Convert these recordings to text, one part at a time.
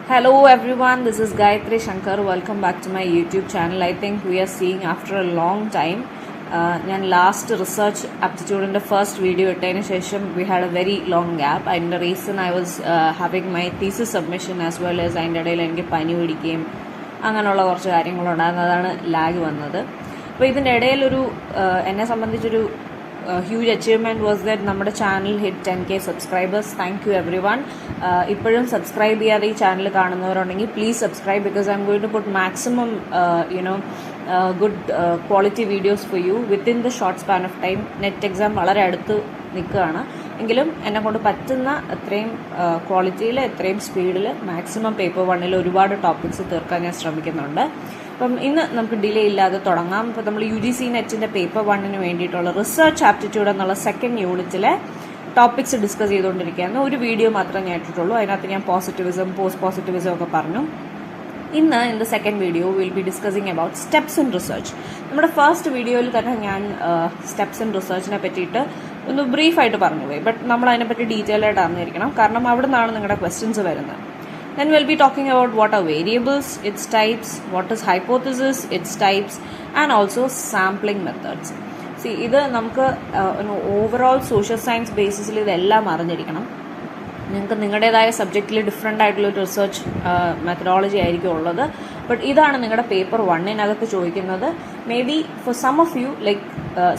Hello everyone, this is Gayatri Shankar. Welcome back to my YouTube channel. I think we are seeing after a long time. ഞാൻ last research ആപ്റ്റിറ്റ്യൂഡിൻ്റെ first video ഇട്ടതിന് ശേഷം we had a very long gap. അതിൻ്റെ reason I was having my thesis submission as well as അതിൻ്റെ ഇടയിൽ എനിക്ക് പനി പിടിക്കുകയും അങ്ങനെയുള്ള കുറച്ച് കാര്യങ്ങളുണ്ടാകുന്നതാണ് ലാഗ് വന്നത്. അപ്പോൾ ഇതിൻ്റെ ഇടയിലൊരു എന്നെ സംബന്ധിച്ചൊരു huge achievement was that നമ്മുടെ channel hit 10K subscribers. Thank you everyone. ഇപ്പോഴും സബ്സ്ക്രൈബ് ചെയ്യാതെ ഈ ചാനൽ കാണുന്നവരുണ്ടെങ്കിൽ please subscribe, because I'm going to put maximum good quality videos for you within the short span of time. Net exam വളരെ അടുത്ത് നിൽക്കുകയാണ്, എങ്കിലും എന്നെ കൊണ്ട് പറ്റുന്ന അത്രയും ക്വാളിറ്റിയിൽ എത്രയും സ്പീഡിൽ മാക്സിമം പേപ്പർ 1 ഒരുപാട് ടോപ്പിക്സ് തീർക്കാൻ ഞാൻ ശ്രമിക്കുന്നുണ്ട്. അപ്പം ഇന്ന് നമുക്ക് ഡിലേ ഇല്ലാതെ തുടങ്ങാം. ഇപ്പോൾ നമ്മൾ UGC നെറ്റിൻ്റെ പേപ്പർ 1 വേണ്ടിയിട്ടുള്ള റിസർച്ച് ആപ്റ്റിറ്റ്യൂഡ് എന്നുള്ള സെക്കൻഡ് യൂണിറ്റിലെ ടോപ്പിക്സ് ഡിസ്കസ് ചെയ്തുകൊണ്ടിരിക്കുകയാണ്. ഒരു വീഡിയോ മാത്രമേ ഞാൻ ഇട്ടിട്ടുള്ളൂ. അതിനകത്ത് ഞാൻ പോസിറ്റിവിസം, പോസ്റ്റ് പോസിറ്റിവിസം ഒക്കെ പറഞ്ഞു. ഇന്ന് in the second video will be discussing about steps in research. നമ്മുടെ ഫസ്റ്റ് വീഡിയോയിൽ തന്നെ ഞാൻ സ്റ്റെപ്സ് ഇൻ റിസർച്ചിനെ പറ്റിയിട്ട് ഒന്ന് ബ്രീഫായിട്ട് പറഞ്ഞുപോയി. ബട്ട് നമ്മൾ അതിനെപ്പറ്റി ഡീറ്റെയിൽ ആയിട്ട് അറിഞ്ഞിരിക്കണം, കാരണം അവിടെ നിന്നാണ് നിങ്ങളുടെ ക്വസ്റ്റ്യൻസ് വരുന്നത്. Then we'll be talking about what are variables, its types, what is hypothesis, its types, and also sampling methods. See, ഇത് നമുക്ക് ഓവറോൾ സോഷ്യൽ സയൻസ് ബേസിസിൽ ഇതെല്ലാം അറിഞ്ഞിരിക്കണം. നിങ്ങൾക്ക് നിങ്ങളുടേതായ സബ്ജക്റ്റിൽ ഡിഫറെൻ്റ് ആയിട്ടുള്ള ഒരു റിസർച്ച് മെത്തഡോളജി ആയിരിക്കും ഉള്ളത്. ബട്ട് ഇതാണ് നിങ്ങളുടെ പേപ്പർ 1 ചോദിക്കുന്നത്. Maybe for some of you like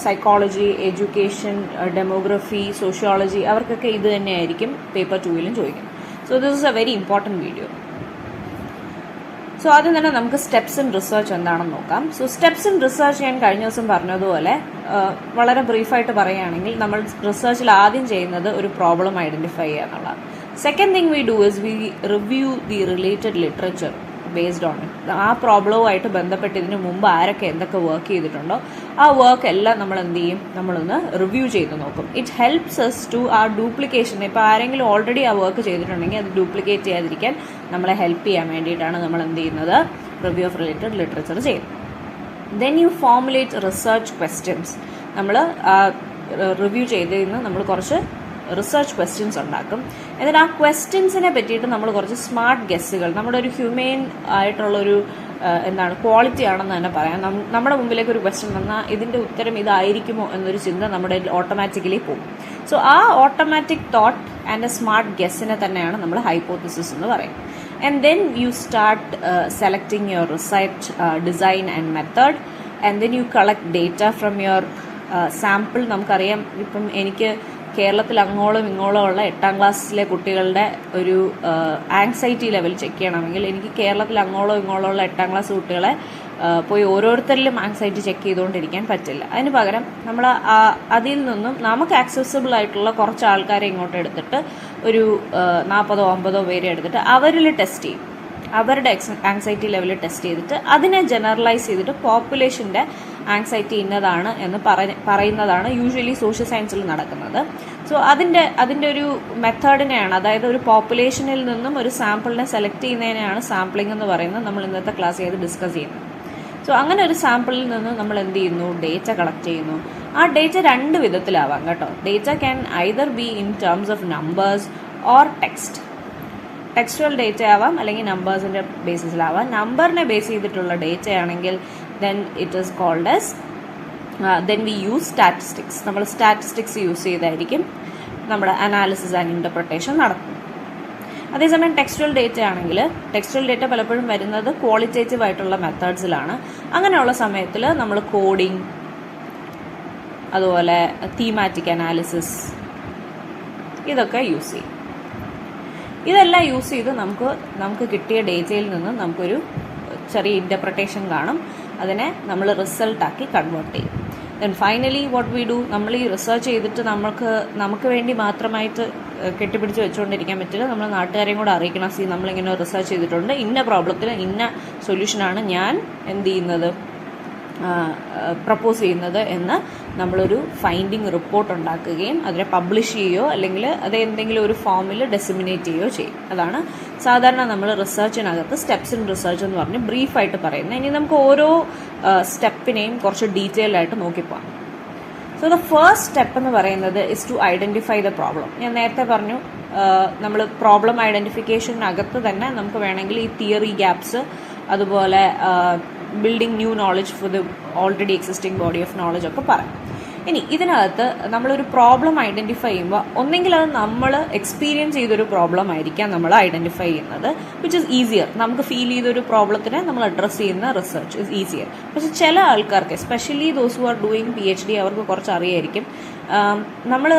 psychology, education, demography, sociology, അവർക്കൊക്കെ ഇത് തന്നെയായിരിക്കും പേപ്പർ 2 ചോദിക്കുന്നത്. So this is a very important video. So ആദ്യം തന്നെ നമുക്ക് സ്റ്റെപ്സ് ഇൻ റിസർച്ച് എന്താണെന്ന് നോക്കാം. സോ സ്റ്റെപ്സ് ഇൻ റിസർച്ച് ഞാൻ കഴിഞ്ഞ ദിവസം പറഞ്ഞതുപോലെ വളരെ ബ്രീഫായിട്ട് പറയുകയാണെങ്കിൽ നമ്മൾ റിസർച്ചിൽ ആദ്യം ചെയ്യുന്നത് ഒരു പ്രോബ്ലം ഐഡന്റിഫൈ ചെയ്യുക എന്നുള്ളതാണ്. Second thing we do is we review the related literature based on it. ആ പ്രോബ്ലവുമായിട്ട് ബന്ധപ്പെട്ട് ഇതിന് മുമ്പ് ആരൊക്കെ എന്തൊക്കെ വർക്ക് ചെയ്തിട്ടുണ്ടോ ആ വർക്ക് എല്ലാം നമ്മൾ എന്ത് ചെയ്യും, നമ്മളൊന്ന് റിവ്യൂ ചെയ്ത് നോക്കും. ഇറ്റ് ഹെൽപ്സ് എസ് ടു ആ ഡ്യൂപ്ലിക്കേഷൻ. ഇപ്പോൾ ആരെങ്കിലും ഓൾറെഡി ആ വർക്ക് ചെയ്തിട്ടുണ്ടെങ്കിൽ അത് ഡ്യൂപ്ലിക്കേറ്റ് ചെയ്യാതിരിക്കാൻ നമ്മളെ ഹെൽപ്പ് ചെയ്യാൻ വേണ്ടിയിട്ടാണ് നമ്മൾ എന്ത് ചെയ്യുന്നത്, റിവ്യൂ ഓഫ് റിലേറ്റഡ് ലിറ്ററേച്ചർ ചെയ്യും. Then you formulate research questions. നമ്മൾ റിവ്യൂ ചെയ്തതിന് നമ്മൾ കുറച്ച് റിസർച്ച് ക്വസ്റ്റ്യൻസ് ഉണ്ടാക്കും. എന്നിട്ട് ആ ക്വസ്റ്റ്യൻസിനെ പറ്റിയിട്ട് നമ്മൾ കുറച്ച് സ്മാർട്ട് ഗസ്സുകൾ, നമ്മുടെ ഒരു ഹ്യൂമെയിൻ ആയിട്ടുള്ളൊരു ക്വാളിറ്റി ആണെന്ന് തന്നെ പറയാം. നമ്മുടെ മുമ്പിലേക്ക് ഒരു ക്വസ്റ്റ്യൻ വന്നാൽ ഇതിൻ്റെ ഉത്തരം ഇതായിരിക്കുമോ എന്നൊരു ചിന്ത നമ്മുടെ ഓട്ടോമാറ്റിക്കലി പോകും. സോ ആ automatic thought and a smart ഗസ്സിനെ തന്നെയാണ് നമ്മൾ ഹൈപ്പോത്തിസിസ് എന്ന് പറയുന്നത്. And then you start selecting your research design and method, and then you collect data from your sample. നമുക്കറിയാം, ഇപ്പം എനിക്ക് കേരളത്തിൽ അങ്ങോളം ഇങ്ങോളം ഉള്ള 8ാം ക്ലാസ്സിലെ കുട്ടികളുടെ ഒരു ആങ്സൈറ്റി ലെവൽ ചെക്ക് ചെയ്യണമെങ്കിൽ എനിക്ക് കേരളത്തിൽ അങ്ങോളം ഇങ്ങോളം ഉള്ള 8ാം ക്ലാസ് കുട്ടികളെ പോയി ഓരോരുത്തരിലും ആങ്സൈറ്റി ചെക്ക് ചെയ്തുകൊണ്ടിരിക്കാൻ പറ്റില്ല. അതിന് പകരം നമ്മൾ അതിൽ നിന്നും നമുക്ക് ആക്സസിബിൾ ആയിട്ടുള്ള കുറച്ച് ആൾക്കാരെ ഇങ്ങോട്ട് എടുത്തിട്ട് ഒരു 40-50 പേരെ എടുത്തിട്ട് അവരിൽ ടെസ്റ്റ് ചെയ്യും. അവരുടെ ആങ്സൈറ്റി ലെവൽ ടെസ്റ്റ് ചെയ്തിട്ട് അതിനെ ജനറലൈസ് ചെയ്തിട്ട് പോപ്പുലേഷൻ്റെ ആങ്സൈറ്റി ഇന്നതാണ് എന്ന് പറയുന്നതാണ് യൂഷ്വലി സോഷ്യൽ സയൻസിൽ നടക്കുന്നത്. സോ അതിൻ്റെ ഒരു മെത്തേഡിനെയാണ്, അതായത് ഒരു പോപ്പുലേഷനിൽ നിന്നും ഒരു സാമ്പിളിനെ സെലക്ട് ചെയ്യുന്നതിനെയാണ് സാമ്പിളിംഗ് എന്ന് പറയുന്നത്. നമ്മൾ ഇന്നത്തെ ക്ലാസ് ചെയ്ത് ഡിസ്കസ് ചെയ്യുന്നത്. സോ അങ്ങനെ ഒരു സാമ്പിളിൽ നിന്ന് നമ്മൾ എന്ത് ചെയ്യുന്നു, ഡേറ്റ കളക്ട് ചെയ്യുന്നു. ആ ഡേറ്റ 2 വിധത്തിലാവാം കേട്ടോ. Data can either be in terms of numbers or text. Textual data ആവാം, അല്ലെങ്കിൽ നമ്പേഴ്സിൻ്റെ ബേസിസിലാവാം. നമ്പറിനെ ബേസ് ചെയ്തിട്ടുള്ള ഡേറ്റ ആണെങ്കിൽ then it is called as then we use statistics. നമ്മൾ സ്റ്റാറ്റിസ്റ്റിക്സ് യൂസ് ചെയ്തായിരിക്കും നമ്മുടെ അനാലിസിസ് ആൻഡ് ഇൻ്റർപ്രിട്ടേഷൻ നടക്കുന്നത്. അതേസമയം ടെക്സ്റ്റുവൽ ഡേറ്റ ആണെങ്കിൽ ടെക്സ്റ്റുവൽ ഡേറ്റ പലപ്പോഴും വരുന്നത് ക്വാളിറ്റേറ്റീവ് ആയിട്ടുള്ള മെത്തേഡ്സിലാണ്. അങ്ങനെയുള്ള സമയത്തിൽ നമ്മൾ കോഡിങ്, അതുപോലെ തീമാറ്റിക് അനാലിസിസ്, ഇതൊക്കെ യൂസ് ചെയ്യും. ഇതെല്ലാം യൂസ് ചെയ്ത് നമുക്ക് കിട്ടിയ ഡേറ്റയിൽ നിന്ന് നമുക്കൊരു ചെറിയ ഇൻ്റർപ്രിട്ടേഷൻ കാണും. അതിനെ നമ്മൾ റിസൾട്ടാക്കി കൺവേർട്ട് ചെയ്യും. Then finally what we do, നമ്മൾ ഈ റിസർച്ച് ചെയ്തിട്ട് നമുക്ക് വേണ്ടി മാത്രമായിട്ട് കെട്ടിപ്പിടിച്ച് വെച്ചുകൊണ്ടിരിക്കാൻ പറ്റില്ല. നമ്മൾ നാട്ടുകാരെയും കൂടെ അറിയിക്കണം. നമ്മളിങ്ങനെ റിസർച്ച് ചെയ്തിട്ടുണ്ട്, ഇന്ന പ്രോബ്ലത്തിന് ഇന്ന സൊല്യൂഷനാണ് ഞാൻ എന്ത് ചെയ്യുന്നത്, പ്രപ്പോസ് ചെയ്യുന്നത് എന്ന് നമ്മളൊരു ഫൈൻഡിങ് റിപ്പോർട്ട് ഉണ്ടാക്കുകയും അതിനെ പബ്ലിഷ് ചെയ്യുകയോ അല്ലെങ്കിൽ അത് എന്തെങ്കിലും ഒരു ഫോമിൽ ഡെസിമിനേറ്റ് ചെയ്യുകയോ ചെയ്യും. അതാണ് സാധാരണ നമ്മൾ റിസർച്ചിനകത്ത് സ്റ്റെപ്സ് ഇൻ റിസർച്ച് എന്ന് പറഞ്ഞ് ബ്രീഫായിട്ട് പറയുന്നത്. ഇനി നമുക്ക് ഓരോ സ്റ്റെപ്പിനെയും കുറച്ച് ഡീറ്റെയിൽഡ് ആയിട്ട് നോക്കിപ്പോകാം. സോ ദ ഫസ്റ്റ് സ്റ്റെപ്പ് എന്ന് പറയുന്നത് is to identify the problem. ഞാൻ നേരത്തെ പറഞ്ഞു നമ്മൾ പ്രോബ്ലം ഐഡൻറ്റിഫിക്കേഷനകത്ത് തന്നെ നമുക്ക് വേണമെങ്കിൽ ഈ തിയറി ഗ്യാപ്സ്, അതുപോലെ building new knowledge for the already existing body of knowledge ഒക്കെ പറയാം. ഇനി ഇതിനകത്ത് നമ്മളൊരു പ്രോബ്ലം ഐഡൻറ്റിഫൈ ചെയ്യുമ്പോൾ ഒന്നെങ്കിൽ അത് നമ്മൾ എക്സ്പീരിയൻസ് ചെയ്തൊരു പ്രോബ്ലം ആയിരിക്കാം നമ്മൾ ഐഡൻറ്റിഫൈ ചെയ്യുന്നത്, വിച്ച് ഇസ് ഈസിയർ. നമുക്ക് ഫീൽ ചെയ്തൊരു പ്രോബ്ലത്തിനെ നമ്മൾ അഡ്രസ്സ് ചെയ്യുന്ന റിസർച്ച് ഇസ് ഈസിയർ. പക്ഷെ ചില ആൾക്കാർക്ക്, especially those who are doing PhD, അവർക്ക് കുറച്ച് അറിയായിരിക്കും. നമ്മൾ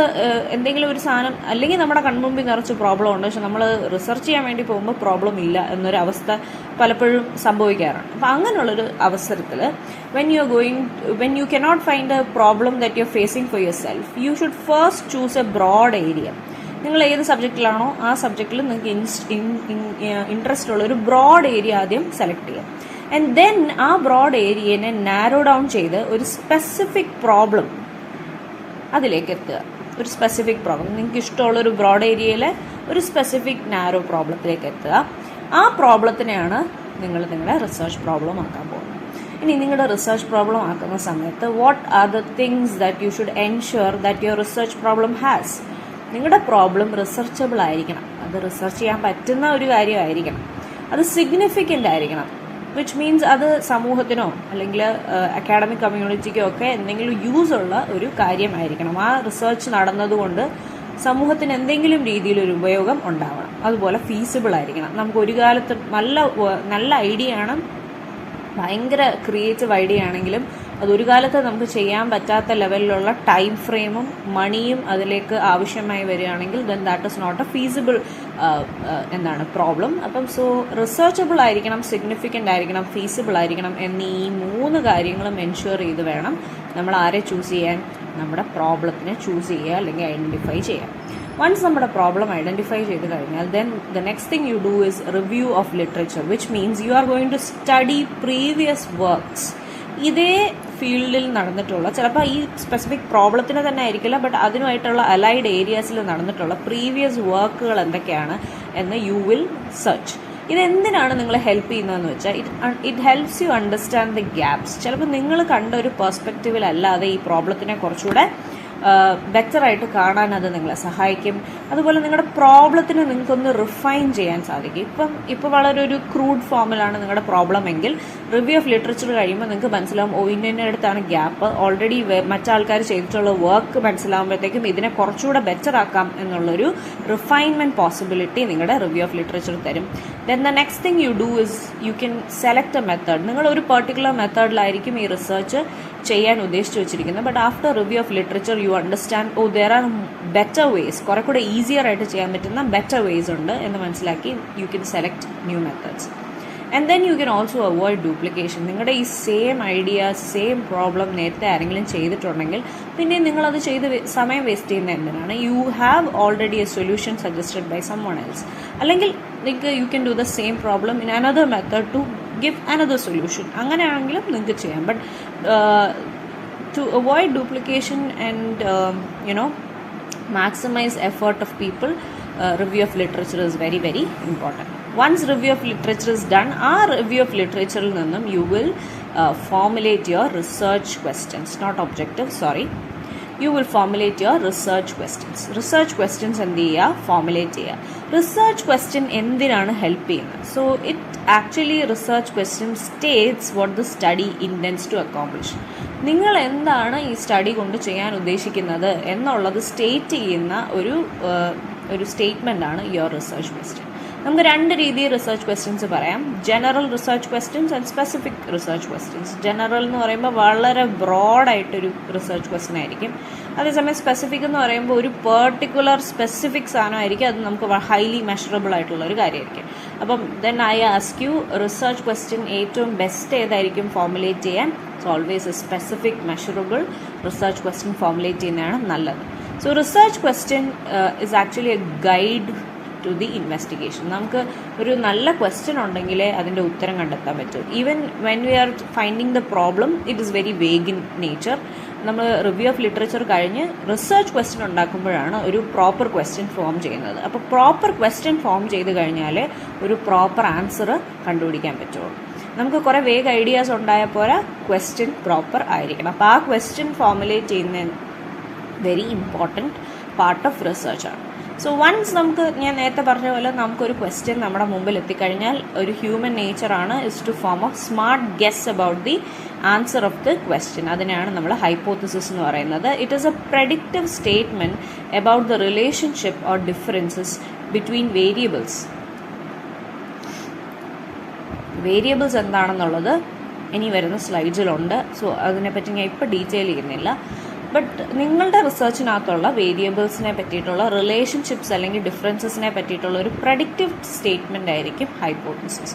എന്തെങ്കിലും ഒരു സാധനം, അല്ലെങ്കിൽ നമ്മുടെ കൺമുമ്പിൽ നിറച്ച് പ്രോബ്ലം ഉണ്ട്, പക്ഷെ നമ്മൾ റിസർച്ച് ചെയ്യാൻ വേണ്ടി പോകുമ്പോൾ പ്രോബ്ലം ഇല്ല എന്നൊരവസ്ഥ പലപ്പോഴും സംഭവിക്കാറുണ്ട്. അപ്പോൾ അങ്ങനെയുള്ളൊരു അവസരത്തിൽ when you cannot find a problem that you're facing for yourself, you should first choose a broad area. നിങ്ങൾ ഏത് സബ്ജക്റ്റിലാണോ ആ സബ്ജക്റ്റിൽ നിങ്ങൾക്ക് ഇൻട്രസ്റ്റ് ഉള്ള ഒരു ബ്രോഡ് ഏരിയ ആദ്യം സെലക്ട് ചെയ്യുക. ആൻഡ് ദെൻ ആ ബ്രോഡ് ഏരിയനെ നാരോ ഡൗൺ ചെയ്ത് ഒരു സ്പെസിഫിക് പ്രോബ്ലം അതിലേക്ക് എത്തുക. ഒരു സ്പെസിഫിക് പ്രോബ്ലം, നിങ്ങൾക്ക് ഇഷ്ടമുള്ളൊരു ബ്രോഡ് ഏരിയയിലെ ഒരു സ്പെസിഫിക് നാരോ പ്രോബ്ലത്തിലേക്ക് എത്തുക. ആ പ്രോബ്ലത്തിനെയാണ് നിങ്ങളുടെ റിസർച്ച് പ്രോബ്ലം ആക്കാൻ പോകുന്നത്. ഇനി നിങ്ങളുടെ റിസർച്ച് പ്രോബ്ലം ആക്കുന്ന സമയത്ത് what are the things that you should ensure that your research problem has. നിങ്ങളുടെ പ്രോബ്ലം റിസർച്ചബിൾ ആയിരിക്കണം, അത് റിസർച്ച് ചെയ്യാൻ പറ്റുന്ന ഒരു കാര്യമായിരിക്കണം, അത് സിഗ്നിഫിക്കൻ്റ് ആയിരിക്കണം. വിച്ച് മീൻസ് അത് സമൂഹത്തിനോ അല്ലെങ്കിൽ അക്കാഡമിക് കമ്മ്യൂണിറ്റിക്കോ ഒക്കെ എന്തെങ്കിലും യൂസ് ഉള്ള ഒരു കാര്യമായിരിക്കണം. ആ റിസർച്ച് നടന്നതുകൊണ്ട് സമൂഹത്തിന് എന്തെങ്കിലും രീതിയിലൊരു ഉപയോഗം ഉണ്ടാവണം. അതുപോലെ ഫീസിബിൾ ആയിരിക്കണം. നമുക്ക് ഒരു കാലത്ത് നല്ല ഐഡിയ ആണ്, ഭയങ്കര ക്രിയേറ്റീവ് ഐഡിയ ആണെങ്കിലും അതൊരു കാലത്ത് നമുക്ക് ചെയ്യാൻ പറ്റാത്ത ലെവലിലുള്ള ടൈം ഫ്രെയിമും മണിയും അതിലേക്ക് ആവശ്യമായി വരികയാണെങ്കിൽ then that is not a feasible problem. അപ്പം സോ റിസർച്ചബിൾ ആയിരിക്കണം, സിഗ്നിഫിക്കൻ്റ് ആയിരിക്കണം, ഫീസിബിൾ ആയിരിക്കണം എന്നീ 3 കാര്യങ്ങളും എൻഷുർ ചെയ്ത് വേണം നമ്മൾ ആരെ ചൂസ് ചെയ്യാൻ, നമ്മുടെ പ്രോബ്ലത്തിനെ ചൂസ് ചെയ്യുക അല്ലെങ്കിൽ ഐഡൻറ്റിഫൈ ചെയ്യാം. വൺസ് നമ്മുടെ പ്രോബ്ലം ഐഡൻറ്റിഫൈ ചെയ്ത് കഴിഞ്ഞാൽ then the next thing you do is review of literature, which means you are going to study previous works. ഇതേ ഫീൽഡിൽ നടന്നിട്ടുള്ള, ചിലപ്പോൾ ഈ സ്പെസിഫിക് പ്രോബ്ലത്തിന് തന്നെ ആയിരിക്കില്ല, ബട്ട് അതിനുമായിട്ടുള്ള അലൈഡ് ഏരിയാസിൽ നടന്നിട്ടുള്ള പ്രീവിയസ് വർക്കുകൾ എന്തൊക്കെയാണ് എന്ന് യു വിൽ സെർച്ച്. ഇതെന്തിനാണ് നിങ്ങളെ ഹെൽപ്പ് ചെയ്യുന്നതെന്ന് വെച്ചാൽ it helps you understand the gaps. ചിലപ്പോൾ നിങ്ങൾ കണ്ട ഒരു പെർസ്പെക്റ്റീവിലല്ലാതെ ഈ പ്രോബ്ലത്തിനെ കുറച്ചുകൂടെ ബെറ്ററായിട്ട് കാണാൻ അത് നിങ്ങളെ സഹായിക്കും. അതുപോലെ നിങ്ങളുടെ പ്രോബ്ലത്തിന് നിങ്ങൾക്കൊന്ന് റിഫൈൻ ചെയ്യാൻ സാധിക്കും. ഇപ്പോൾ വളരെ ഒരു ക്രൂഡ് ഫോമിലാണ് നിങ്ങളുടെ പ്രോബ്ലം എങ്കിൽ റിവ്യൂ ഓഫ് ലിറ്ററേച്ചർ കഴിയുമ്പോൾ നിങ്ങൾക്ക് മനസ്സിലാവും, ഇന്നടുത്താണ് ഗ്യാപ്പ്, ഓൾറെഡി മറ്റാൾക്കാർ ചെയ്തിട്ടുള്ള വർക്ക് മനസ്സിലാവുമ്പോഴത്തേക്കും ഇതിനെ കുറച്ചുകൂടെ ബെറ്റർ ആക്കാം എന്നുള്ളൊരു റിഫൈൻമെൻറ്റ് പോസിബിലിറ്റി നിങ്ങളുടെ റിവ്യൂ ഓഫ് ലിറ്ററേച്ചർ തരും. Then the next thing you do is you can select a method. നിങ്ങൾ ഒരു പെർട്ടിക്കുലർ മെത്തേഡിലായിരിക്കും ഈ റിസർച്ച് ചെയ്യാൻ ഉദ്ദേശിച്ച് വെച്ചിരിക്കുന്നത്, but after review of literature you understand there are better ways, കുറെ കൂടെ ഈസിയർ ആയിട്ട് ചെയ്യാൻ പറ്റുന്ന ബെറ്റർ വേസ് ഉണ്ട് എന്ന് മനസ്സിലാക്കി U can select new methods. And then you can also avoid duplication. നിങ്ങളുടെ ഈ സെയിം ഐഡിയ, സെയിം പ്രോബ്ലം നേരത്തെ ആരെങ്കിലും ചെയ്തിട്ടുണ്ടെങ്കിൽ പിന്നെ നിങ്ങളത് ചെയ്ത് സമയം വേസ്റ്റ് ചെയ്യുന്ന എന്തിനാണ്? You have already a solution suggested by someone else. അല്ലെങ്കിൽ നിങ്ങൾക്ക് you can do the same problem in another method to give another solution. അങ്ങനെയാണെങ്കിലും നിങ്ങൾക്ക് ചെയ്യാം. But to avoid duplication and maximize effort of people, review of literature is very, very important. Once review of literature is done, our review of literature നിന്നും you will formulate your research questions, not objectives, sorry. You will formulate your research questions. Research questions എന്ത് ചെയ്യുക? Formulate ചെയ്യുക. Research question എന്തിനാണ് help ചെയ്യുന്നത്? So it actually research question states what the study intends to accomplish. നിങ്ങൾ എന്താണ് ഈ study കൊണ്ട് ചെയ്യാൻ ഉദ്ദേശിക്കുന്നത് എന്നുള്ളത് സ്റ്റേറ്റ് ചെയ്യുന്ന ഒരു സ്റ്റേറ്റ്മെൻ്റാണ് യുവർ റിസർച്ച് ക്വസ്റ്റ്യൻ. നമുക്ക് 2 രീതിയിൽ റിസർച്ച് ക്വസ്റ്റ്യൻസ് പറയാം. General research questions and specific research questions. General എന്ന് പറയുമ്പോൾ വളരെ ബ്രോഡായിട്ടൊരു റിസർച്ച് ക്വസ്റ്റ്യൻ ആയിരിക്കും. അതേസമയം സ്പെസിഫിക് എന്ന് പറയുമ്പോൾ ഒരു പെർട്ടിക്കുലർ സ്പെസിഫിക് സാധനമായിരിക്കും, അത് നമുക്ക് ഹൈലി മെഷറബിൾ ആയിട്ടുള്ള ഒരു കാര്യമായിരിക്കും. അപ്പം then I ask you, research question ഏറ്റവും ബെസ്റ്റ് ഏതായിരിക്കും ഫോർമുലേറ്റ് ചെയ്യാൻ? So always a specific measurable research question formulate ചെയ്യുന്നതാണ് നല്ലത്. So research question is actually a guide to the investigation. നമുക്ക് ഒരു നല്ല ക്വസ്റ്റ്യൻ ഉണ്ടെങ്കിലേ അതിൻ്റെ ഉത്തരം കണ്ടെത്താൻ പറ്റും. Even when we are finding the problem it is very vague in nature. നമ്മൾ റിവ്യൂ ഓഫ് ലിറ്ററേച്ചർ കഴിഞ്ഞ് റിസർച്ച് ക്വസ്റ്റ്യൻ ഉണ്ടാക്കുമ്പോഴാണ് ഒരു പ്രോപ്പർ ക്വസ്റ്റ്യൻ ഫോം ചെയ്യുന്നത്. അപ്പോൾ പ്രോപ്പർ ക്വസ്റ്റ്യൻ ഫോം ചെയ്ത് കഴിഞ്ഞാൽ ഒരു പ്രോപ്പർ ആൻസർ കണ്ടുപിടിക്കാൻ പറ്റുള്ളൂ. നമുക്ക് കുറേ വേഗ് ഐഡിയാസ് ഉണ്ടായാൽ പോരാ, ക്വസ്റ്റ്യൻ പ്രോപ്പർ ആയിരിക്കണം. അപ്പോൾ ആ ക്വസ്റ്റ്യൻ ഫോർമുലേറ്റ് ചെയ്യുന്ന വെരി ഇമ്പോർട്ടൻറ്റ് പാർട്ട് ഓഫ് റിസർച്ചാണ്. സോ വൺസ് ഞാൻ നേരത്തെ പറഞ്ഞ പോലെ നമുക്കൊരു ക്വസ്റ്റ്യൻ നമ്മുടെ മുമ്പിൽ എത്തിക്കഴിഞ്ഞാൽ ഒരു ഹ്യൂമൻ നേച്ചറാണ് is to form a smart guess about the answer of the question. അതിനാണ് നമ്മൾ ഹൈപ്പോത്തസിസ് എന്ന് പറയുന്നത്. It is a predictive statement about the relationship or differences between variables. Variables എന്താണെന്നുള്ളത് ഇനി വരുന്ന സ്ലൈഡ്സിലുണ്ട്. സോ അതിനെപ്പറ്റി ഞാൻ ഇപ്പോൾ ഡീറ്റെയിൽ ചെയ്യുന്നില്ല. ബട്ട് നിങ്ങളുടെ റിസർച്ചിനകത്തുള്ള വേരിയബിൾസിനെ പറ്റിയിട്ടുള്ള റിലേഷൻഷിപ്സ് അല്ലെങ്കിൽ ഡിഫറൻസസിനെ പറ്റിയിട്ടുള്ള ഒരു പ്രഡിക്റ്റീവ് സ്റ്റേറ്റ്മെൻ്റ് ആയിരിക്കും ഹൈപ്പോത്തസിസ്.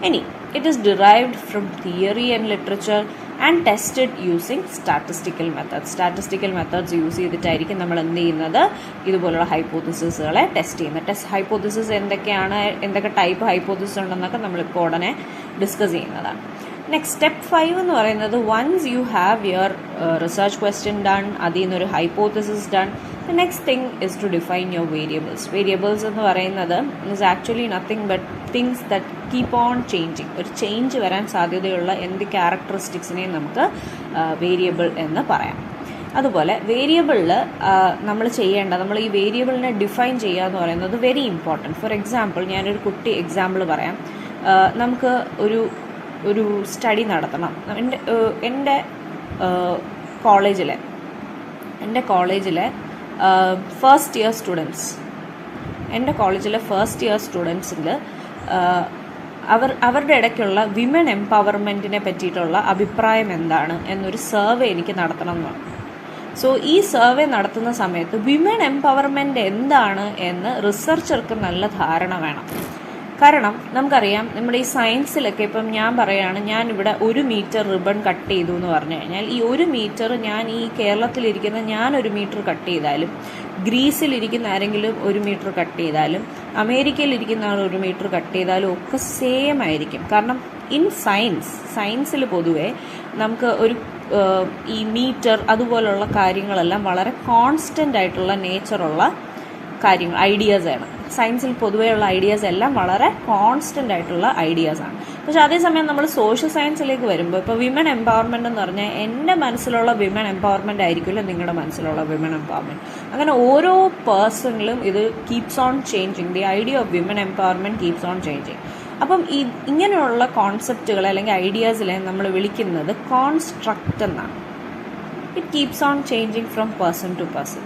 ഇനി it is derived from theory and literature and tested using statistical methods. Statistical methods use ചെയ്തിട്ടായിരിക്കും നമ്മൾ എന്ത് ചെയ്യുന്നത്, ഇതുപോലുള്ള ഹൈപ്പോത്തസിസുകളെ ടെസ്റ്റ് ചെയ്യുന്നത്. ഹൈപ്പോത്തസിസ് എന്തൊക്കെ ടൈപ്പ് ഹൈപ്പോത്തസിസ് ഉണ്ടെന്നൊക്കെ നമ്മളിപ്പോൾ ഉടനെ ഡിസ്കസ് ചെയ്യുന്നതാണ്. നെക്സ്റ്റ് സ്റ്റെപ്പ് 5 എന്ന് പറയുന്നത് once you have your research question done, അതിൽ നിന്നൊരു hypothesis done, the next thing is to define your variables. Variables എന്ന് പറയുന്നത് is actually nothing but things that keep on changing. ഒരു ചേഞ്ച് വരാൻ സാധ്യതയുള്ള എന്ത് ക്യാരക്ടറിസ്റ്റിക്സിനെയും നമുക്ക് വേരിയബിൾ എന്ന് പറയാം. അതുപോലെ വേരിയബിളിൽ നമ്മൾ ഈ വേരിയബിളിനെ ഡിഫൈൻ ചെയ്യുക എന്ന് പറയുന്നത് വെരി ഇമ്പോർട്ടൻറ്റ്. ഫോർ എക്സാമ്പിൾ ഞാനൊരു കുട്ടി എക്സാമ്പിൾ പറയാം. നമുക്ക് ഒരു സ്റ്റഡി നടത്തണം. എൻ്റെ കോളേജിലെ ഫസ്റ്റ് ഇയർ സ്റ്റുഡൻസിൽ അവരുടെ ഇടയ്ക്കുള്ള വിമൻ എംപവർമെൻറ്റിനെ പറ്റിയിട്ടുള്ള അഭിപ്രായം എന്താണ് എന്നൊരു സർവേ എനിക്ക് നടത്തണം എന്നാണ്. സോ ഈ സർവേ നടത്തുന്ന സമയത്ത് വിമൻ എംപവർമെൻറ്റ് എന്താണ് എന്ന് റിസർച്ചർക്ക് നല്ല ധാരണ വേണം. കാരണം നമുക്കറിയാം നമ്മുടെ ഈ സയൻസിലൊക്കെ ഇപ്പം ഞാൻ പറയുകയാണ്, ഞാനിവിടെ 1 മീറ്റർ റിബൺ കട്ട് ചെയ്തു എന്ന് പറഞ്ഞു കഴിഞ്ഞാൽ ഈ 1 മീറ്റർ ഞാൻ ഈ കേരളത്തിലിരിക്കുന്ന ഞാൻ 1 മീറ്റർ കട്ട് ചെയ്താലും, ഗ്രീസിലിരിക്കുന്ന ആരെങ്കിലും 1 മീറ്റർ കട്ട് ചെയ്താലും, അമേരിക്കയിലിരിക്കുന്ന ആൾ 1 മീറ്റർ കട്ട് ചെയ്താലും ഒക്കെ സെയിം ആയിരിക്കും. കാരണം ഇൻ സയൻസിൽ പൊതുവേ നമുക്ക് ഈ മീറ്റർ അതുപോലുള്ള കാര്യങ്ങളെല്ലാം വളരെ കോൺസ്റ്റൻ്റ് ആയിട്ടുള്ള നേച്ചറുള്ള കാര്യങ്ങൾ, ഐഡിയാസാണ്. സയൻസിൽ പൊതുവെയുള്ള ഐഡിയാസ് എല്ലാം വളരെ കോൺസ്റ്റൻ്റ് ആയിട്ടുള്ള ഐഡിയാസാണ്. പക്ഷെ അതേസമയം നമ്മൾ സോഷ്യൽ സയൻസിലേക്ക് വരുമ്പോൾ ഇപ്പോൾ വിമൻ എംപവർമെൻ്റ് എന്ന് പറഞ്ഞാൽ എൻ്റെ മനസ്സിലുള്ള വിമൻ എംപവർമെൻ്റ് ആയിരിക്കില്ല നിങ്ങളുടെ മനസ്സിലുള്ള വിമൻ എംപവർമെൻറ്റ്. അങ്ങനെ ഓരോ പേഴ്സണിലും ഇത് keeps on changing. The idea of women empowerment keeps on changing. അപ്പം ഇങ്ങനെയുള്ള കോൺസെപ്റ്റുകൾ അല്ലെങ്കിൽ ഐഡിയാസിലെ നമ്മൾ വിളിക്കുന്നത് കോൺസ്ട്രക്റ്റ് എന്നാണ്. It keeps on changing from person to person.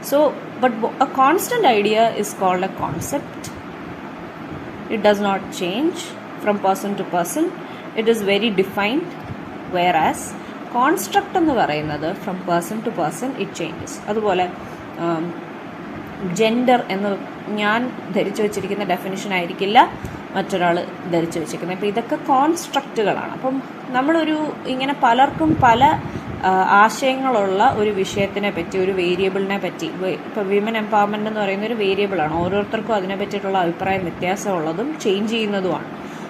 So, but a constant idea is called a concept. It does not change from person to person. It is very defined. Whereas construct എന്ന് പറയുന്നത് from person to person it changes. അതുപോലെ gender എന്ന് ഞാൻ ധരിച്ചു വച്ചിരിക്കുന്ന definition ആയിരിക്കില്ല മറ്റൊരാൾ ധരിച്ചു വച്ചിരിക്കുന്നത്. അപ്പോൾ ഇതൊക്കെ കോൺസ്ട്രക്റ്റുകളാണ്. അപ്പം ഇങ്ങനെ പലർക്കും പല ആശയങ്ങളുള്ള ഒരു വിഷയത്തിനെ പറ്റി, ഒരു വേരിയബിളിനെ പറ്റി, ഇപ്പോൾ വിമൻ എംപവർമെൻ്റ് എന്ന് പറയുന്ന ഒരു വേരിയബിളാണ്. ഓരോരുത്തർക്കും അതിനെ പറ്റിയിട്ടുള്ള അഭിപ്രായം വ്യത്യാസമുള്ളതും ചേഞ്ച് ചെയ്യുന്നതുമാണ്.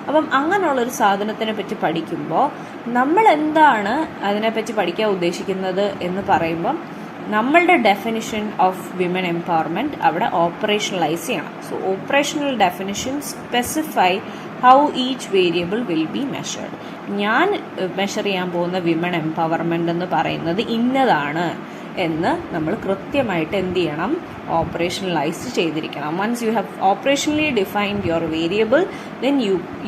അപ്പം അങ്ങനെയുള്ളൊരു സാധനത്തിനെ പറ്റി പഠിക്കുമ്പോൾ നമ്മൾ എന്താണ് അതിനെപ്പറ്റി പഠിക്കാൻ ഉദ്ദേശിക്കുന്നത് എന്ന് പറയുമ്പം നമ്മളുടെ ഡെഫിനിഷൻ ഓഫ് വിമൻ എംപവർമെൻറ്റ് അവിടെ ഓപ്പറേഷണലൈസ് ചെയ്യണം. So operational definition specify how each variable will be measured. ഞാൻ മെഷർ ചെയ്യാൻ പോകുന്ന വിമൻ എംപവർമെൻ്റ് എന്ന് പറയുന്നത് ഇന്നതാണ് എന്ന് നമ്മൾ കൃത്യമായിട്ട് എന്ത് ചെയ്യണം, ഓപ്പറേഷണലൈസ് ചെയ്തിരിക്കണം. Once you have operationally defined your variable then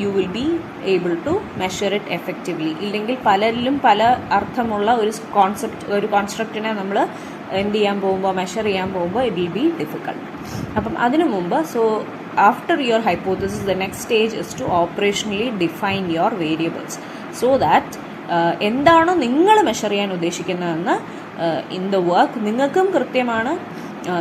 you will be able to measure it effectively. ഇല്ലെങ്കിൽ പലരിലും പല അർത്ഥമുള്ള ഒരു കോൺസെപ്റ്റിനെ നമ്മൾ എന്ത് ചെയ്യാൻ പോകുമ്പോൾ, മെഷർ ചെയ്യാൻ പോകുമ്പോൾ ഇറ്റ് വിൽ ബി ഡിഫിക്കൾട്ട്. അപ്പം അതിനു മുമ്പ് after your hypothesis the next stage is to operationally define your variables so that എന്താണോ നിങ്ങൾ മെഷർ ചെയ്യാൻ ഉദ്ദേശിക്കുന്നതെന്ന് ഇൻ ദ വർക്ക് നിങ്ങൾക്കും കൃത്യമാണ്.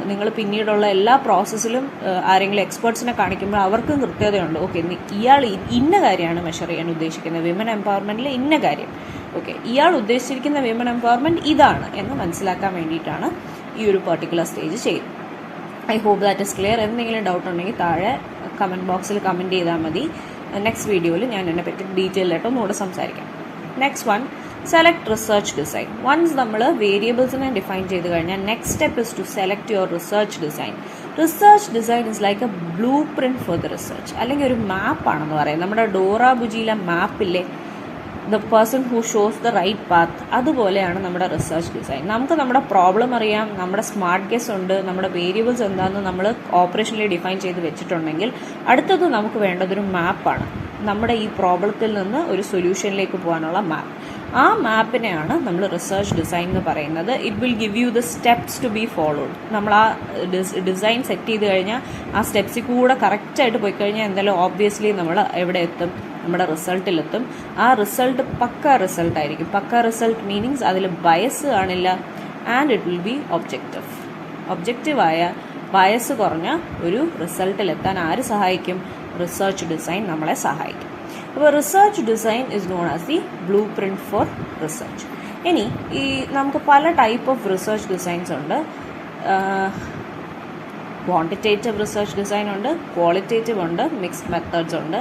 നിങ്ങൾ പിന്നീടുള്ള എല്ലാ പ്രോസസ്സിലും ആരെങ്കിലും എക്സ്പേർട്സിനെ കാണിക്കുമ്പോൾ അവർക്കും കൃത്യതയുണ്ട്. ഓക്കെ, ഇയാൾ ഇന്ന കാര്യമാണ് മെഷർ ചെയ്യാൻ ഉദ്ദേശിക്കുന്നത്, വിമൻ എംപവർമെൻറ്റിൽ ഇന്ന കാര്യം. ഓക്കെ, ഇയാൾ ഉദ്ദേശിച്ചിരിക്കുന്ന വിമൻ എംപവർമെൻറ്റ് ഇതാണ് എന്ന് മനസ്സിലാക്കാൻ വേണ്ടിയിട്ടാണ് ഈ ഒരു പെർട്ടിക്കുലർ സ്റ്റേജ് ചെയ്യുന്നത്. I hope that is clear. എന്തെങ്കിലും ഡൗട്ട് ഉണ്ടെങ്കിൽ താഴെ കമൻറ്റ് ബോക്സിൽ കമൻറ്റ് ചെയ്താൽ മതി. നെക്സ്റ്റ് വീഡിയോയിൽ ഞാൻ ഇതിനെപ്പറ്റി ഡീറ്റെയിൽ ആയിട്ട് ഒന്നുകൂടെ സംസാരിക്കാം. Next one, select research design. Once നമ്മൾ വേരിയബിൾസിനെ ഡിഫൈൻ ചെയ്ത് കഴിഞ്ഞാൽ next step is to select your research design. Research design is like a blueprint for the research, അല്ലെങ്കിൽ ഒരു മാപ്പാണെന്ന് പറയാം. നമ്മുടെ ഡോറ ബുജിയിലെ മാപ്പില്ലേ, the person who shows the right path. അതുപോലെയാണ് നമ്മുടെ റിസർച്ച് ഡിസൈൻ. നമുക്ക് നമ്മുടെ പ്രോബ്ലം അറിയാം, നമ്മുടെ സ്മാർട്ട് ഗെസ് ഉണ്ട്, നമ്മുടെ വേരിയബിൾസ് എന്താണെന്ന് നമ്മൾ ഓപ്പറേഷനിൽ ഡിഫൈൻ ചെയ്ത് വെച്ചിട്ടുണ്ടെങ്കിൽ അടുത്തത് നമുക്ക് വേണ്ടതൊരു മാപ്പാണ്. നമ്മുടെ ഈ പ്രോബ്ലത്തിൽ നിന്ന് ഒരു സൊല്യൂഷനിലേക്ക് പോകാനുള്ള മാപ്പ്. ആ മാപ്പിനെയാണ് നമ്മൾ റിസർച്ച് ഡിസൈൻ എന്ന് പറയുന്നത്. It will give you the steps to be followed. നമ്മൾ ആ ഡിസൈൻ സെറ്റ് ചെയ്ത് കഴിഞ്ഞാൽ ആ സ്റ്റെപ്സിൽ കൂടെ കറക്റ്റായിട്ട് പോയി കഴിഞ്ഞാൽ എന്തായാലും ഓബ്വിയസ്ലി നമ്മൾ എവിടെ എത്തും? നമ്മുടെ റിസൾട്ടിലെത്തും. ആ റിസൾട്ട് പക്ക റിസൾട്ടായിരിക്കും. പക്ക റിസൾട്ട് മീനിങ്സ് അതിൽ ബയസ് കാണില്ല, ആൻഡ് ഇറ്റ് വിൽ ബി ഒബ്ജക്റ്റീവായ ബയസ് കുറഞ്ഞ ഒരു റിസൾട്ടിലെത്താൻ ആര് സഹായിക്കും? റിസർച്ച് ഡിസൈൻ നമ്മളെ സഹായിക്കും. അപ്പോൾ research design is known as the blue print for research. ഇനി ഈ നമുക്ക് പല ടൈപ്പ് ഓഫ് റിസർച്ച് ഡിസൈൻസ് ഉണ്ട്. ക്വാണ്ടിറ്റേറ്റീവ് റിസർച്ച് ഡിസൈൻ ഉണ്ട്, ക്വാളിറ്റേറ്റീവ് ഉണ്ട്, മിക്സ്ഡ് മെത്തേഡ്സ് ഉണ്ട്,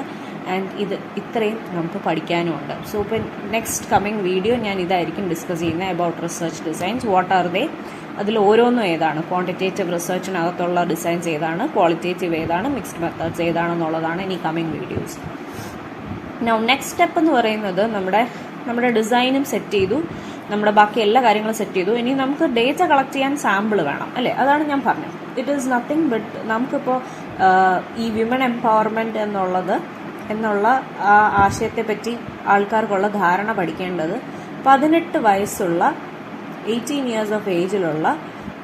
ആൻഡ് ഇത്രയും നമുക്ക് പഠിക്കാനും ഉണ്ട്. സോ ഇപ്പം നെക്സ്റ്റ് കമ്മിങ് വീഡിയോ ഞാൻ ഇതായിരിക്കും ഡിസ്കസ് ചെയ്യുന്നത് about research designs. What are they? അതിൽ ഓരോന്നും ഏതാണ്, ക്വാണ്ടിറ്റേറ്റീവ് റിസർച്ചിനകത്തുള്ള ഡിസൈൻസ് ഏതാണ്, ക്വാളിറ്റേറ്റീവ് ഏതാണ്, മിക്സ്ഡ് മെത്തേഡ്സ് ഏതാണെന്നുള്ളതാണ് ഇനി coming videos. Now next step എന്ന് പറയുന്നത് നമ്മുടെ ഡിസൈനും സെറ്റ് ചെയ്തു, നമ്മുടെ ബാക്കി എല്ലാ കാര്യങ്ങളും സെറ്റ് ചെയ്തു. ഇനി നമുക്ക് ഡേറ്റ കളക്ട് ചെയ്യാൻ സാമ്പിൾ വേണം അല്ലേ? അതാണ് ഞാൻ പറഞ്ഞത്. ഇറ്റ് ഈസ് നത്തിങ് ബട്ട് നമുക്കിപ്പോൾ ഈ വിമൻ എംപവർമെൻറ്റ് എന്നുള്ള ആ ആശയത്തെപ്പറ്റി ആൾക്കാർക്കുള്ള ധാരണ പഠിക്കേണ്ടത് 18 വയസ്സുള്ള 18 years ഓഫ് ഏജിലുള്ള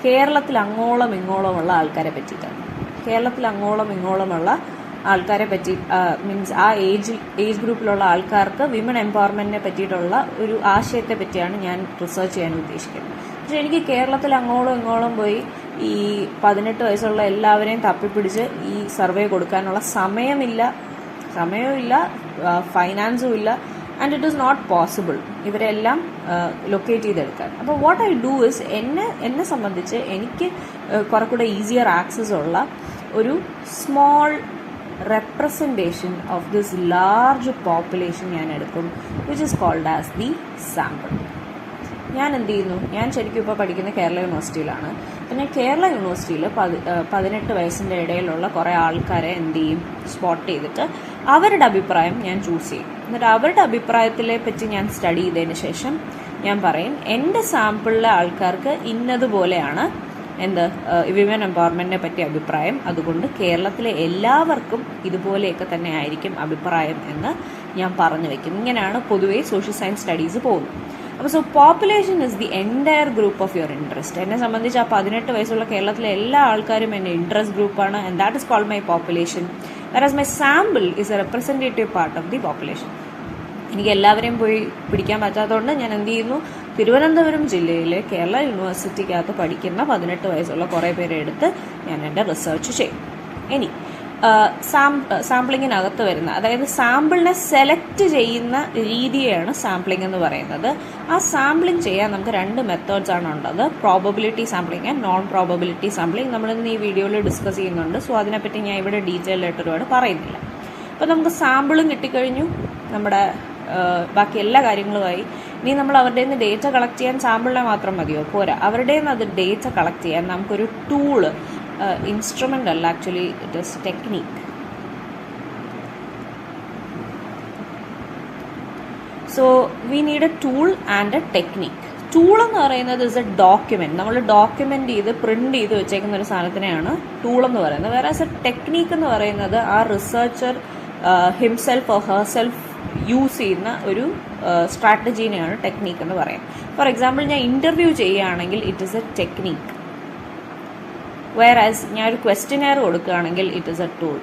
കേരളത്തിൽ അങ്ങോളം ഇങ്ങോളമുള്ള ആൾക്കാരെ പറ്റിയിട്ടാണ്. കേരളത്തിൽ അങ്ങോളം ഇങ്ങോളമുള്ള ആൾക്കാരെ പറ്റി മീൻസ് ആ ഏജ് ഗ്രൂപ്പിലുള്ള ആൾക്കാർക്ക് വിമൻ എംപവർമെൻറ്റിനെ പറ്റിയിട്ടുള്ള ഒരു ആശയത്തെ പറ്റിയാണ് ഞാൻ റിസർച്ച് ചെയ്യാൻ ഉദ്ദേശിക്കുന്നത്. പക്ഷേ എനിക്ക് കേരളത്തിൽ അങ്ങോളം ഇങ്ങോളം പോയി ഈ 18 വയസ്സുള്ള എല്ലാവരെയും തപ്പിപ്പിടിച്ച് ഈ സർവേ കൊടുക്കാനുള്ള സമയമില്ല, ഫൈനാൻസും ഇല്ല, and it is not possible ഇവരെല്ലാം ലൊക്കേറ്റ് ചെയ്തെടുക്കാൻ. അപ്പോൾ വാട്ട് ഐ ഡു ഇസ് എന്നെ സംബന്ധിച്ച് എനിക്ക് കുറെ കൂടെ ഈസിയർ ആക്സസ് ഉള്ള ഒരു small representation of this large population ഞാൻ എടുക്കും, which is called as the sample. ഞാൻ എന്ത് ചെയ്യുന്നു? ഞാൻ ശരിക്കും ഇപ്പോൾ പഠിക്കുന്ന കേരള യൂണിവേഴ്സിറ്റിയിലാണ്. അപ്പം ഞാൻ കേരള യൂണിവേഴ്സിറ്റിയിൽ 18 വയസ്സിൻ്റെ ഇടയിലുള്ള കുറേ ആൾക്കാരെ എന്ത് ചെയ്യും? സ്പോട്ട് ചെയ്തിട്ട് അവരുടെ അഭിപ്രായം ഞാൻ ചൂസ് ചെയ്യും. എന്നിട്ട് അവരുടെ അഭിപ്രായത്തിലെ പറ്റി ഞാൻ സ്റ്റഡി ചെയ്തതിന് ശേഷം ഞാൻ പറയും എൻ്റെ സാമ്പിളിലെ ആൾക്കാർക്ക് ഇന്നതുപോലെയാണ് വിമൻ എംപവർമെൻറ്റിനെ പറ്റിയ അഭിപ്രായം, അതുകൊണ്ട് കേരളത്തിലെ എല്ലാവർക്കും ഇതുപോലെയൊക്കെ തന്നെ ആയിരിക്കും അഭിപ്രായം എന്ന് ഞാൻ പറഞ്ഞു വയ്ക്കും. ഇങ്ങനെയാണ് പൊതുവേ സോഷ്യൽ സയൻസ് സ്റ്റഡീസ് പോകുന്നത്. അപ്പോൾ so population is the entire group of your interest. എന്നെ സംബന്ധിച്ച് ആ 18 വയസ്സുള്ള കേരളത്തിലെ എല്ലാ ആൾക്കാരും എൻ്റെ ഇൻട്രസ്റ്റ് ഗ്രൂപ്പാണ്, and that is called my population. Whereas my sample is a representative part of the population. എനിക്ക് എല്ലാവരെയും പോയി പിടിക്കാൻ പറ്റാത്തതുകൊണ്ട് ഞാൻ എന്ത് ചെയ്യുന്നു? തിരുവനന്തപുരം ജില്ലയിലെ കേരള യൂണിവേഴ്സിറ്റിക്കകത്ത് പഠിക്കുന്ന 18 വയസ്സുള്ള കുറേ പേരെ എടുത്ത് ഞാൻ എൻ്റെ റിസർച്ച് ചെയ്യും. ഇനി സാമ്പിളിങ്ങിനകത്ത് വരുന്ന, അതായത് സാമ്പിളിനെ സെലക്ട് ചെയ്യുന്ന രീതിയാണ് സാമ്പിളിംഗ് എന്ന് പറയുന്നത്. ആ സാമ്പിളിംഗ് ചെയ്യാൻ നമുക്ക് 2 മെത്തേഡ്സ് ആണ് ഉള്ളത്, probability sampling and non probability sampling. നമ്മളിന്ന് ഈ വീഡിയോയിൽ ഡിസ്കസ് ചെയ്യുന്നുണ്ട്. സോ അതിനെപ്പറ്റി ഞാൻ ഇവിടെ ഡീറ്റെയിൽ ആയിട്ട് ഒരുപാട് പറയുന്നില്ല. അപ്പോൾ നമുക്ക് സാമ്പിളും കിട്ടിക്കഴിഞ്ഞു, നമ്മുടെ ബാക്കി എല്ലാ കാര്യങ്ങളുമായി. ഇനി നമ്മൾ അവരുടെ നിന്ന് ഡേറ്റ കളക്ട് ചെയ്യാൻ സാമ്പിളിനെ മാത്രം മതിയോ? പോരാ. അവരുടെ നിന്ന് അത് ഡേറ്റ കളക്ട് ചെയ്യാൻ നമുക്കൊരു ടൂള്, ഇൻസ്ട്രുമെൻ്റ് അല്ല, actually it is technique. So we need A tool and A technique. Tool എന്ന് പറയുന്നത് ഇസ് എ ഡോക്യുമെൻറ്റ്. നമ്മൾ ഡോക്യുമെൻ്റ് ചെയ്ത് പ്രിൻ്റ് ചെയ്ത് വെച്ചേക്കുന്ന ഒരു സാധനത്തിനെയാണ് ടൂൾ എന്ന് പറയുന്നത്. വേറെ ആസ് എ ടെക്നിക്ക് എന്ന് പറയുന്നത് ആ researcher himself or herself use ചെയ്യുന്ന ഒരു സ്ട്രാറ്റജീനെയാണ് ടെക്നിക്ക് എന്ന് പറയാം. ഫോർ എക്സാമ്പിൾ, ഞാൻ ഇൻ്റർവ്യൂ ചെയ്യുകയാണെങ്കിൽ it is a technique. Whereas ഞാൻ ഒരു ക്വസ്റ്റ്യനെയർ കൊടുക്കുകയാണെങ്കിൽ it is a tool.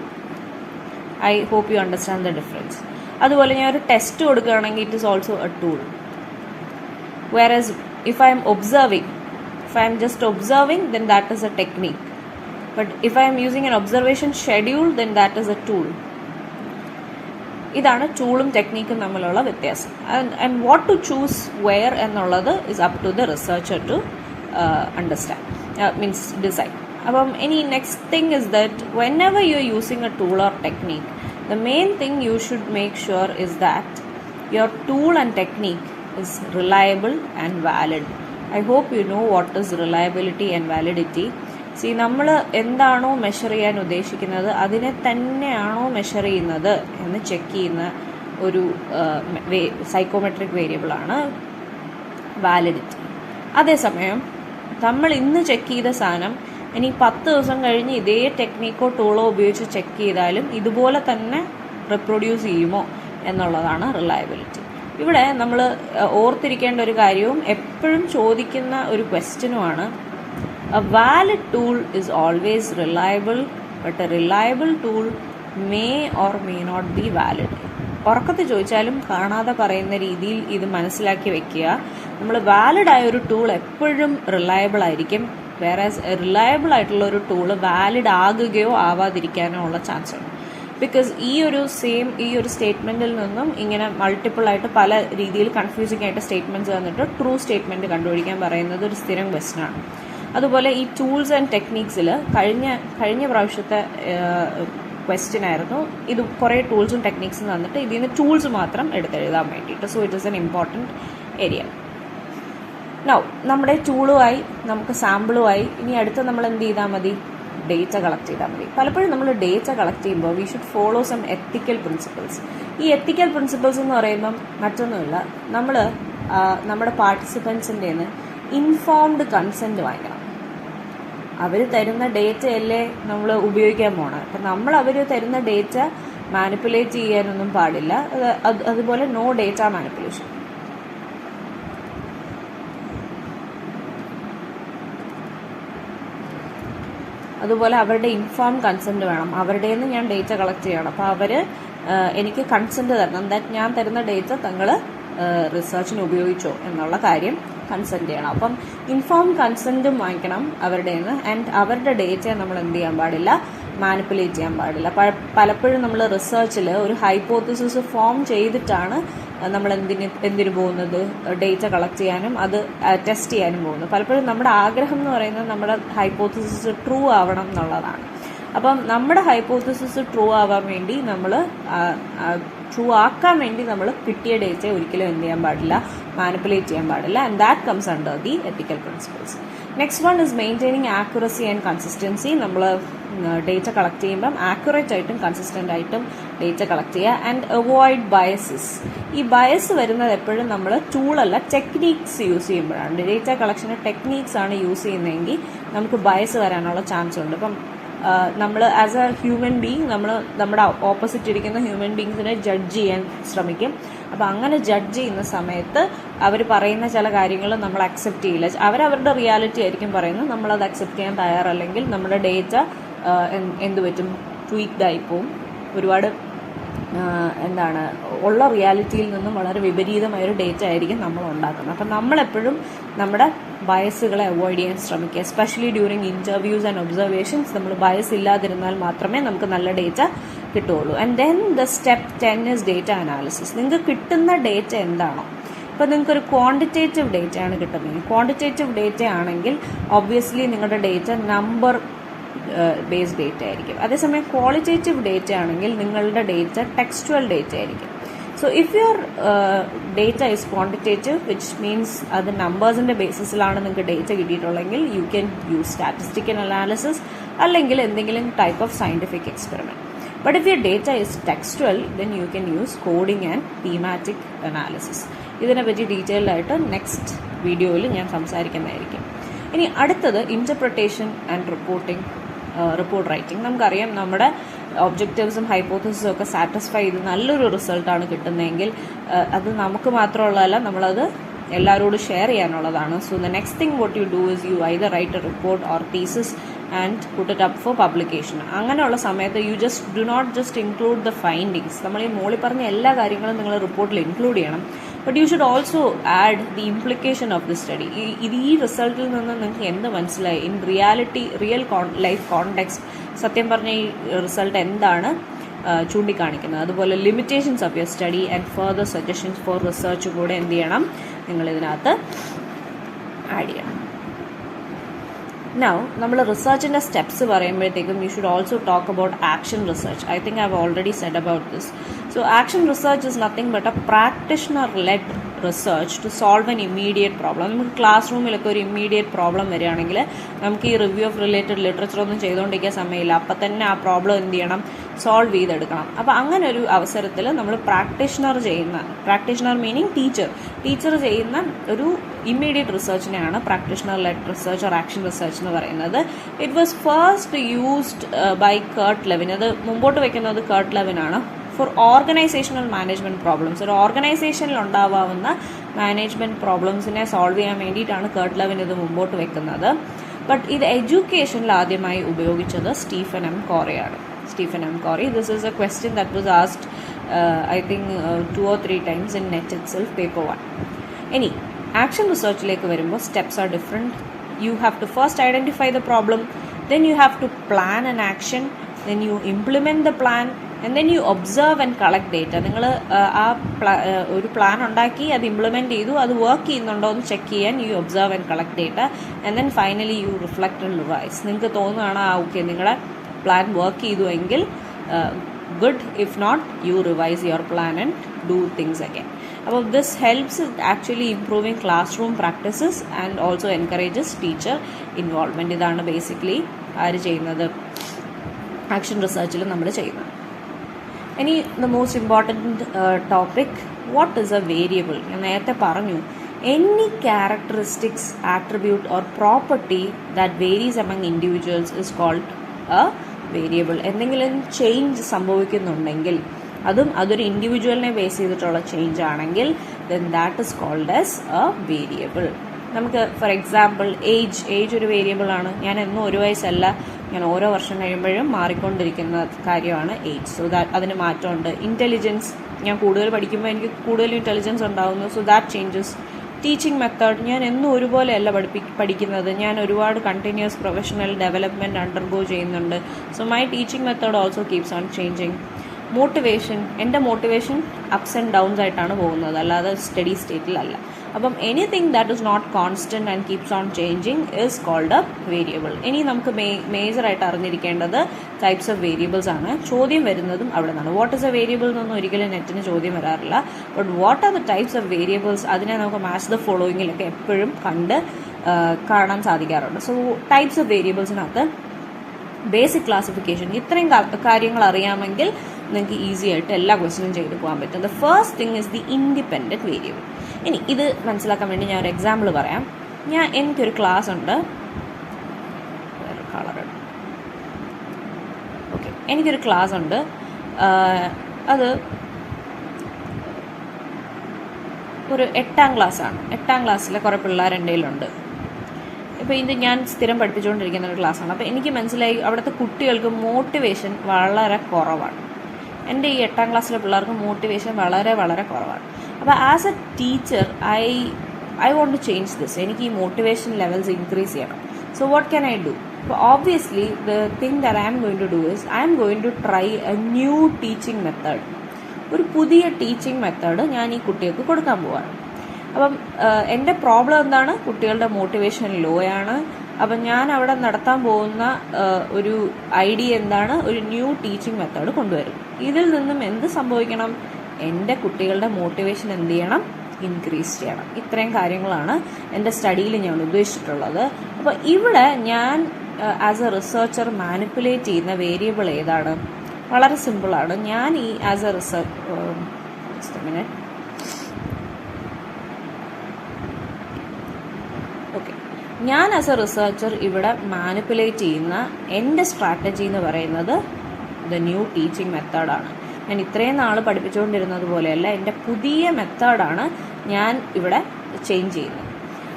I hope you understand the difference. അതുപോലെ ഞാൻ ഒരു ടെസ്റ്റ് കൊടുക്കുകയാണെങ്കിൽ it is also a tool. Whereas if I am just observing, then that is a technique. But if I am using an observation schedule, then that is a tool. ഇതാണ് ടൂളും ടെക്നിക്കും തമ്മിലുള്ള വ്യത്യാസം. And what to choose where എന്നുള്ളത് is up to the researcher to understand, means design. അപ്പം ഇനി next thing is that whenever you are using a tool or technique, the main thing you should make sure is that your tool and technique is reliable and valid. I hope you know what is reliability and validity. നമ്മൾ എന്താണോ measure ചെയ്യാൻ ഉദ്ദേശിക്കുന്നത് അതിനെ തന്നെയാണോ measure ചെയ്യുന്നത് എന്ന് check ചെയ്യുന്ന ഒരു സൈക്കോമെട്രിക് വേരിയബിളാണ് വാലിഡിറ്റി. അതേസമയം നമ്മൾ ഇന്ന് ചെക്ക് ചെയ്ത സാധനം ഇനി 10 ദിവസം കഴിഞ്ഞ് ഇതേ ടെക്നിക്കോ ടൂളോ ഉപയോഗിച്ച് ചെക്ക് ചെയ്താലും ഇതുപോലെ തന്നെ റിപ്രൊഡ്യൂസ് ചെയ്യുമോ എന്നുള്ളതാണ് റിലയബിലിറ്റി. ഇവിടെ നമ്മൾ ഓർത്തിരിക്കേണ്ട ഒരു കാര്യവും എപ്പോഴും ചോദിക്കുന്ന ഒരു ക്വസ്റ്റ്യനുമാണ്, a valid tool is always reliable, but a reliable tool may or may not be valid. ഉറക്കത്ത് ചോദിച്ചാലും കാണാതെ പറയുന്ന രീതിയിൽ ഇത് മനസ്സിലാക്കി വെക്കുക. നമ്മൾ വാലിഡ് ആയ ഒരു ടൂൾ എപ്പോഴും റിലയബിൾ ആയിരിക്കും, വേറെ റിലയബിൾ ആയിട്ടുള്ള ഒരു ടൂള് വാലിഡ് ആകുകയോ ആവാതിരിക്കാനോ ഉള്ള ചാൻസ് ഉണ്ട്. ബിക്കോസ് ഈ ഒരു സ്റ്റേറ്റ്മെൻറ്റിൽ നിന്നും ഇങ്ങനെ മൾട്ടിപ്പിൾ ആയിട്ട് പല രീതിയിൽ കൺഫ്യൂസിംഗ് ആയിട്ട് സ്റ്റേറ്റ്മെൻറ്റ്സ് വന്നിട്ട് ട്രൂ സ്റ്റേറ്റ്മെൻറ്റ് കണ്ടുപിടിക്കാൻ പറയുന്നത് ഒരു സ്ഥിരം ക്വസ്റ്റ്യനാണ്. അതുപോലെ ഈ ടൂൾസ് ആൻഡ് ടെക്നിക്സിൽ കഴിഞ്ഞ പ്രാവശ്യത്തെ ക്വസ്റ്റ്യൻ ആയിരുന്നു, ഇത് കുറേ ടൂൾസും ടെക്നിക്സും തന്നിട്ട് ഇതിൽ നിന്ന് ടൂൾസ് മാത്രം എടുത്തെഴുതാൻ വേണ്ടിയിട്ട്. So it is an important area. Now നമ്മുടെ ടൂളുമായി നമുക്ക് സാമ്പിളുമായി ഇനി അടുത്ത് നമ്മൾ എന്ത് ചെയ്താൽ മതി? ഡേറ്റ കളക്ട് ചെയ്താൽ മതി. പലപ്പോഴും നമ്മൾ ഡേറ്റ കളക്ട് ചെയ്യുമ്പോൾ we should follow some ethical principles. ഈ എത്തിക്കൽ പ്രിൻസിപ്പിൾസ് എന്ന് പറയുമ്പം മറ്റൊന്നുമില്ല, നമ്മൾ നമ്മുടെ പാർട്ടിസിപ്പൻസിൻ്റെ നിന്ന് ഇൻഫോംഡ് കൺസെൻറ്റ് വാങ്ങിക്കണം. അവർ തരുന്ന ഡേറ്റയല്ലേ നമ്മൾ ഉപയോഗിക്കാൻ പോകണം. അപ്പം നമ്മൾ അവർ തരുന്ന ഡേറ്റ മാനിപ്പുലേറ്റ് ചെയ്യാനൊന്നും പാടില്ല. അതുപോലെ നോ ഡേറ്റ മാനിപ്പുലേഷൻ. അതുപോലെ അവരുടെ ഇൻഫോം കൺസെൻറ്റ് വേണം. അവരുടെ നിന്ന് ഞാൻ ഡേറ്റ കളക്ട് ചെയ്യണം. അപ്പോൾ അവർ എനിക്ക് കൺസെൻറ്റ് തരണം, ദാറ്റ് ഞാൻ തരുന്ന ഡേറ്റ തങ്ങൾ റിസർച്ചിന് ഉപയോഗിച്ചോ എന്നുള്ള കാര്യം കൺസെൻറ്റ് ചെയ്യണം. അപ്പം ഇൻഫോം കൺസെൻറ്റും വാങ്ങിക്കണം അവരുടെ നിന്ന്. ആൻഡ് അവരുടെ ഡേറ്റയെ നമ്മൾ എന്ത് ചെയ്യാൻ പാടില്ല? മാനിപ്പുലേറ്റ് ചെയ്യാൻ പാടില്ല. പലപ്പോഴും നമ്മൾ റിസർച്ചിൽ ഒരു ഹൈപ്പോത്തിസിസ് ഫോം ചെയ്തിട്ടാണ് നമ്മൾ എന്തിനു പോകുന്നത്? ഡേറ്റ കളക്ട് ചെയ്യാനും അത് ടെസ്റ്റ് ചെയ്യാനും പോകുന്നത്. പലപ്പോഴും നമ്മുടെ ആഗ്രഹം എന്ന് പറയുന്നത് നമ്മുടെ ഹൈപ്പോത്തിസിസ് ട്രൂ ആവണം എന്നുള്ളതാണ്. അപ്പം നമ്മുടെ ഹൈപ്പോത്തിസിസ് ട്രൂ ആവാൻ വേണ്ടി ട്രൂ ആക്കാൻ വേണ്ടി നമ്മൾ കിട്ടിയ ഡേറ്റയെ ഒരിക്കലും എന്ത് ചെയ്യാൻ പാടില്ല? മാനിപ്പുലേറ്റ് ചെയ്യാൻ പാടില്ല. And that comes under the ethical principles. Next one is maintaining accuracy and consistency. നമ്മൾ ഡേറ്റ കളക്ട് ചെയ്യുമ്പം ആക്യുറേറ്റ് ആയിട്ടും കൺസിസ്റ്റൻ്റ് ആയിട്ടും ഡേറ്റ കളക്ട് ചെയ്യുക. And avoid biases. ഈ ബയസ് വരുന്നത് എപ്പോഴും നമ്മൾ ടൂളല്ല ടെക്നീക്സ് യൂസ് ചെയ്യുമ്പോഴാണ്. ഡേറ്റ കളക്ഷന് ടെക്നീക്സ് ആണ് യൂസ് ചെയ്യുന്നതെങ്കിൽ നമുക്ക് ബയസ് വരാനുള്ള ചാൻസ് ഉണ്ട്. ഇപ്പം നമ്മൾ ആസ് എ ഹ്യൂമൻ ബീങ് നമ്മുടെ ഓപ്പോസിറ്റ് ഇരിക്കുന്ന ഹ്യൂമൻ ബീങ്സിനെ ജഡ്ജ് ചെയ്യാൻ ശ്രമിക്കും. അപ്പോൾ അങ്ങനെ ജഡ്ജ് ചെയ്യുന്ന സമയത്ത് അവർ പറയുന്ന ചില കാര്യങ്ങൾ നമ്മൾ അക്സെപ്റ്റ് ചെയ്യില്ല. അവരവരുടെ റിയാലിറ്റി ആയിരിക്കും പറയുന്നത്, നമ്മളത് അക്സെപ്റ്റ് ചെയ്യാൻ തയ്യാറല്ലെങ്കിൽ നമ്മുടെ ഡേറ്റ എന്ത് പറ്റും? ട്വീക്ഡ് ആയിപ്പോവും. ഒരുപാട് ഉള്ള റിയാലിറ്റിയിൽ നിന്നും വളരെ വിപരീതമായൊരു ഡേറ്റ ആയിരിക്കും നമ്മൾ ഉണ്ടാക്കുന്നത്. അപ്പം നമ്മളെപ്പോഴും നമ്മുടെ ബയസുകളെ അവോയ്ഡ് ചെയ്യാൻ ശ്രമിക്കുക. Especially during interviews and observations നമ്മൾ ബയസ് ഇല്ലാതിരുന്നാൽ മാത്രമേ നമുക്ക് നല്ല ഡേറ്റ കിട്ടുകയുള്ളൂ. And then the step 10 is data analysis. നിങ്ങൾക്ക് കിട്ടുന്ന ഡേറ്റ എന്താണോ? ഇപ്പോൾ നിങ്ങൾക്കൊരു ക്വാണ്ടിറ്റേറ്റീവ് ഡേറ്റയാണ് കിട്ടുന്നത്. ക്വാണ്ടിറ്റേറ്റീവ് ഡേറ്റ ആണെങ്കിൽ ഒബ്വിയസ്ലി നിങ്ങളുടെ ഡേറ്റ നമ്പർ ബേസ്ഡ് ഡേറ്റ ആയിരിക്കും. അതേസമയം ക്വാളിറ്റേറ്റീവ് ഡേറ്റ ആണെങ്കിൽ നിങ്ങളുടെ ഡേറ്റ ടെക്സ്റ്റുവൽ ഡേറ്റ ആയിരിക്കും. So if your data is quantitative which means അത് നമ്പേഴ്സിൻ്റെ ബേസിസിലാണ് നിങ്ങൾക്ക് data കിട്ടിയിട്ടുള്ളെങ്കിൽ you can use statistical analysis അല്ലെങ്കിൽ എന്തെങ്കിലും type of scientific experiment. But if your data is textual then you can use coding and thematic analysis. ഇതിനെപ്പറ്റി detailed ആയിട്ട് next വീഡിയോയിൽ ഞാൻ സംസാരിക്കുന്നതായിരിക്കും. ഇനി അടുത്തത് ഇൻ്റർപ്രിട്ടേഷൻ ആൻഡ് റിപ്പോർട്ട് റൈറ്റിംഗ്. നമുക്കറിയാം നമ്മുടെ ഒബ്ജക്റ്റീവ്സും ഹൈപ്പോത്തസിസും ഒക്കെ സാറ്റിസ്ഫൈ ചെയ്ത് നല്ലൊരു റിസൾട്ടാണ് കിട്ടുന്നതെങ്കിൽ അത് നമുക്ക് മാത്രമുള്ളതല്ല, നമ്മളത് എല്ലാവരോടും ഷെയർ ചെയ്യാനുള്ളതാണ്. So the next thing what you do is you either write a report or thesis and put it up for publication. അങ്ങനെയുള്ള സമയത്ത് you do not just include the findings. നമ്മൾ ഈ മോളിൽ പറഞ്ഞ എല്ലാ കാര്യങ്ങളും നിങ്ങൾ റിപ്പോർട്ടിൽ ഇൻക്ലൂഡ് ചെയ്യണം. But you should also add the implication of the study. ഈ റിസൾട്ടിൽ നിന്ന് നിങ്ങൾക്ക് എന്ത് മനസ്സിലായി? ഇൻ റിയൽ ലൈഫ് കോണ്ടെക്സ്റ്റ് സത്യം പറഞ്ഞ ഈ റിസൾട്ട് എന്താണ് ചൂണ്ടിക്കാണിക്കുന്നത്? അതുപോലെ limitations of your study and further suggestions for research കൂടെ എന്ത് ചെയ്യണം? നിങ്ങൾ ഇതിനകത്ത് ആഡ് ചെയ്യണം. Now, നമ്മൾ റിസർച്ചിൻ്റെ സ്റ്റെപ്സ് പറയുമ്പോഴത്തേക്കും you should also talk about action research. I think I have already said about this. So action research is nothing but a practitioner led research to solve an immediate problem. നമുക്ക് class റൂമിലൊക്കെ ഒരു immediate problem വരികയാണെങ്കിൽ നമുക്ക് ഈ review of related literature ഒന്നും ചെയ്തുകൊണ്ടിരിക്കാൻ സമയമില്ല. അപ്പം തന്നെ ആ പ്രോബ്ലം എന്ത് ചെയ്യണം, സോൾവ് ചെയ്തെടുക്കണം. അപ്പോൾ അങ്ങനെ ഒരു അവസരത്തിൽ നമ്മൾ പ്രാക്ടീഷണർ മീനിങ് ടീച്ചർ ചെയ്യുന്ന ഒരു ഇമ്മീഡിയറ്റ് റിസർച്ചിനെയാണ് practitioner led research or action research എന്ന് പറയുന്നത്. It was first used by Kurt Lewin. അത് മുമ്പോട്ട് വയ്ക്കുന്നത് കർട്ട് ലെവിൻ ആണ്. ഫോർ ഓർഗനൈസേഷണൽ മാനേജ്മെൻറ്റ് പ്രോബ്ലംസ്, ഒരു ഓർഗനൈസേഷനിൽ ഉണ്ടാവാവുന്ന മാനേജ്മെൻറ്റ് പ്രോബ്ലംസിനെ സോൾവ് ചെയ്യാൻ വേണ്ടിയിട്ടാണ് കർട്ട് ലെവിൻ ഇത് മുമ്പോട്ട് വെക്കുന്നത്. ബട്ട് ഇത് എഡ്യൂക്കേഷനിൽ ആദ്യമായി ഉപയോഗിച്ചത് സ്റ്റീഫൻ എം കോറിയാണ്. This is a question that was asked I think 2 or 3 times in NET itself, paper 1. Any action research-ലേക്ക് വരുമ്പോൾ steps are different. You have to first identify the problem, then you have to plan an action, then you implement the plan, and then you observe and collect data. നിങ്ങൾ ഒരു plan ഉണ്ടാക്കി അത് implement ചെയ്തു, അത് work ചെയ്യുന്നുണ്ടോ എന്ന് check ചെയ്യാൻ you observe and collect data, and then finally you reflect and revise. നിങ്ങൾക്ക് തോന്നുകയാണ് ഓക്കെ നിങ്ങളുടെ പ്ലാൻ വർക്ക് ചെയ്തു എങ്കിൽ good, if not you revise your plan and do things again. അപ്പോൾ this helps actually improving classroom practices and also encourages teacher involvement. ഇതാണ് basically ആര് ചെയ്യുന്നത്, action റിസർച്ചിൽ നമ്മൾ ചെയ്യുന്നത്. ഇനി the most important topic, what is a variable. ഞാൻ നേരത്തെ പറഞ്ഞു, any characteristics, attribute or property that varies among individuals is called a variable. എന്തെങ്കിലും ചേഞ്ച് സംഭവിക്കുന്നുണ്ടെങ്കിൽ അതൊരു ഇൻഡിവിജ്വലിനെ ബേസ് ചെയ്തിട്ടുള്ള ചേഞ്ച് ആണെങ്കിൽ then that is called as a variable. നമുക്ക് for example age ഒരു variable ആണ്. ഞാൻ എന്നും ഒരു വയസ്സല്ല, ഞാൻ ഓരോ വർഷം കഴിയുമ്പോഴും മാറിക്കൊണ്ടിരിക്കുന്ന കാര്യമാണ് ഏജ്. സോ അതിന് മാറ്റമുണ്ട്. ഇൻ്റലിജൻസ്, ഞാൻ കൂടുതൽ പഠിക്കുമ്പോൾ എനിക്ക് കൂടുതൽ ഇൻ്റലിജൻസ് ഉണ്ടാകുന്നു. So that changes. Teaching method, ഞാൻ എന്നും ഒരുപോലെയല്ല പഠിക്കുന്നത്, ഞാൻ ഒരുപാട് കണ്ടിന്യൂസ് പ്രൊഫഷണൽ ഡെവലപ്മെൻറ്റ് അണ്ടർഗോ ചെയ്യുന്നുണ്ട്. So my teaching method also keeps on changing. Motivation, എൻ്റെ മോട്ടിവേഷൻ അപ്സ് ആൻഡ് ഡൗൺസ് ആയിട്ടാണ് പോകുന്നത്, അല്ലാതെ സ്റ്റഡി സ്റ്റേറ്റിലല്ല. അപ്പം anything that is not constant and keeps on changing is called a variable. ഇനി നമുക്ക് മേജറായിട്ട് അറിഞ്ഞിരിക്കേണ്ടത് ടൈപ്സ് ഓഫ് വേരിയബിൾസ് ആണ്. ചോദ്യം വരുന്നതും അവിടെ നിന്നാണ്. വാട്ട് ഇസ് എ വേരിയബിൾ എന്നൊന്നും ഒരിക്കലും നെറ്റിന് ചോദ്യം വരാറില്ല. But what are the types of variables, അതിനെ നമുക്ക് മാച്ച് ദ ഫോളോയിങ്ങിലൊക്കെ എപ്പോഴും കാണാൻ സാധിക്കാറുണ്ട്. സോ ടൈപ്സ് ഓഫ് വേരിയബിൾസിനകത്ത് ബേസിക് ക്ലാസിഫിക്കേഷൻ, ഇത്രയും കാര്യങ്ങൾ അറിയാമെങ്കിൽ നിങ്ങൾക്ക് ഈസി ആയിട്ട് എല്ലാ ക്വസ്റ്റ്യനും ചെയ്ത് പോകാൻ പറ്റും. The first thing is the independent variable. ഇനി ഇത് മനസ്സിലാക്കാൻ വേണ്ടി ഞാൻ ഒരു എക്സാമ്പിൾ പറയാം. എനിക്കൊരു ക്ലാസ് ഉണ്ട്, എനിക്കൊരു ക്ലാസ് ഉണ്ട്. അത് ഒരു 8ാം ക്ലാസ്സാണ്. 8ാം ക്ലാസ്സിലെ കുറേ പിള്ളേർ എൻ്റെ കയ്യിലുണ്ട്. ഇപ്പോൾ ഇത് ഞാൻ സ്ഥിരം പഠിപ്പിച്ചുകൊണ്ടിരിക്കുന്ന ഒരു ക്ലാസ്സാണ്. അപ്പോൾ എനിക്ക് മനസ്സിലായി അവിടുത്തെ കുട്ടികൾക്ക് മോട്ടിവേഷൻ വളരെ കുറവാണ്. എൻ്റെ ഈ 8ാം ക്ലാസ്സിലെ പിള്ളേർക്ക് മോട്ടിവേഷൻ വളരെ വളരെ കുറവാണ്. അപ്പോൾ as a teacher I want to change this. എനിക്ക് ഈ മോട്ടിവേഷൻ ലെവൽസ് ഇൻക്രീസ് ചെയ്യണം. So what can I do? അപ്പോൾ obviously the thing that I am going to do is I am going to try a new teaching method. ഒരു പുതിയ teaching method ഞാൻ ഈ കുട്ടികൾക്ക് കൊടുക്കാൻ പോവാണ്. അപ്പം എൻ്റെ പ്രോബ്ലം എന്താണ്? കുട്ടികളുടെ മോട്ടിവേഷൻ ലോ ആണ്. അപ്പം ഞാൻ അവിടെ നടത്താൻ പോകുന്ന ഒരു ഐഡിയ എന്താണ്? ഒരു ന്യൂ ടീച്ചിങ് മെത്തേഡ് കൊണ്ടുവരും. ഇതിൽ നിന്നും എന്ത് സംഭവിക്കണം? എൻ്റെ കുട്ടികളുടെ മോട്ടിവേഷൻ എന്ത് ചെയ്യണം? ഇൻക്രീസ് ചെയ്യണം. ഇത്രയും കാര്യങ്ങളാണ് എൻ്റെ സ്റ്റഡിയിൽ ഞാൻ ഉദ്ദേശിച്ചിട്ടുള്ളത്. അപ്പോൾ ഇവിടെ ഞാൻ ആസ് എ റിസർച്ചർ മാനിപ്പുലേറ്റ് ചെയ്യുന്ന വേരിയബിൾ ഏതാണ്? വളരെ സിമ്പിളാണ്. ഞാൻ ഈ ആസ് എ ഞാൻ ആസ് എ റിസർച്ചർ ഇവിടെ മാനിപ്പുലേറ്റ് ചെയ്യുന്ന എൻ്റെ സ്ട്രാറ്റജി എന്ന് പറയുന്നത് ദ ന്യൂ ടീച്ചിങ് മെത്തേഡാണ്. ഞാൻ ഇത്രയും നാൾ പഠിപ്പിച്ചുകൊണ്ടിരുന്നത് പോലെയല്ല, എൻ്റെ പുതിയ മെത്തേഡാണ് ഞാൻ ഇവിടെ ചേഞ്ച് ചെയ്യുന്നത്.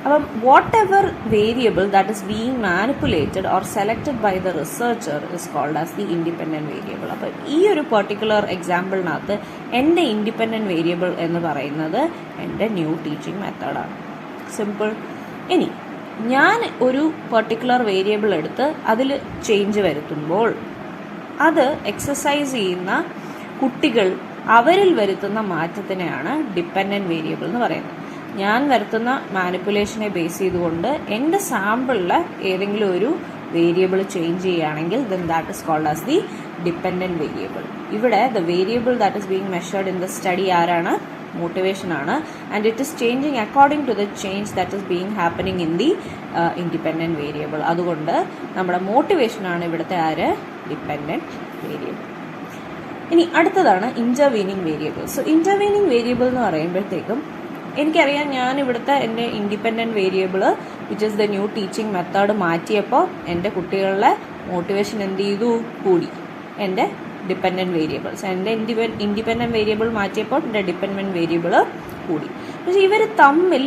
അപ്പം whatever variable that is being manipulated or selected by the researcher is called as the independent variable. അപ്പം ഈ ഒരു പെർട്ടിക്കുലർ എക്സാമ്പിളിനകത്ത് എൻ്റെ ഇൻഡിപെൻഡൻറ്റ് വേരിയബിൾ എന്ന് പറയുന്നത് എൻ്റെ ന്യൂ ടീച്ചിങ് മെത്തേഡാണ്. സിമ്പിൾ. ഇനി ഞാൻ ഒരു പെർട്ടിക്കുലർ വേരിയബിൾ എടുത്ത് അതിൽ ചേഞ്ച് വരുത്തുമ്പോൾ അത് എക്സസൈസ് ചെയ്യുന്ന കുട്ടികൾ അവരിൽ വരുത്തുന്ന മാറ്റത്തിനെയാണ് ഡിപ്പെൻഡൻറ്റ് വേരിയബിൾ എന്ന് പറയുന്നത്. ഞാൻ വരുത്തുന്ന മാനിപ്പുലേഷനെ ബേസ് ചെയ്തുകൊണ്ട് എൻ്റെ സാമ്പിളിൽ ഏതെങ്കിലും ഒരു വേരിയബിൾ ചേഞ്ച് ചെയ്യുകയാണെങ്കിൽ then that is called as the dependent variable. ഇവിടെ the variable that is being measured in the study ആരാണ്? മോട്ടിവേഷനാണ്. And it is changing according to the change that is being happening in the independent variable. അതുകൊണ്ട് നമ്മുടെ മോട്ടിവേഷനാണ് ഇവിടുത്തെ dependent variable. ഇനി അടുത്തതാണ് intervening variable. So intervening variable എന്ന് പറയുമ്പോഴത്തേക്കും എനിക്കറിയാം, ഞാൻ ഇവിടുത്തെ എൻ്റെ independent variable which is the new teaching method മാറ്റിയപ്പോൾ എൻ്റെ കുട്ടികളുടെ മോട്ടിവേഷൻ എന്ത് ചെയ്തു? കൂടി. എൻ്റെ ഡിപ്പെൻഡൻറ്റ് വേരിയബിൾസ്, എൻ്റെ ഇൻഡിപെൻഡൻറ്റ് വേരിയബിൾ മാറ്റിയപ്പോൾ എൻ്റെ ഡിപ്പെൻഡൻറ്റ് വേരിയബിൾ കൂടി. പക്ഷേ ഇവർ തമ്മിൽ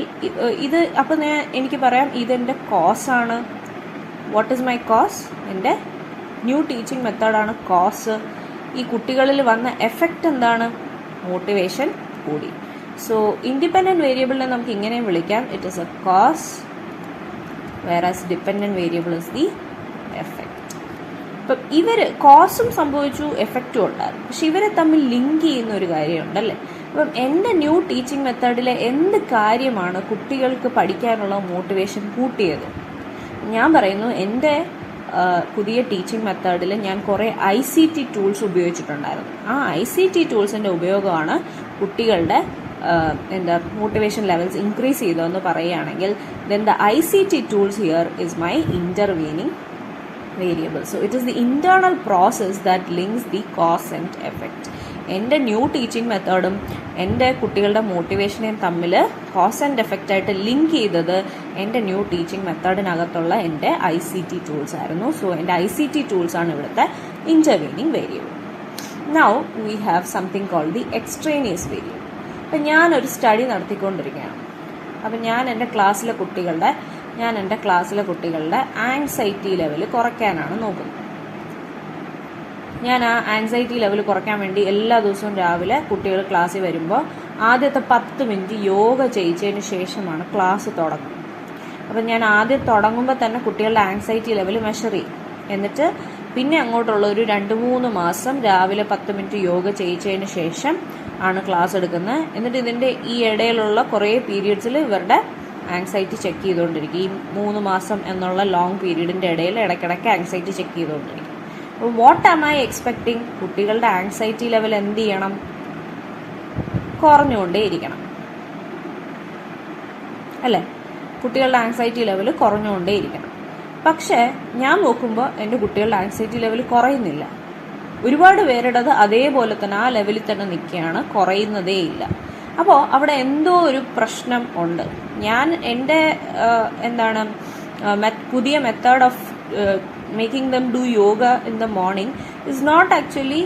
ഇത് അപ്പം എനിക്ക് പറയാം ഇതെൻ്റെ കോസാണ്. What is my cause? എൻ്റെ ന്യൂ ടീച്ചിങ് മെത്തേഡാണ് കോസ്. ഈ കുട്ടികളിൽ വന്ന എഫക്റ്റ് എന്താണ്? മോട്ടിവേഷൻ കൂടി. സോ ഇൻഡിപെൻഡൻറ്റ് വേരിയബിളിനെ നമുക്ക് ഇങ്ങനെ വിളിക്കാം, it is a cause, whereas dependent variable is the effect. ഇപ്പം ഇവർ കോസും സംഭവിച്ചു, എഫക്റ്റും ഉണ്ടായിരുന്നു. പക്ഷെ ഇവരെ തമ്മിൽ ലിങ്ക് ചെയ്യുന്ന ഒരു കാര്യമുണ്ടല്ലേ. അപ്പം എൻ്റെ ന്യൂ ടീച്ചിങ് മെത്തേഡിലെ എന്ത് കാര്യമാണ് കുട്ടികൾക്ക് പഠിക്കാനുള്ള മോട്ടിവേഷൻ കൂട്ടിയത്? ഞാൻ പറയുന്നു, എൻ്റെ പുതിയ ടീച്ചിങ് മെത്തേഡിൽ ഞാൻ കുറേ ICT ടൂൾസ് ഉപയോഗിച്ചിട്ടുണ്ടായിരുന്നു. ആ ICT ടൂൾസിൻ്റെ ഉപയോഗമാണ് കുട്ടികളുടെ മോട്ടിവേഷൻ ലെവൽസ് ഇൻക്രീസ് ചെയ്തതെന്ന് പറയുകയാണെങ്കിൽ then the ICT tools here is my intervening variable. So it is the internal process that links the cause and effect. എൻ്റെ ന്യൂ ടീച്ചിങ് മെത്തേഡും എൻ്റെ കുട്ടികളുടെ മോട്ടിവേഷനെയും തമ്മിൽ കോസ് ആൻഡ് എഫക്റ്റ് ആയിട്ട് ലിങ്ക് ചെയ്തത് എൻ്റെ ന്യൂ ടീച്ചിങ് മെത്തേഡിനകത്തുള്ള എൻ്റെ ICT ടൂൾസ് ആയിരുന്നു. സോ എൻ്റെ ICT ടൂൾസ് ആണ് ഇവിടുത്തെ intervening variable. Now we have something called the extraneous variable. അപ്പം ഞാനൊരു സ്റ്റഡി നടത്തിക്കൊണ്ടിരിക്കുകയാണ്. അപ്പം ഞാൻ എൻ്റെ ക്ലാസ്സിലെ കുട്ടികളുടെ ആങ്സൈറ്റി ലെവൽ കുറയ്ക്കാനാണ് നോക്കുന്നത്. ഞാൻ ആ ആങ്സൈറ്റി ലെവൽ കുറയ്ക്കാൻ വേണ്ടി എല്ലാ ദിവസവും രാവിലെ കുട്ടികൾ ക്ലാസ്സിൽ വരുമ്പോൾ ആദ്യത്തെ 10 മിനിറ്റ് യോഗ ചെയ്യിച്ചതിന് ശേഷമാണ് ക്ലാസ് തുടങ്ങുന്നത്. അപ്പം ഞാൻ ആദ്യം തുടങ്ങുമ്പോൾ തന്നെ കുട്ടികളുടെ ആങ്സൈറ്റി ലെവൽ മെഷർ ചെയ്യും. എന്നിട്ട് പിന്നെ അങ്ങോട്ടുള്ള ഒരു 2-3 മാസം രാവിലെ 10 മിനിറ്റ് യോഗ ചെയ്യിച്ചതിന് ശേഷം ആണ് ക്ലാസ് എടുക്കുന്നത്. എന്നിട്ട് ഇതിൻ്റെ ഈ ഇടയിലുള്ള കുറേ പീരീഡ്സിൽ ഇവരുടെ ആങ്സൈറ്റി ചെക്ക് ചെയ്തുകൊണ്ടിരിക്കും. ഈ 3 മാസം എന്നുള്ള ലോങ് പീരീഡിൻ്റെ ഇടയിൽ ഇടയ്ക്കിടയ്ക്ക് ആങ്സൈറ്റി ചെക്ക് ചെയ്തുകൊണ്ടിരിക്കും. അപ്പോൾ വാട്ട് ആം ഐ എക്സ്പെക്ടിങ്? കുട്ടികളുടെ ആങ്സൈറ്റി ലെവൽ എന്ത് ചെയ്യണം? കുറഞ്ഞുകൊണ്ടേ ഇരിക്കണം അല്ലേ? കുട്ടികളുടെ ആങ്സൈറ്റി ലെവൽ കുറഞ്ഞുകൊണ്ടേ ഇരിക്കണം. പക്ഷേ ഞാൻ നോക്കുമ്പോൾ എൻ്റെ കുട്ടികളുടെ ആങ്സൈറ്റി ലെവൽ കുറയുന്നില്ല. ഒരുപാട് പേരുടേത് അതേപോലെ തന്നെ ആ ലെവലിൽ തന്നെ നിൽക്കുകയാണ്, കുറയുന്നതേ ഇല്ല. അപ്പോൾ അവിടെ എന്തോ ഒരു പ്രശ്നം ഉണ്ട്. ഞാൻ എൻ്റെ പുതിയ method of making them do yoga in the morning is not actually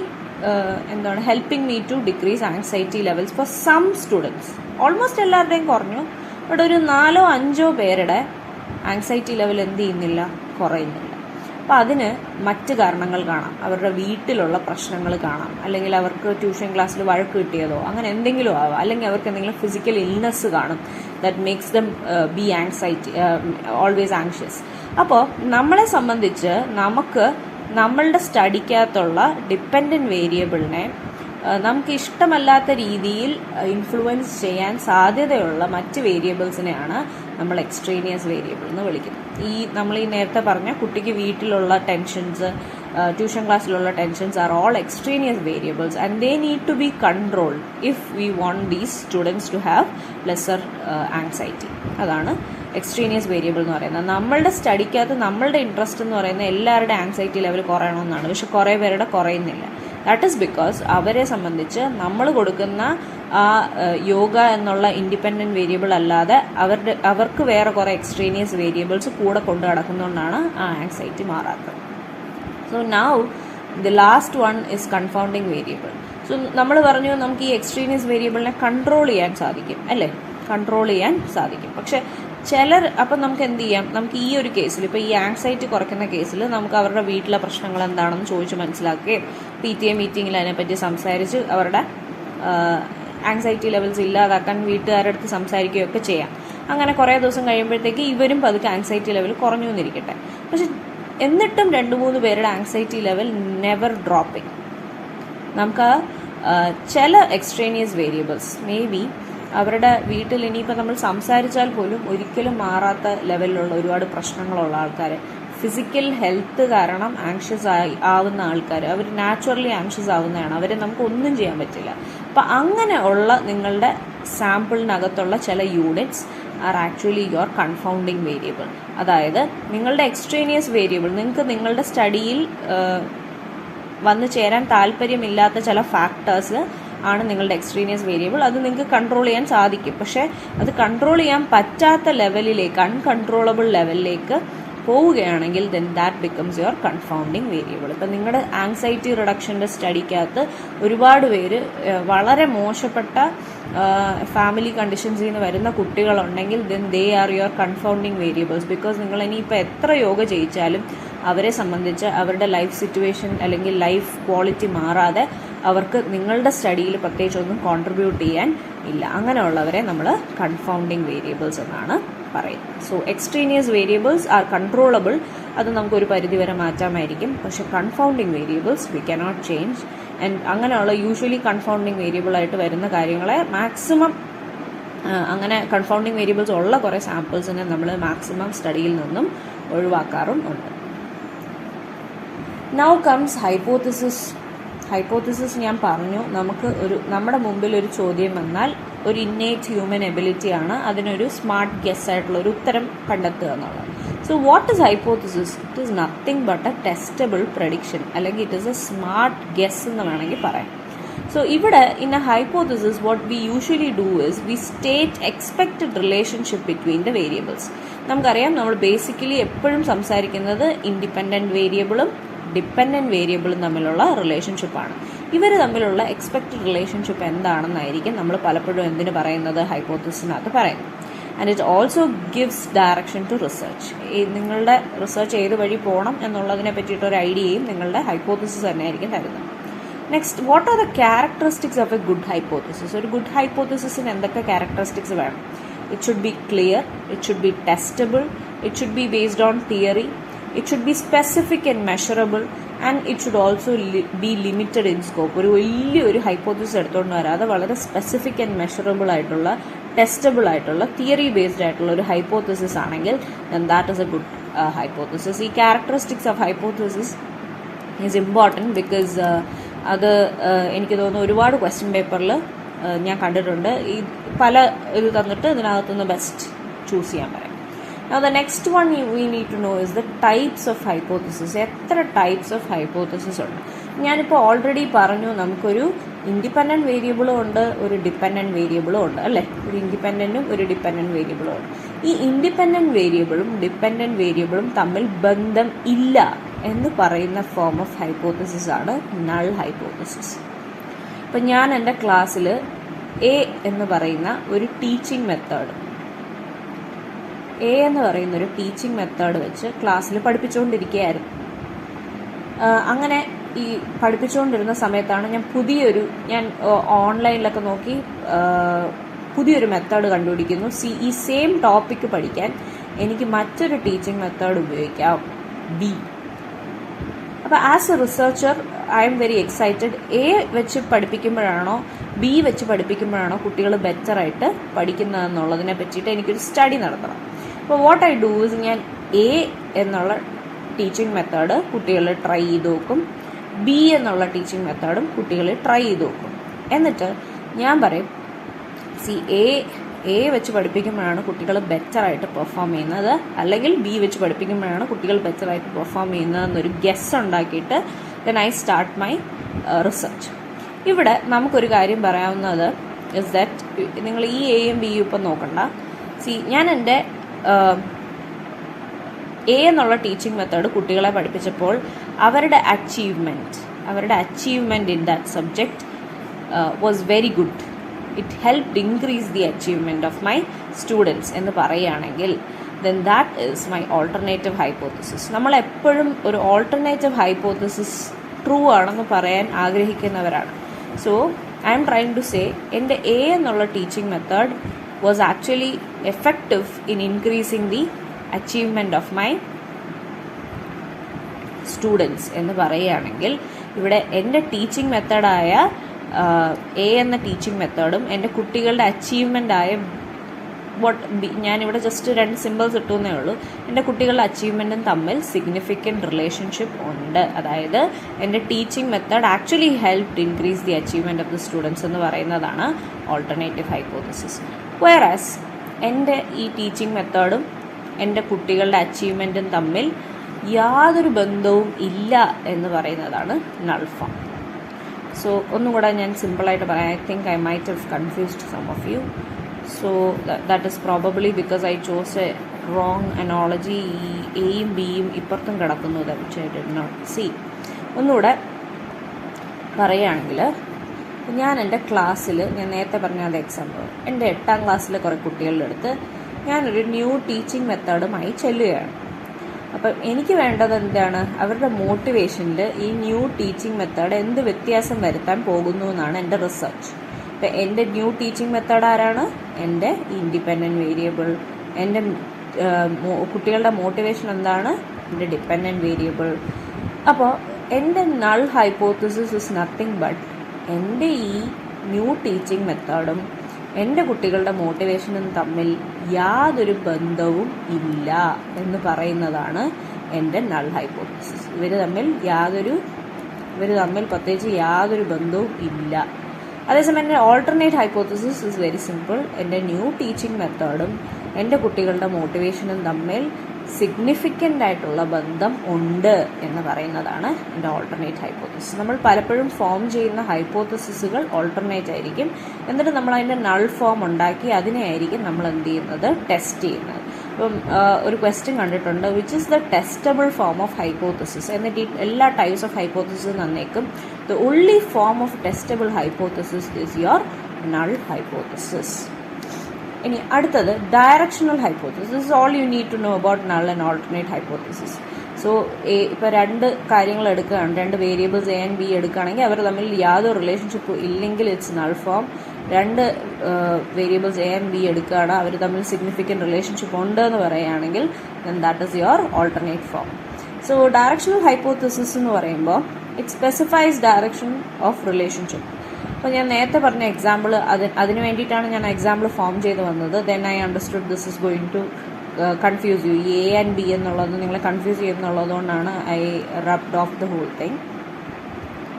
helping me to decrease anxiety levels for some students. Almost എല്ലാവരുടെയും കുറഞ്ഞു. ഇവിടെ ഒരു 4-5 പേരുടെ ആങ്സൈറ്റി ലെവൽ എന്ത് ചെയ്യുന്നില്ല? കുറയുന്നില്ല. അപ്പോൾ അതിന് മറ്റ് കാരണങ്ങൾ കാണാം. അവരുടെ വീട്ടിലുള്ള പ്രശ്നങ്ങൾ കാണാം, അല്ലെങ്കിൽ അവർക്ക് ട്യൂഷൻ ക്ലാസ്സിൽ വഴക്ക് കിട്ടിയതോ അങ്ങനെ എന്തെങ്കിലും ആവാം, അല്ലെങ്കിൽ അവർക്ക് എന്തെങ്കിലും ഫിസിക്കൽ ഇൽനെസ് കാണും that makes dum be always anxious. അപ്പോൾ നമ്മളെ സംബന്ധിച്ച് നമ്മളുടെ സ്റ്റഡിക്കകത്തുള്ള ഡിപ്പെൻഡൻറ്റ് വേരിയബിളിനെ നമുക്ക് ഇഷ്ടമല്ലാത്ത രീതിയിൽ ഇൻഫ്ലുവൻസ് ചെയ്യാൻ സാധ്യതയുള്ള മറ്റ് വേരിയബിൾസിനെയാണ് നമ്മൾ എക്സ്ട്രേനിയസ് വേരിയബിൾ എന്ന് വിളിക്കുന്നത്. നമ്മൾ ഈ നേരത്തെ പറഞ്ഞ കുട്ടിക്ക് വീട്ടിലുള്ള ടെൻഷൻസ്, ട്യൂഷൻ ക്ലാസ്സിലുള്ള tensions are all extraneous variables and they need to be controlled if we want these students to have lesser anxiety. അതാണ് എക്സ്ട്രേനിയസ് വേരിയബിൾ എന്ന് പറയുന്നത്. നമ്മളുടെ സ്റ്റഡിക്കകത്ത് നമ്മളുടെ ഇൻട്രസ്റ്റ് എന്ന് പറയുന്നത് എല്ലാവരുടെ ആങ്സൈറ്റി ലെവൽ കുറയണമെന്നാണ്. പക്ഷെ കുറേ പേരുടെ കുറയുന്നില്ല. ദാറ്റ് ഈസ് ബിക്കോസ് അവരെ സംബന്ധിച്ച് നമ്മൾ കൊടുക്കുന്ന ആ യോഗ എന്നുള്ള ഇൻഡിപെൻഡൻറ്റ് വേരിയബിൾ അല്ലാതെ അവർക്ക് വേറെ കുറേ എക്സ്ട്രേനിയസ് വേരിയബിൾസ് കൂടെ കൊണ്ട് നടക്കുന്നതുകൊണ്ടാണ് ആ ആങ്സൈറ്റി മാറാത്തത്. So now the last one is confounding variable. So നമ്മൾ പറഞ്ഞു നമുക്ക് ഈ എക്സ്ട്രേനിയസ് വേരിയബിളിനെ കൺട്രോൾ ചെയ്യാൻ സാധിക്കും അല്ലേ? കൺട്രോൾ ചെയ്യാൻ സാധിക്കും. പക്ഷെ അപ്പം നമുക്ക് എന്ത് ചെയ്യാം? നമുക്ക് ഈ ഒരു കേസിൽ, ഇപ്പോൾ ഈ ആങ്സൈറ്റി കുറയ്ക്കുന്ന കേസിൽ നമുക്ക് അവരുടെ വീട്ടിലെ പ്രശ്നങ്ങൾ എന്താണെന്ന് ചോദിച്ച് മനസ്സിലാക്കുകയും PTA മീറ്റിങ്ങിൽ അതിനെപ്പറ്റി സംസാരിച്ച് അവരുടെ ആങ്സൈറ്റി ലെവൽസ് ഇല്ലാതാക്കാൻ വീട്ടുകാരുടെ അടുത്ത് സംസാരിക്കുകയൊക്കെ ചെയ്യാം. അങ്ങനെ കുറേ ദിവസം കഴിയുമ്പോഴത്തേക്ക് ഇവരും പതുക്കെ ആങ്സൈറ്റി ലെവൽ കുറഞ്ഞു എന്നിരിക്കട്ടെ. പക്ഷെ എന്നിട്ടും 2-3 പേരുടെ ആങ്സൈറ്റി ലെവൽ നെവർ ഡ്രോപ്പിംഗ്. നമുക്ക് ചില എക്സ്ട്രേനിയസ് വേരിയബിൾസ് മേ ബി അവരുടെ വീട്ടിൽ ഇനിയിപ്പോൾ നമ്മൾ സംസാരിച്ചാൽ പോലും ഒരിക്കലും മാറാത്ത ലെവലിലുള്ള ഒരുപാട് പ്രശ്നങ്ങളുള്ള ആൾക്കാർ, ഫിസിക്കൽ ഹെൽത്ത് കാരണം ആങ്ഷ്യസ് ആവുന്ന ആൾക്കാർ, അവർ നാച്ചുറലി ആങ്ഷ്യസ് ആവുന്നതാണ്, അവരെ നമുക്ക് ഒന്നും ചെയ്യാൻ പറ്റില്ല. അപ്പം അങ്ങനെയുള്ള നിങ്ങളുടെ സാമ്പിളിനകത്തുള്ള ചില units are actually your confounding variable. അതായത് നിങ്ങളുടെ എക്സ്ട്രേനിയസ് വേരിയബിൾ, നിങ്ങൾക്ക് നിങ്ങളുടെ സ്റ്റഡിയിൽ വന്നു ചേരാൻ താല്പര്യമില്ലാത്ത ചില ഫാക്ടേഴ്സ് ആണ് നിങ്ങളുടെ എക്സ്ട്രേനിയസ് വേരിയബിൾ. അത് നിങ്ങൾക്ക് കൺട്രോൾ ചെയ്യാൻ സാധിക്കും, പക്ഷേ അത് കൺട്രോൾ ചെയ്യാൻ പറ്റാത്ത ലെവലിലേക്ക്, അൺകൺട്രോളബിൾ ലെവലിലേക്ക് പോവുകയാണെങ്കിൽ then that becomes your confounding variable. ഇപ്പം നിങ്ങളുടെ ആങ്സൈറ്റി റിഡക്ഷൻ്റെ സ്റ്റഡിക്കകത്ത് ഒരുപാട് പേര് വളരെ മോശപ്പെട്ട ഫാമിലി കണ്ടീഷൻസിൽ നിന്ന് വരുന്ന കുട്ടികളുണ്ടെങ്കിൽ then they are your confounding variables. Because നിങ്ങൾ ഇനിയിപ്പോൾ എത്ര യോഗ ചെയ്യിച്ചാലും അവരെ സംബന്ധിച്ച് അവരുടെ ലൈഫ് സിറ്റുവേഷൻ അല്ലെങ്കിൽ ലൈഫ് ക്വാളിറ്റി മാറാതെ അവർക്ക് നിങ്ങളുടെ സ്റ്റഡിയിൽ പ്രത്യേകിച്ചൊന്നും കോൺട്രിബ്യൂട്ട് ചെയ്യാൻ ഇല്ല. അങ്ങനെയുള്ളവരെ നമ്മൾ കൺഫൗണ്ടിങ് വേരിയബിൾസ് എന്നാണ് പറയുന്നത്. So extraneous variables are controllable, അത് നമുക്കൊരു പരിധിവരെ മാറ്റാമായിരിക്കും. പക്ഷേ confounding variables we cannot change. And അങ്ങനെയുള്ള യൂഷ്വലി കൺഫൗണ്ടിങ് വേരിയബിളായിട്ട് വരുന്ന കാര്യങ്ങളെ മാക്സിമം, അങ്ങനെ കൺഫൗണ്ടിങ് വേരിയബിൾസ് ഉള്ള കുറേ സാമ്പിൾസിനെ നമ്മൾ മാക്സിമം സ്റ്റഡിയിൽ നിന്നും ഒഴിവാക്കാറും ഉണ്ട്. Now comes hypothesis. ഹൈപ്പോത്തിസിസ് ഞാൻ പറഞ്ഞു, നമ്മുടെ മുമ്പിൽ ഒരു ചോദ്യം വന്നാൽ ഒരു ഇന്നേറ്റ് ഹ്യൂമൻ എബിലിറ്റിയാണ് അതിനൊരു സ്മാർട്ട് ഗെസ് ആയിട്ടുള്ള ഒരു ഉത്തരം കണ്ടെത്തുക എന്നുള്ളത്. So what is hypothesis? It is nothing but a testable prediction, അല്ലെങ്കിൽ it is a smart guess എന്ന് വേണമെങ്കിൽ പറയാം. സോ ഇവിടെ in a hypothesis what we usually do is we state expected relationship between the variables. നമുക്കറിയാം, നമ്മൾ basically എപ്പോഴും സംസാരിക്കുന്നത് independent വേരിയബിളും ഡിപ്പെൻഡൻറ്റ് വേരിയബിളും തമ്മിലുള്ള റിലേഷൻഷിപ്പാണ്. ഇവർ തമ്മിലുള്ള എക്സ്പെക്റ്റഡ് റിലേഷൻഷിപ്പ് എന്താണെന്നായിരിക്കും നമ്മൾ പലപ്പോഴും എന്തിന് പറയുന്നത്, ഹൈപ്പോത്തിസിസിനകത്ത് പറയുന്നത്. And it also gives direction to research. നിങ്ങളുടെ റിസർച്ച് ഏത് വഴി പോകണം എന്നുള്ളതിനെ പറ്റിയിട്ടൊരു ഐഡിയയും നിങ്ങളുടെ ഹൈപ്പോത്തിസിസ് തന്നെയായിരിക്കും തരുന്നത്. Next, what are the characteristics of A good hypothesis? ഒരു ഗുഡ് ഹൈപ്പോത്തിസിസിന് എന്തൊക്കെ ക്യാരക്ടറിസ്റ്റിക്സ് വേണം? It should be clear, it should be testable, it should be based on theory, it should be specific and measurable, and it should also be limited in scope. ഒരു വലിയൊരു hypothesis എടുത്തുകൊണ്ട് വരാതെ വളരെ specific and measurable ആയിട്ടുള്ള, testable ആയിട്ടുള്ള, theory based ആയിട്ടുള്ള ഒരു hypothesis ആണെങ്കിൽ then that is a good hypothesis. ഈ characteristics of hypothesis is important because അത് എനിക്ക് തോന്നുന്നു ഒരുപാട് ക്വസ്റ്റ്യൻ പേപ്പറിൽ ഞാൻ കണ്ടിട്ടുണ്ട്. ഈ പല ഇത് തന്നിട്ട് ഇതിനകത്തുനിന്ന് ബെസ്റ്റ് ചൂസ് ചെയ്യാൻ പറയാം. Now the next one we need to know is the types of hypothesis. എത്ര ടൈപ്സ് ഓഫ് ഹൈപ്പോത്തിസിസ് ഉണ്ട്? ഞാനിപ്പോൾ ഓൾറെഡി പറഞ്ഞു, നമുക്കൊരു ഇൻഡിപെൻഡൻറ്റ് വേരിയബിളും ഉണ്ട്, ഒരു ഡിപ്പെൻഡൻറ്റ് വേരിയബിളും ഉണ്ട്, അല്ലേ? ഒരു ഇൻഡിപെൻഡൻറ്റും ഒരു ഡിപ്പെൻഡൻറ്റ് വേരിയബിളും ഉണ്ട്. ഈ ഇൻഡിപെൻഡൻറ്റ് വേരിയബിളും ഡിപ്പെൻഡൻറ്റ് വേരിയബിളും തമ്മിൽ ബന്ധം ഇല്ല എന്ന് പറയുന്ന ഫോം ഓഫ് ഹൈപ്പോത്തിസിസ് ആണ് നൾ ഹൈപ്പോത്തിസിസ്. ഇപ്പം ഞാൻ എൻ്റെ ക്ലാസ്സിൽ എ എന്ന് പറയുന്ന ഒരു ടീച്ചിങ് മെത്തേഡ്, എ എന്ന് പറയുന്ന ഒരു ടീച്ചിങ് മെത്തേഡ് വെച്ച് ക്ലാസ്സിൽ പഠിപ്പിച്ചുകൊണ്ടിരിക്കുകയായിരുന്നു. അങ്ങനെ ഈ പഠിപ്പിച്ചുകൊണ്ടിരുന്ന സമയത്താണ് ഞാൻ ഓൺലൈനിലൊക്കെ നോക്കി പുതിയൊരു മെത്തേഡ് കണ്ടുപിടിക്കുന്നു. ഈ സെയിം ടോപ്പിക്ക് പഠിക്കാൻ എനിക്ക് മറ്റൊരു ടീച്ചിങ് മെത്തേഡ് ഉപയോഗിക്കാം, ബി. അപ്പോൾ as A researcher I am very excited. A വെച്ച് പഠിപ്പിക്കുമ്പോഴാണോ ബി വെച്ച് പഠിപ്പിക്കുമ്പോഴാണോ കുട്ടികൾ ബെറ്ററായിട്ട് പഠിക്കുന്നതെന്നുള്ളതിനെ പറ്റിയിട്ട് എനിക്കൊരു സ്റ്റഡി നടത്തണം. അപ്പോൾ വാട്ട് ഐ ഡൂ ഇസ്, ഞാൻ എ എന്നുള്ള ടീച്ചിങ് മെത്തേഡ് കുട്ടികൾ ട്രൈ ചെയ്ത് നോക്കും, ബി എന്നുള്ള ടീച്ചിങ് മെത്തേഡും കുട്ടികൾ ട്രൈ ചെയ്ത് നോക്കും. എന്നിട്ട് ഞാൻ പറയും, എ വെച്ച് പഠിപ്പിക്കുമ്പോഴാണ് കുട്ടികൾ ബെറ്ററായിട്ട് പെർഫോം ചെയ്യുന്നത്, അല്ലെങ്കിൽ ബി വെച്ച് പഠിപ്പിക്കുമ്പോഴാണ് കുട്ടികൾ ബെറ്ററായിട്ട് പെർഫോം ചെയ്യുന്നതെന്നൊരു ഗെസ് ഉണ്ടാക്കിയിട്ട് then I start my research. ഇവിടെ നമുക്കൊരു കാര്യം പറയാവുന്നത് ഇസ് ദാറ്റ് നിങ്ങൾ ഈ എയും ബിയും ഇപ്പം നോക്കണ്ട. ഞാൻ എൻ്റെ എ എന്നുള്ള ടീച്ചിങ് മെത്തേഡ് കുട്ടികളെ പഠിപ്പിച്ചപ്പോൾ അവരുടെ achievement in that subject was very good. It helped increase the achievement of my students എന്ന് പറയുകയാണെങ്കിൽ then that is my alternative hypothesis. നമ്മൾ എപ്പോഴും ഒരു ഓൾട്ടർനേറ്റീവ് ഹൈപ്പോത്തിസിസ് ട്രൂ ആണെന്ന് പറയാൻ ആഗ്രഹിക്കുന്നവരാണ്. So I'm trying to say എൻ്റെ എ എന്നുള്ള teaching method was actually effective in increasing the achievement of my students എന്ന് പറയുകയാണെങ്കിൽ ഇവിടെ എൻ്റെ ടീച്ചിങ് മെത്തേഡായ എ എന്ന ടീച്ചിങ് മെത്തേഡും എൻ്റെ കുട്ടികളുടെ അച്ചീവ്മെൻ്റായ ഞാനിവിടെ ജസ്റ്റ് 2 സിമ്പിൾസ് ഇട്ടുന്നേ ഉള്ളൂ. എൻ്റെ കുട്ടികളുടെ അച്ചീവ്മെൻറ്റും തമ്മിൽ സിഗ്നിഫിക്കൻറ്റ് റിലേഷൻഷിപ്പ് ഉണ്ട്. അതായത് എൻ്റെ teaching method actually helped increase the achievement of the students എന്ന് പറയുന്നതാണ് ഓൾട്ടർനേറ്റീവ് ഹൈപ്പോത്തസിസ്. വെയറാസ് എൻ്റെ ഈ ടീച്ചിങ് മെത്തേഡും എൻ്റെ കുട്ടികളുടെ അച്ചീവ്മെൻറ്റും തമ്മിൽ യാതൊരു ബന്ധവും ഇല്ല എന്ന് പറയുന്നതാണ് നൾ ഫോം. സോ ഒന്നും കൂടെ ഞാൻ സിമ്പിളായിട്ട് പറയാം. I think I might have confused some of you. So that is probably because I chose a wrong analogy. ഈ എയും ബിയും ഇപ്പുറത്തും കിടക്കുന്നത് which I did not see. ഒന്നുകൂടെ പറയുകയാണെങ്കിൽ, ഞാൻ എൻ്റെ ക്ലാസ്സിൽ, ഞാൻ നേരത്തെ പറഞ്ഞ അത് എക്സാമ്പിൾ, എൻ്റെ 8ാം ക്ലാസ്സിലെ കുറേ കുട്ടികളുടെ അടുത്ത് ഞാനൊരു ന്യൂ ടീച്ചിങ് മെത്തേഡുമായി ചെല്ലുകയാണ്. അപ്പം എനിക്ക് വേണ്ടത് എന്താണ്? അവരുടെ മോട്ടിവേഷനിൽ ഈ ന്യൂ ടീച്ചിങ് മെത്തേഡ് എന്ത് വ്യത്യാസം വരുത്താൻ പോകുന്നു എന്നാണ് എൻ്റെ റിസർച്ച്. ഇപ്പം എൻ്റെ ന്യൂ ടീച്ചിങ് മെത്തേഡ് ആരാണ്? എൻ്റെ ഇൻഡിപെൻഡൻറ്റ് വേരിയബിൾ. എൻ്റെ കുട്ടികളുടെ മോട്ടിവേഷൻ എന്താണ്? എൻ്റെ ഡിപ്പെൻഡൻറ്റ് വേരിയബിൾ. അപ്പോൾ എൻ്റെ null hypothesis is nothing but എൻ്റെ ഈ ന്യൂ ടീച്ചിങ് മെത്തേഡും എൻ്റെ കുട്ടികളുടെ മോട്ടിവേഷനും തമ്മിൽ യാതൊരു ബന്ധവും ഇല്ല എന്ന് പറയുന്നതാണ് എൻ്റെ നൾ ഹൈപ്പോത്തസിസ്. ഇവർ തമ്മിൽ പ്രത്യേകിച്ച് യാതൊരു ബന്ധവും ഇല്ല. അതേസമയം എൻ്റെ alternate hypothesis is very simple. എൻ്റെ ന്യൂ ടീച്ചിങ് മെത്തേഡും എൻ്റെ കുട്ടികളുടെ മോട്ടിവേഷനും തമ്മിൽ സിഗ്നിഫിക്കൻ്റ് ആയിട്ടുള്ള ബന്ധം ഉണ്ട് എന്ന് പറയുന്നതാണ് എൻ്റെ ഓൾട്ടർനേറ്റ് ഹൈപ്പോത്തസിസ്. നമ്മൾ പലപ്പോഴും ഫോം ചെയ്യുന്ന ഹൈപ്പോത്തസിസുകൾ ഓൾട്ടർനേറ്റ് ആയിരിക്കും. എന്നിട്ട് നമ്മൾ അതിൻ്റെ നൾ ഫോം ഉണ്ടാക്കി അതിനെ ആയിരിക്കും നമ്മൾ എന്ത് ചെയ്യുന്നത്? ടെസ്റ്റ് ചെയ്യുന്നത്. അപ്പം ഒരു ക്വസ്റ്റ്യൻ കണ്ടിട്ടുണ്ട്, which is the testable form of hypothesis. എന്നിട്ട് എല്ലാ ടൈപ്സ് ഓഫ് ഹൈപ്പോത്തസിസ് തന്നേക്കും. The only form of testable hypothesis is your null hypothesis. ഇനി അടുത്തത് directional hypothesis. This is all you need to know about null and alternate hypothesis. So ഇപ്പോൾ 2 കാര്യങ്ങൾ എടുക്കുകയാണ്, 2 variables A and B എടുക്കുകയാണെങ്കിൽ അവർ തമ്മിൽ യാതൊരു relationship ഇല്ലെങ്കിൽ it's null form. 2 variables A and B എടുക്കുകയാണ്, അവർ തമ്മിൽ സിഗ്നിഫിക്കൻറ്റ് റിലേഷൻഷിപ്പ് ഉണ്ട് എന്ന് പറയുകയാണെങ്കിൽ then that is your alternate form. So directional hypothesis എന്ന് പറയുമ്പോൾ it specifies direction of relationship. അപ്പോൾ ഞാൻ നേരത്തെ പറഞ്ഞ എക്സാമ്പിൾ അതിന് വേണ്ടിയിട്ടാണ് ഞാൻ എക്സാമ്പിൾ ഫോം ചെയ്ത് വന്നത്. Then I understood this is going to confuse you. A and B എന്നുള്ളത് നിങ്ങളെ കൺഫ്യൂസ് ചെയ്യുന്നുള്ളതുകൊണ്ടാണ് I rubbed off the whole thing.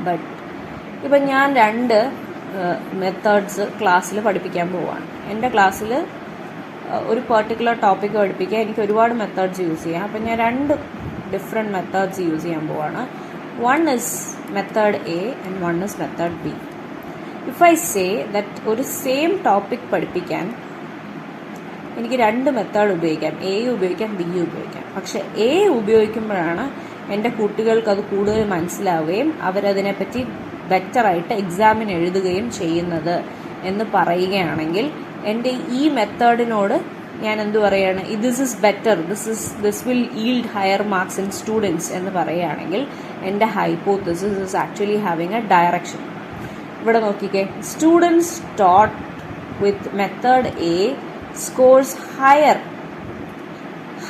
But ഇപ്പം ഞാൻ 2 മെത്തേഡ്സ് ക്ലാസ്സിൽ പഠിപ്പിക്കാൻ പോവുകയാണ്. എൻ്റെ ക്ലാസ്സിൽ ഒരു പെർട്ടിക്കുലർ ടോപ്പിക്ക് പഠിപ്പിക്കാൻ എനിക്ക് ഒരുപാട് മെത്തേഡ്സ് യൂസ് ചെയ്യാം. അപ്പം ഞാൻ 2 ഡിഫറെൻറ്റ് മെത്തേഡ്സ് യൂസ് ചെയ്യാൻ പോവുകയാണ്. One is method A and one is method B. If I say that ഒരു സെയിം ടോപ്പിക് പഠിപ്പിക്കാൻ എനിക്ക് 2 മെത്തേഡ് ഉപയോഗിക്കാം, എയും ഉപയോഗിക്കാം ബിയും ഉപയോഗിക്കാം. പക്ഷെ എ ഉപയോഗിക്കുമ്പോഴാണ് എൻ്റെ കുട്ടികൾക്ക് അത് കൂടുതൽ മനസ്സിലാവുകയും അവരതിനെപ്പറ്റി ബെറ്ററായിട്ട് എക്സാമിന് എഴുതുകയും ചെയ്യുന്നത് എന്ന് പറയുകയാണെങ്കിൽ എൻ്റെ ഈ മെത്തേഡിനോട് ഞാൻ എന്തു പറയുകയാണ്? This is better, this will yield higher marks in students എന്ന് പറയുകയാണെങ്കിൽ എൻ്റെ hypothesis is actually having A direction. ഇവിടെ നോക്കിക്കേ, students taught with method A scores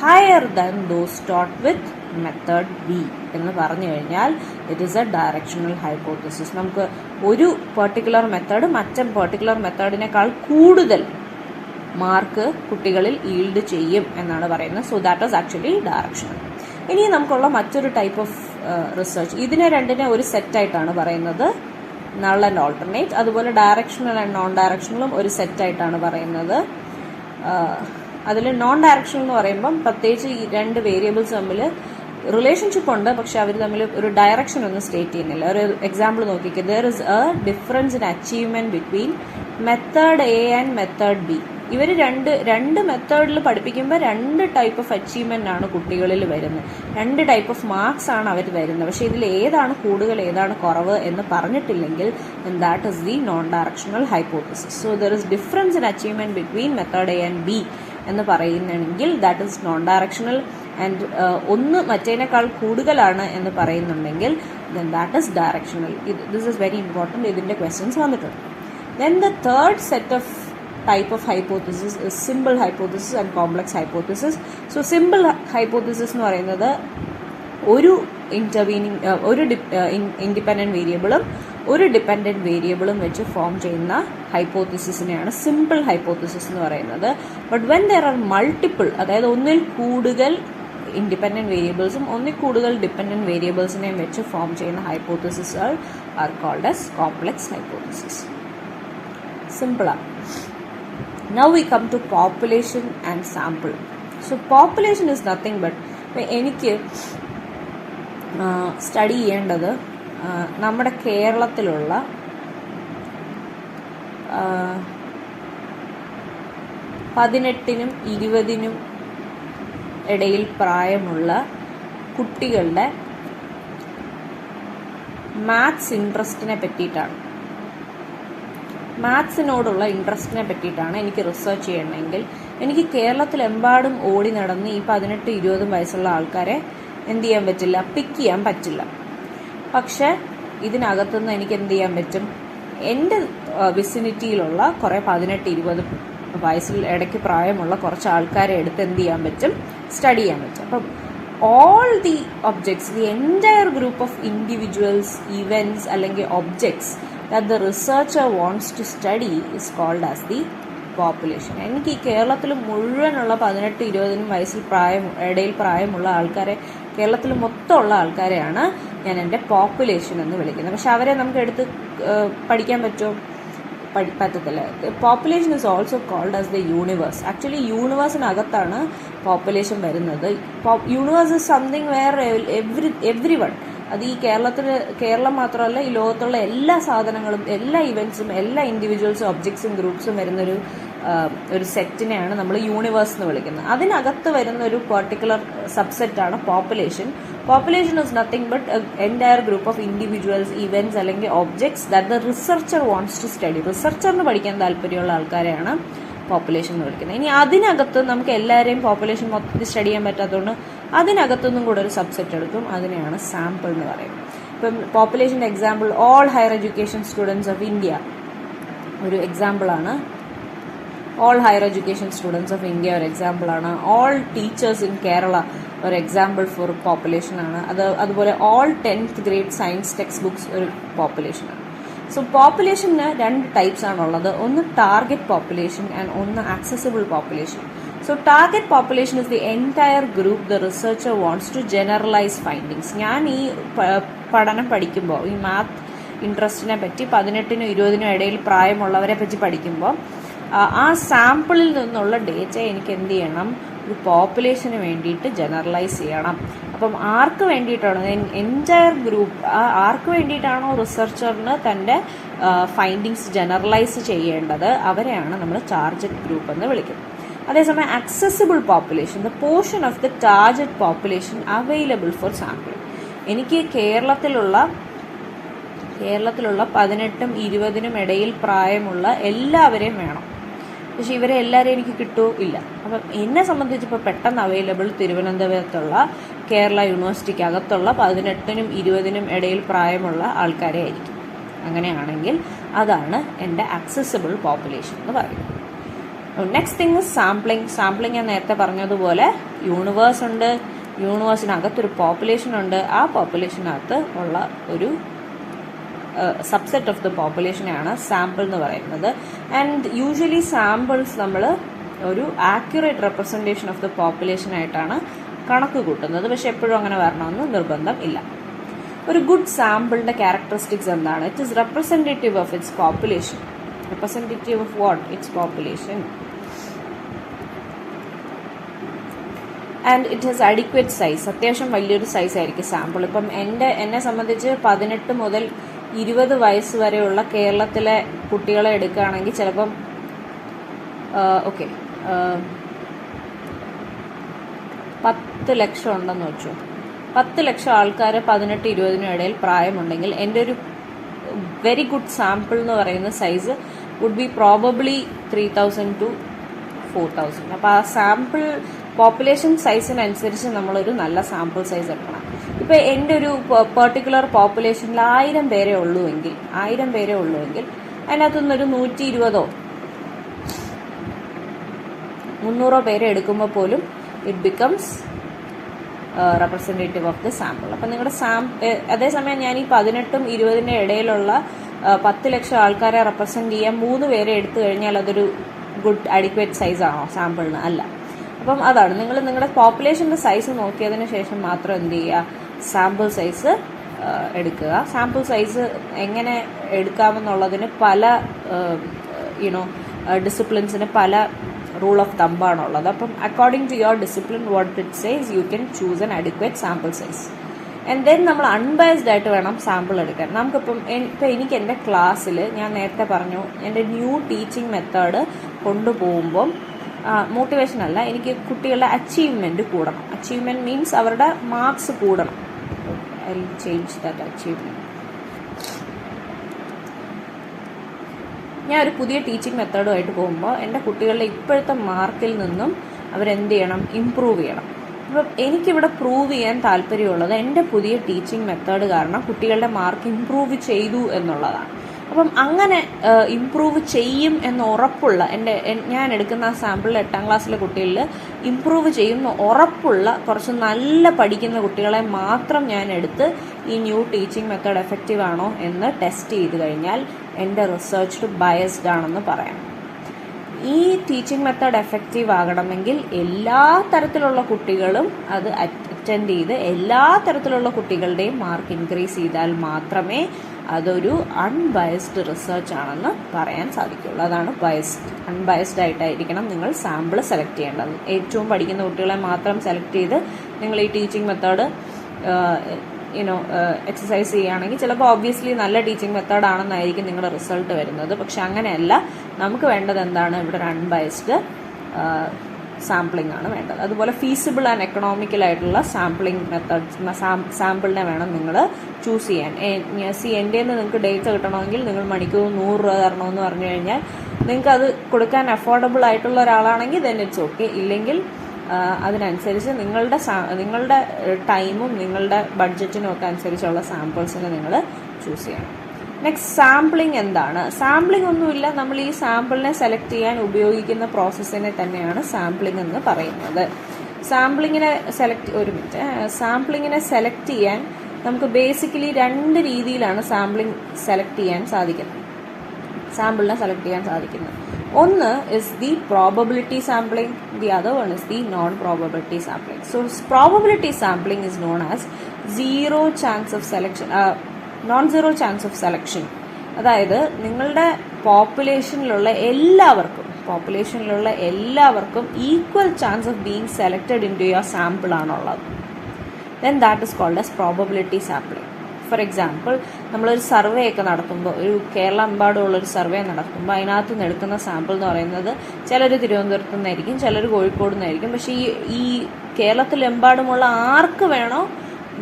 higher than those taught with method B എന്ന് പറഞ്ഞു കഴിഞ്ഞാൽ it is A directional hypothesis. നമുക്ക് ഒരു പെർട്ടിക്കുലർ മെത്തേഡ് മറ്റേ പെർട്ടിക്കുലർ മെത്തേഡിനേക്കാൾ കൂടുതൽ മാർക്ക് കുട്ടികളിൽ ഈൽഡ് ചെയ്യും എന്നാണ് പറയുന്നത്. So that is actually directional. ഇനി നമുക്കുള്ള മറ്റൊരു ടൈപ്പ് ഓഫ് റിസർച്ച്, ഇതിനെ 2 ഒരു സെറ്റായിട്ടാണ് പറയുന്നത്, നൾ ആൻഡ് ഓൾട്ടർനേറ്റ്. അതുപോലെ ഡയറക്ഷണൽ ആൻഡ് നോൺ ഡയറക്ഷണലും ഒരു സെറ്റായിട്ടാണ് പറയുന്നത്. അതിൽ നോൺ ഡയറക്ഷണൽ എന്ന് പറയുമ്പം പ്രത്യേകിച്ച് ഈ 2 വേരിയബിൾസ് തമ്മിൽ റിലേഷൻഷിപ്പ് ഉണ്ട്, പക്ഷെ അവർ തമ്മിൽ ഒരു ഡയറക്ഷൻ ഒന്നും സ്റ്റേറ്റ് ചെയ്യുന്നില്ല. ഒരു എക്സാമ്പിൾ നോക്കിക്കുക, there is a difference in achievement between method A and method B. ഇവർ രണ്ട് മെത്തേഡിൽ പഠിപ്പിക്കുമ്പോൾ 2 ടൈപ്പ് ഓഫ് അച്ചീവ്മെന്റ് ആണ് കുട്ടികളിൽ വരുന്നത്, 2 ടൈപ്പ് ഓഫ് മാർക്സ് ആണ് അവർ വരുന്നത്. പക്ഷെ ഇതിൽ ഏതാണ് കൂടുതൽ ഏതാണ് കുറവ് എന്ന് പറഞ്ഞിട്ടില്ലെങ്കിൽ that is the non directional hypothesis. So there is difference in achievement between method A and B എന്ന് പറയുന്നുണ്ടെങ്കിൽ that is non directional. And ഒന്ന് മറ്റേനേക്കാൾ കൂടുതലാണ് എന്ന് പറയുന്നുണ്ടെങ്കിൽ then that is directional. This is very important. ഇതിൻ്റെ ക്വസ്റ്റ്യൻസ് വന്നിട്ടുണ്ട്. Then the third set of type of hypothesis is simple hypothesis and complex hypothesis. So simple hypothesis എന്ന് പറയുന്നത് ഒരു ഇൻഡിപെൻഡൻറ്റ് വേരിയബിളും ഒരു ഡിപ്പെൻഡൻറ്റ് വേരിയബിളും വെച്ച് ഫോം ചെയ്യുന്ന ഹൈപ്പോത്തിസിസിനെയാണ് സിമ്പിൾ ഹൈപ്പോത്തിസിസ് എന്ന് പറയുന്നത്. But when there are multiple, അതായത് ഒന്നിൽ കൂടുതൽ ഇൻഡിപെൻഡൻറ്റ് വേരിയബിൾസും ഒന്നിൽ കൂടുതൽ ഡിപ്പെൻഡൻറ്റ് വേരിയബിൾസിനെയും വെച്ച് ഫോം ചെയ്യുന്ന ഹൈപ്പോത്തിസിസുകൾ are called as complex hypothesis. സിമ്പിളാണ്. Now we come to population and sample. So population is nothing but എനിക്ക് സ്റ്റഡി ചെയ്യേണ്ടത് നമ്മുടെ കേരളത്തിലുള്ള 18-നും 20-നും ഇടയിൽ പ്രായമുള്ള കുട്ടികളുടെ മാത്സ് ഇൻട്രസ്റ്റിനെ പറ്റിയിട്ടാണ്. മാത്സിനോടുള്ള ഇൻട്രസ്റ്റിനെ പറ്റിയിട്ടാണ് എനിക്ക് റിസർച്ച് ചെയ്യണമെങ്കിൽ എനിക്ക് കേരളത്തിലെമ്പാടും ഓടി നടന്ന് ഈ 18-20 വയസ്സുള്ള ആൾക്കാരെ എന്ത് ചെയ്യാൻ പറ്റില്ല, പിക്ക് ചെയ്യാൻ പറ്റില്ല. പക്ഷെ ഇതിനകത്തുനിന്ന് എനിക്ക് എന്ത് ചെയ്യാൻ പറ്റും, എൻ്റെ വിസിനിറ്റിയിലുള്ള കുറേ 18-20 വയസ്സിൽ ഇടയ്ക്ക് പ്രായമുള്ള കുറച്ച് ആൾക്കാരെ എടുത്ത് എന്ത് ചെയ്യാൻ പറ്റും, സ്റ്റഡി ചെയ്യാൻ പറ്റും. അപ്പം all the objects, the entire group of individuals, events അല്ലെങ്കിൽ objects that the researcher wants to study is called as the population. എനിക്ക് ഈ കേരളത്തിൽ മുഴുവനുള്ള 18-20 വയസ്സിൽ ഇടയിൽ പ്രായമുള്ള ആൾക്കാരെ, കേരളത്തിൽ മൊത്തമുള്ള ആൾക്കാരെയാണ് ഞാൻ എൻ്റെ പോപ്പുലേഷൻ എന്ന് വിളിക്കുന്നത്. പക്ഷെ അവരെ നമുക്ക് എടുത്ത് പഠിക്കാൻ പറ്റുമോ? പറ്റത്തില്ല. Population is also called as the universe. Actually യൂണിവേഴ്സിനകത്താണ് പോപ്പുലേഷൻ വരുന്നത്. Universe is something where everyone. അത് ഈ കേരളം മാത്രമല്ല, ഈ ലോകത്തുള്ള എല്ലാ സാധനങ്ങളും, എല്ലാ ഇവൻറ്റ്സും, എല്ലാ ഇൻഡിവിജ്വൽസും, ഒബ്ജക്ട്സും, ഗ്രൂപ്പ്സും വരുന്നൊരു സെറ്റിനെയാണ് നമ്മൾ യൂണിവേഴ്സ് എന്ന് വിളിക്കുന്നത്. അതിനകത്ത് വരുന്ന ഒരു പെർട്ടിക്കുലർ സബ്സെറ്റാണ് population. Population is nothing but entire group of individuals, events അല്ലെങ്കിൽ objects that the researcher wants to study. റിസർച്ചറിന് പഠിക്കാൻ താല്പര്യമുള്ള ആൾക്കാരെയാണ് പോപ്പുലേഷൻ എന്ന് വിളിക്കുന്നത്. ഇനി അതിനകത്ത് നമുക്ക് എല്ലാവരെയും പോപ്പുലേഷൻ മൊത്തത്തിൽ സ്റ്റഡി ചെയ്യാൻ പറ്റാത്തതുകൊണ്ട് അതിനകത്തൊന്നും കൂടെ ഒരു സബ്സെറ്റ് എടുക്കും. അതിനെയാണ് സാമ്പിൾ എന്ന് പറയുന്നത്. ഇപ്പം പോപ്പുലേഷൻ്റെ example all higher education students of India ഒരു എക്സാമ്പിളാണ്. All higher education students of India ഒരു എക്സാമ്പിളാണ്. ഓൾ ടീച്ചേഴ്സ് ഇൻ കേരള ഒരു എക്സാമ്പിൾ ഫോർ പോപ്പുലേഷനാണ്. അതുപോലെ all 10th grade science text books ഒരു പോപ്പുലേഷനാണ്. സോ പോപ്പുലേഷന് 2 ടൈപ്സ് ആണുള്ളത്. ഒന്ന് ടാർഗറ്റ് പോപ്പുലേഷൻ ആൻഡ് ഒന്ന് accessible population. So target population is the entire group the researcher wants to generalize findings. ഞാൻ ഈ പഠനം പഠിക്കുമ്പോൾ, ഈ മാത്ത് ഇൻട്രസ്റ്റിനെ പറ്റി 18-നും 20-നും ഇടയിൽ പ്രായമുള്ളവരെ പറ്റി പഠിക്കുമ്പോൾ ആ സാമ്പിളിൽ നിന്നുള്ള ഡേറ്റ എനിക്ക് എന്ത് ചെയ്യണം, ഒരു പോപ്പുലേഷന് വേണ്ടിയിട്ട് ജനറലൈസ് ചെയ്യണം. അപ്പം ആർക്ക് വേണ്ടിയിട്ടാണ്, എൻറ്റയർ ഗ്രൂപ്പ്, ആർക്ക് വേണ്ടിയിട്ടാണോ റിസർച്ചറിന് തൻ്റെ ഫൈൻഡിങ്സ് ജനറലൈസ് ചെയ്യേണ്ടത് അവരെയാണ് നമ്മൾ ടാർഗറ്റ് ഗ്രൂപ്പ് എന്ന് വിളിക്കുന്നത്. അതേസമയം accessible population, the portion of the target population available for sampling. എനിക്ക് കേരളത്തിലുള്ള 18-നും 20-നും ഇടയിൽ പ്രായമുള്ള എല്ലാവരെയും വേണം. പക്ഷെ ഇവരെ എല്ലാവരെയും എനിക്ക് കിട്ടുമോ? ഇല്ല. അപ്പം എന്നെ സംബന്ധിച്ചിപ്പോൾ പെട്ടെന്ന് അവൈലബിൾ തിരുവനന്തപുരത്തുള്ള കേരള യൂണിവേഴ്സിറ്റിക്ക് അകത്തുള്ള 18-നും 20-നും ഇടയിൽ പ്രായമുള്ള ആൾക്കാരെ ആയിരിക്കും. അങ്ങനെയാണെങ്കിൽ അതാണ് എൻ്റെ ആക്സസിബിൾ പോപ്പുലേഷൻ എന്ന് പറയുന്നത്. Next thing is sampling. Sampling ഞാൻ നേരത്തെ പറഞ്ഞതുപോലെ യൂണിവേഴ്സ് ഉണ്ട്, യൂണിവേഴ്സിനകത്തൊരു പോപ്പുലേഷൻ ഉണ്ട്. ആ പോപ്പുലേഷനകത്ത് ഉള്ള ഒരു സബ്സെറ്റ് ഓഫ് ദ പോപ്പുലേഷനാണ് സാമ്പിൾ എന്ന് പറയുന്നത്. ആൻഡ് യൂഷ്വലി സാമ്പിൾസ് നമ്മൾ ഒരു ആക്യുറേറ്റ് റെപ്രസെൻറ്റേഷൻ ഓഫ് ദ പോപ്പുലേഷനായിട്ടാണ് കണക്ക് കൂട്ടുന്നത്. പക്ഷെ എപ്പോഴും അങ്ങനെ വരണമെന്ന് നിർബന്ധം ഇല്ല. ഒരു ഗുഡ് സാമ്പിളിൻ്റെ ക്യാരക്ടറിസ്റ്റിക്സ് എന്താണ്? It is representative of its population. Representative of what? It's population. And it has adequate size. അത്യാവശ്യം വലിയൊരു സൈസ് ആയിരിക്കും സാമ്പിൾ. ഇപ്പം എന്നെ സംബന്ധിച്ച് 18 മുതൽ 20 വയസ്സ് വരെയുള്ള കേരളത്തിലെ കുട്ടികളെ എടുക്കുകയാണെങ്കിൽ ചിലപ്പം 10 ലക്ഷം ഉണ്ടെന്ന് വെച്ചു. 10 ലക്ഷം ആൾക്കാർ 18-20 ഇടയിൽ പ്രായമുണ്ടെങ്കിൽ എൻ്റെ ഒരു വെരി ഗുഡ് സാമ്പിൾ എന്ന് പറയുന്ന size would be probably 3000 to 4000. അപ്പോൾ ആ സാമ്പിൾ പോപ്പുലേഷൻ സൈസിനനുസരിച്ച് നമ്മളൊരു നല്ല സാമ്പിൾ സൈസ് എടുക്കണം. ഇപ്പോൾ എൻ്റെ ഒരു പെർട്ടിക്കുലർ പോപ്പുലേഷനിൽ 1000 പേരെ ഉള്ളുവെങ്കിൽ അതിനകത്തുനിന്നൊരു 120 300 പേരെ എടുക്കുമ്പോൾ പോലും it becomes representative of the sample. അപ്പം നിങ്ങളുടെ അതേസമയം ഞാൻ ഈ 18-ും 20-ന്റെ ഇടയിലുള്ള 10 ലക്ഷം ആൾക്കാരെ റെപ്രസെൻറ്റ് ചെയ്യാൻ 3 പേരെ എടുത്തു കഴിഞ്ഞാൽ അതൊരു ഗുഡ് അഡിക്വേറ്റ് സൈസാണോ സാമ്പിളിന്? അല്ല. അപ്പം അതാണ് നിങ്ങൾ നിങ്ങളുടെ പോപ്പുലേഷൻ്റെ സൈസ് നോക്കിയതിന് ശേഷം മാത്രം എന്ത് ചെയ്യുക, സാമ്പിൾ സൈസ് എടുക്കുക. സാമ്പിൾ സൈസ് എങ്ങനെ എടുക്കാമെന്നുള്ളതിന് പല ഡിസിപ്ലിൻസിന് പല റൂൾ ഓഫ് തമ്പാണുള്ളത്. അപ്പം according to your discipline what it says you can choose an adequate sample size. And then നമ്മൾ അൺബയസ്ഡ് ആയിട്ട് വേണം സാമ്പിൾ എടുക്കാൻ. നമുക്കിപ്പം എനിക്ക് എൻ്റെ ക്ലാസ്സിൽ ഞാൻ നേരത്തെ പറഞ്ഞു എൻ്റെ ന്യൂ ടീച്ചിങ് മെത്തേഡ് കൊണ്ടുപോകുമ്പം മോട്ടിവേഷൻ അല്ല, എനിക്ക് കുട്ടികളുടെ അച്ചീവ്മെൻറ്റ് കൂടണം. അച്ചീവ്മെൻറ്റ് മീൻസ് അവരുടെ മാർക്സ് കൂടണം. I will change that achievement. ഞാൻ ഒരു പുതിയ ടീച്ചിങ് മെത്തേഡുമായിട്ട് പോകുമ്പോൾ എൻ്റെ കുട്ടികളുടെ ഇപ്പോഴത്തെ മാർക്കിൽ നിന്നും അവരെന്ത് ചെയ്യണം, ഇമ്പ്രൂവ് ചെയ്യണം. അപ്പം എനിക്കിവിടെ പ്രൂവ് ചെയ്യാൻ താല്പര്യമുള്ളത് എൻ്റെ പുതിയ ടീച്ചിങ് മെത്തേഡ് കാരണം കുട്ടികളുടെ മാർക്ക് ഇമ്പ്രൂവ് ചെയ്തു എന്നുള്ളതാണ്. അപ്പം അങ്ങനെ ഇമ്പ്രൂവ് ചെയ്യും എന്ന് ഉറപ്പുള്ള ഞാൻ എടുക്കുന്ന ആ സാമ്പിളിൽ 8ാം ക്ലാസ്സിലെ കുട്ടികളിൽ ഇമ്പ്രൂവ് ചെയ്യുന്ന ഉറപ്പുള്ള കുറച്ച് നല്ല പഠിക്കുന്ന കുട്ടികളെ മാത്രം ഞാൻ എടുത്ത് ഈ ന്യൂ ടീച്ചിങ് മെത്തേഡ് എഫക്റ്റീവ് ആണോ എന്ന് ടെസ്റ്റ് ചെയ്ത് കഴിഞ്ഞാൽ എൻ്റെ റിസർച്ച് ബയസ്ഡ് ആണെന്ന് പറയാം. ഈ ടീച്ചിങ് മെത്തേഡ് എഫക്റ്റീവ് ആകണമെങ്കിൽ എല്ലാ തരത്തിലുള്ള കുട്ടികളും അത് അറ്റൻഡ് ചെയ്ത് എല്ലാ തരത്തിലുള്ള കുട്ടികളുടെയും മാർക്ക് ഇൻക്രീസ് ചെയ്താൽ മാത്രമേ അതൊരു അൺബയസ്ഡ് റിസർച്ച് ആണെന്ന് പറയാൻ സാധിക്കുള്ളൂ. അതാണ് അൺബയസ്ഡ് ആയിട്ടായിരിക്കണം നിങ്ങൾ സാമ്പിൾ സെലക്ട് ചെയ്യേണ്ടത്. ഏറ്റവും പഠിക്കുന്ന കുട്ടികളെ മാത്രം സെലക്ട് ചെയ്ത് നിങ്ങൾ ഈ ടീച്ചിങ് മെത്തേഡ് എക്സസൈസ് ചെയ്യുകയാണെങ്കിൽ ചിലപ്പോൾ ഒബ്വിയസ്ലി നല്ല ടീച്ചിങ് മെത്തേഡ് ആണെന്നായിരിക്കും നിങ്ങളുടെ റിസൾട്ട് വരുന്നത്. പക്ഷെ അങ്ങനെയല്ല, നമുക്ക് വേണ്ടത് എന്താണ്, ഇവിടെ ഒരു അൺബയസ്ഡ് സാമ്പിളിംഗ് ആണ് വേണ്ടത്. അതുപോലെ ഫീസിബിൾ ആൻഡ് എക്കണോമിക്കലായിട്ടുള്ള സാമ്പിളിംഗ് മെത്തേഡ്സ് സാമ്പിളിനെ വേണം നിങ്ങൾ ചൂസ് ചെയ്യാൻ. എൻ്റെ നിന്ന് നിങ്ങൾക്ക് ഡേറ്റ കിട്ടണമെങ്കിൽ നിങ്ങൾ മണിക്കൂർ 100 രൂപ തരണമെന്ന് പറഞ്ഞു കഴിഞ്ഞാൽ നിങ്ങൾക്ക് അത് കൊടുക്കാൻ അഫോർഡബിൾ ആയിട്ടുള്ള ഒരാളാണെങ്കിൽ ദെൻ ഇറ്റ്സ് ഓക്കെ. ഇല്ലെങ്കിൽ അതിനനുസരിച്ച് നിങ്ങളുടെ ടൈമും നിങ്ങളുടെ ബഡ്ജറ്റിനും ഒക്കെ അനുസരിച്ചുള്ള സാമ്പിൾസിനെ നിങ്ങൾ ചൂസ് ചെയ്യണം. നെക്സ്റ്റ്, സാമ്പിളിംഗ് എന്താണ്? സാമ്പിളിംഗ് ഒന്നുമില്ല, നമ്മൾ ഈ സാമ്പിളിനെ സെലക്ട് ചെയ്യാൻ ഉപയോഗിക്കുന്ന പ്രോസസ്സിനെ തന്നെയാണ് സാമ്പിളിംഗ് എന്ന് പറയുന്നത്. സാമ്പിളിങ്ങിനെ സെലക്ട് ചെയ്യാൻ നമുക്ക് ബേസിക്കലി 2 രീതിയിലാണ് സാമ്പിളിംഗ് സെലക്ട് ചെയ്യാൻ സാധിക്കുന്നത്. ഒന്ന് is the probability sampling, the other one is the non-probability sampling. So probability sampling is known as non-zero chance of selection. അതായത് നിങ്ങളുടെ പോപ്പുലേഷനിലുള്ള എല്ലാവർക്കും equal chance of being selected into your sample ആണുള്ളത്. Then that is called as probability sampling. For example, നമ്മളൊരു survey ഒക്കെ നടത്തുമ്പോൾ, ഒരു കേരളമെമ്പാടുമുള്ളൊരു survey നടത്തുമ്പോൾ അതിനകത്ത് നിന്ന് എടുക്കുന്ന സാമ്പിൾ എന്ന് പറയുന്നത് ചിലർ തിരുവനന്തപുരത്തു നിന്നായിരിക്കും, ചിലർ കോഴിക്കോട് നിന്നായിരിക്കും. പക്ഷേ ഈ കേരളത്തിലെമ്പാടുമുള്ള ആർക്ക് വേണോ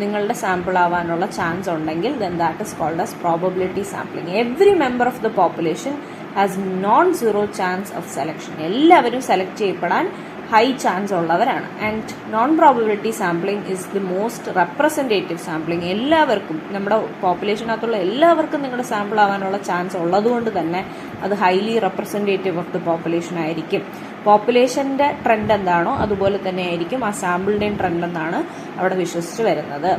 നിങ്ങളുടെ സാമ്പിൾ ആവാനുള്ള ചാൻസ് ഉണ്ടെങ്കിൽ then that is called as probability സാമ്പിളിംഗ്. Every member of the population has non-zero chance of selection. എല്ലാവരും സെലക്ട് ചെയ്യപ്പെടാൻ ഹൈ ചാൻസ് ഉള്ളവരാണ്. And non probability sampling is the most representative sampling. എല്ലാവർക്കും, നമ്മുടെ പോപ്പുലേഷനകത്തുള്ള എല്ലാവർക്കും നിങ്ങളുടെ സാമ്പിൾ ആവാനുള്ള ചാൻസ് ഉള്ളതുകൊണ്ട് തന്നെ അത് highly representative of the population ആയിരിക്കും. പോപ്പുലേഷൻ്റെ ട്രെൻഡ് എന്താണോ അതുപോലെ തന്നെ ആയിരിക്കും ആ സാമ്പിളിൻ്റെയും ട്രെൻഡ് എന്നാണ് അവിടെ വിശ്വസിച്ച് വരുന്നത്.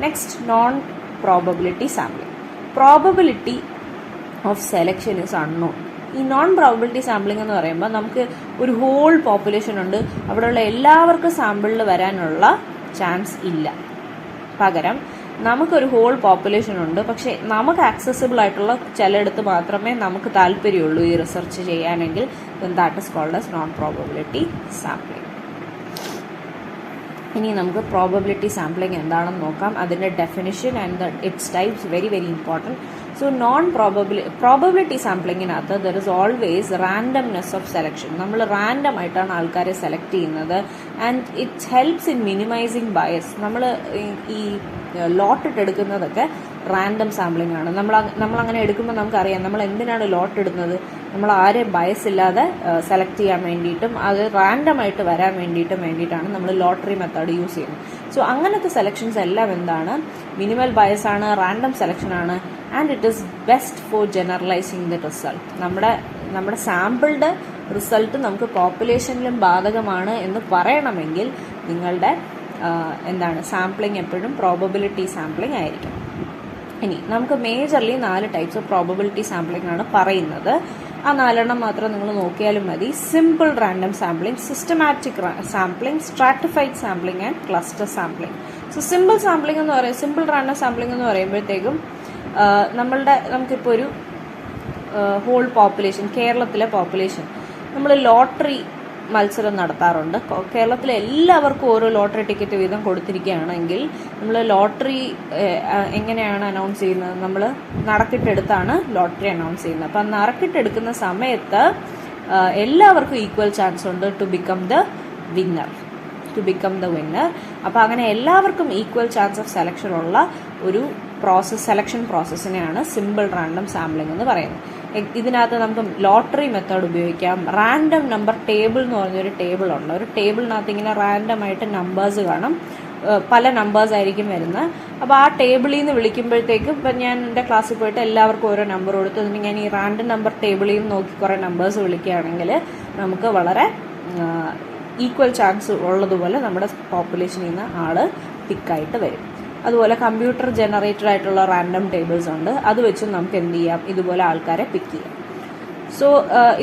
Next, non probability sampling. Probability of selection is unknown. ഈ നോൺ പ്രോബബിലിറ്റി സാമ്പിളിംഗ് എന്ന് പറയുമ്പോൾ നമുക്ക് ഒരു ഹോൾ പോപ്പുലേഷൻ ഉണ്ട്, അവിടെയുള്ള എല്ലാവർക്കും സാമ്പിളിൽ വരാനുള്ള ചാൻസ് ഇല്ല. പകരം നമുക്കൊരു ഹോൾ പോപ്പുലേഷൻ ഉണ്ട്, പക്ഷേ നമുക്ക് ആക്സസിബിൾ ആയിട്ടുള്ള ചിലയിടത്ത് മാത്രമേ നമുക്ക് താല്പര്യമുള്ളൂ ഈ റിസർച്ച് ചെയ്യാനെങ്കിൽ that is called as non probability sampling. ഇനി നമുക്ക് പ്രോബബിലിറ്റി സാമ്പിളിംഗ് എന്താണെന്ന് നോക്കാം. അതിൻ്റെ definition and its types very very important. So probability സാമ്പിളിങ്ങിനകത്ത് there is always randomness of selection. നമ്മൾ റാൻഡം ആയിട്ടാണ് ആൾക്കാരെ സെലക്ട് ചെയ്യുന്നത്. And it helps in minimizing bias. നമ്മൾ ഈ ലോട്ട് എടുക്കുന്നതൊക്കെ റാൻഡം സാമ്പിളിംഗ് ആണ്. നമ്മളങ്ങനെ എടുക്കുമ്പോൾ നമുക്കറിയാം നമ്മൾ എന്തിനാണ് ലോട്ട് ഇടുന്നത്. നമ്മൾ ആരെയും ബയസ് ഇല്ലാതെ സെലക്ട് ചെയ്യാൻ വേണ്ടിയിട്ടും അത് റാൻഡമായിട്ട് വരാൻ വേണ്ടിയിട്ടാണ് നമ്മൾ ലോട്ടറി മെത്തേഡ് യൂസ് ചെയ്യുന്നത്. സോ അങ്ങനത്തെ സെലക്ഷൻസ് എല്ലാം എന്താണ്, മിനിമൽ ബയസ് ആണ്, റാൻഡം സെലക്ഷൻ ആണ്. And it is best for generalising the result. നമ്മുടെ സാമ്പിളുടെ റിസൾട്ട് നമുക്ക് പോപ്പുലേഷനിലും ബാധകമാണ് എന്ന് പറയണമെങ്കിൽ നിങ്ങളുടെ എന്താണ് സാമ്പിളിംഗ് എപ്പോഴും പ്രോബബിലിറ്റി സാമ്പിളിംഗ് ആയിരിക്കും. ഇനി നമുക്ക് majorly 4 types of probability sampling ആണ് പറയുന്നത്. ആ 4 മാത്രം നിങ്ങൾ നോക്കിയാലും മതി. Simple random sampling, systematic sampling, stratified sampling and cluster sampling. So simple sampling എന്ന് പറയുന്നത്, സിമ്പിൾ റാൻഡം സാമ്പിളിംഗ് എന്ന് പറയുമ്പോഴത്തേക്കും നമുക്കിപ്പോൾ ഒരു ഹോൾ പോപ്പുലേഷൻ, കേരളത്തിലെ പോപ്പുലേഷൻ, നമ്മൾ ലോട്ടറി മത്സരം നടത്താറുണ്ട്. കേരളത്തിലെ എല്ലാവർക്കും ഓരോ ലോട്ടറി ടിക്കറ്റ് വീതം കൊടുത്തിരിക്കുകയാണെങ്കിൽ നമ്മൾ ലോട്ടറി എങ്ങനെയാണ് അനൗൺസ് ചെയ്യുന്നത്? നമ്മൾ നറുക്കിട്ടെടുത്താണ് ലോട്ടറി അനൗൺസ് ചെയ്യുന്നത്. അപ്പം നറുക്കിട്ടെടുക്കുന്ന സമയത്ത് എല്ലാവർക്കും ഈക്വൽ ചാൻസ് ഉണ്ട് ടു ബിക്കം ദ വിന്നർ. അപ്പോൾ അങ്ങനെ എല്ലാവർക്കും ഈക്വൽ ചാൻസ് ഓഫ് സെലക്ഷൻ ഉള്ള ഒരു സെലക്ഷൻ പ്രോസസ്സിനെയാണ് സിമ്പിൾ റാൻഡം സാമ്പിളിംഗ് എന്ന് പറയുന്നത്. ഇതിനകത്ത് നമുക്ക് ലോട്ടറി മെത്തേഡ് ഉപയോഗിക്കാം. റാൻഡം നമ്പർ ടേബിൾ എന്ന് പറഞ്ഞൊരു ടേബിൾ ഉണ്ട്. ഒരു ടേബിളിനകത്ത് ഇങ്ങനെ റാൻഡമായിട്ട് നമ്പേഴ്സ് കാണും, പല നമ്പേഴ്സ് ആയിരിക്കും വരുന്നത്. അപ്പോൾ ആ ടേബിളിൽ നിന്ന് വിളിക്കുമ്പോഴത്തേക്കും ഇപ്പം ഞാൻ എൻ്റെ ക്ലാസ്സിൽ പോയിട്ട് എല്ലാവർക്കും ഓരോ നമ്പർ കൊടുത്തു, എന്നിട്ട് ഞാൻ ഈ റാൻഡം നമ്പർ ടേബിളിൽ നിന്ന് നോക്കി കുറേ നമ്പേഴ്സ് വിളിക്കുകയാണെങ്കിൽ നമുക്ക് വളരെ ഈക്വൽ ചാൻസ് ഉള്ളതുപോലെ നമ്മുടെ പോപ്പുലേഷനിൽ നിന്ന് ആൾ പിക്കായിട്ട് വരും. അതുപോലെ കമ്പ്യൂട്ടർ ജനറേറ്റഡ് ആയിട്ടുള്ള റാൻഡം ടേബിൾസ് ഉണ്ട്. അത് വെച്ച് നമുക്ക് എന്ത് ചെയ്യാം? ഇതുപോലെ ആൾക്കാരെ പിക്ക് ചെയ്യാം. സോ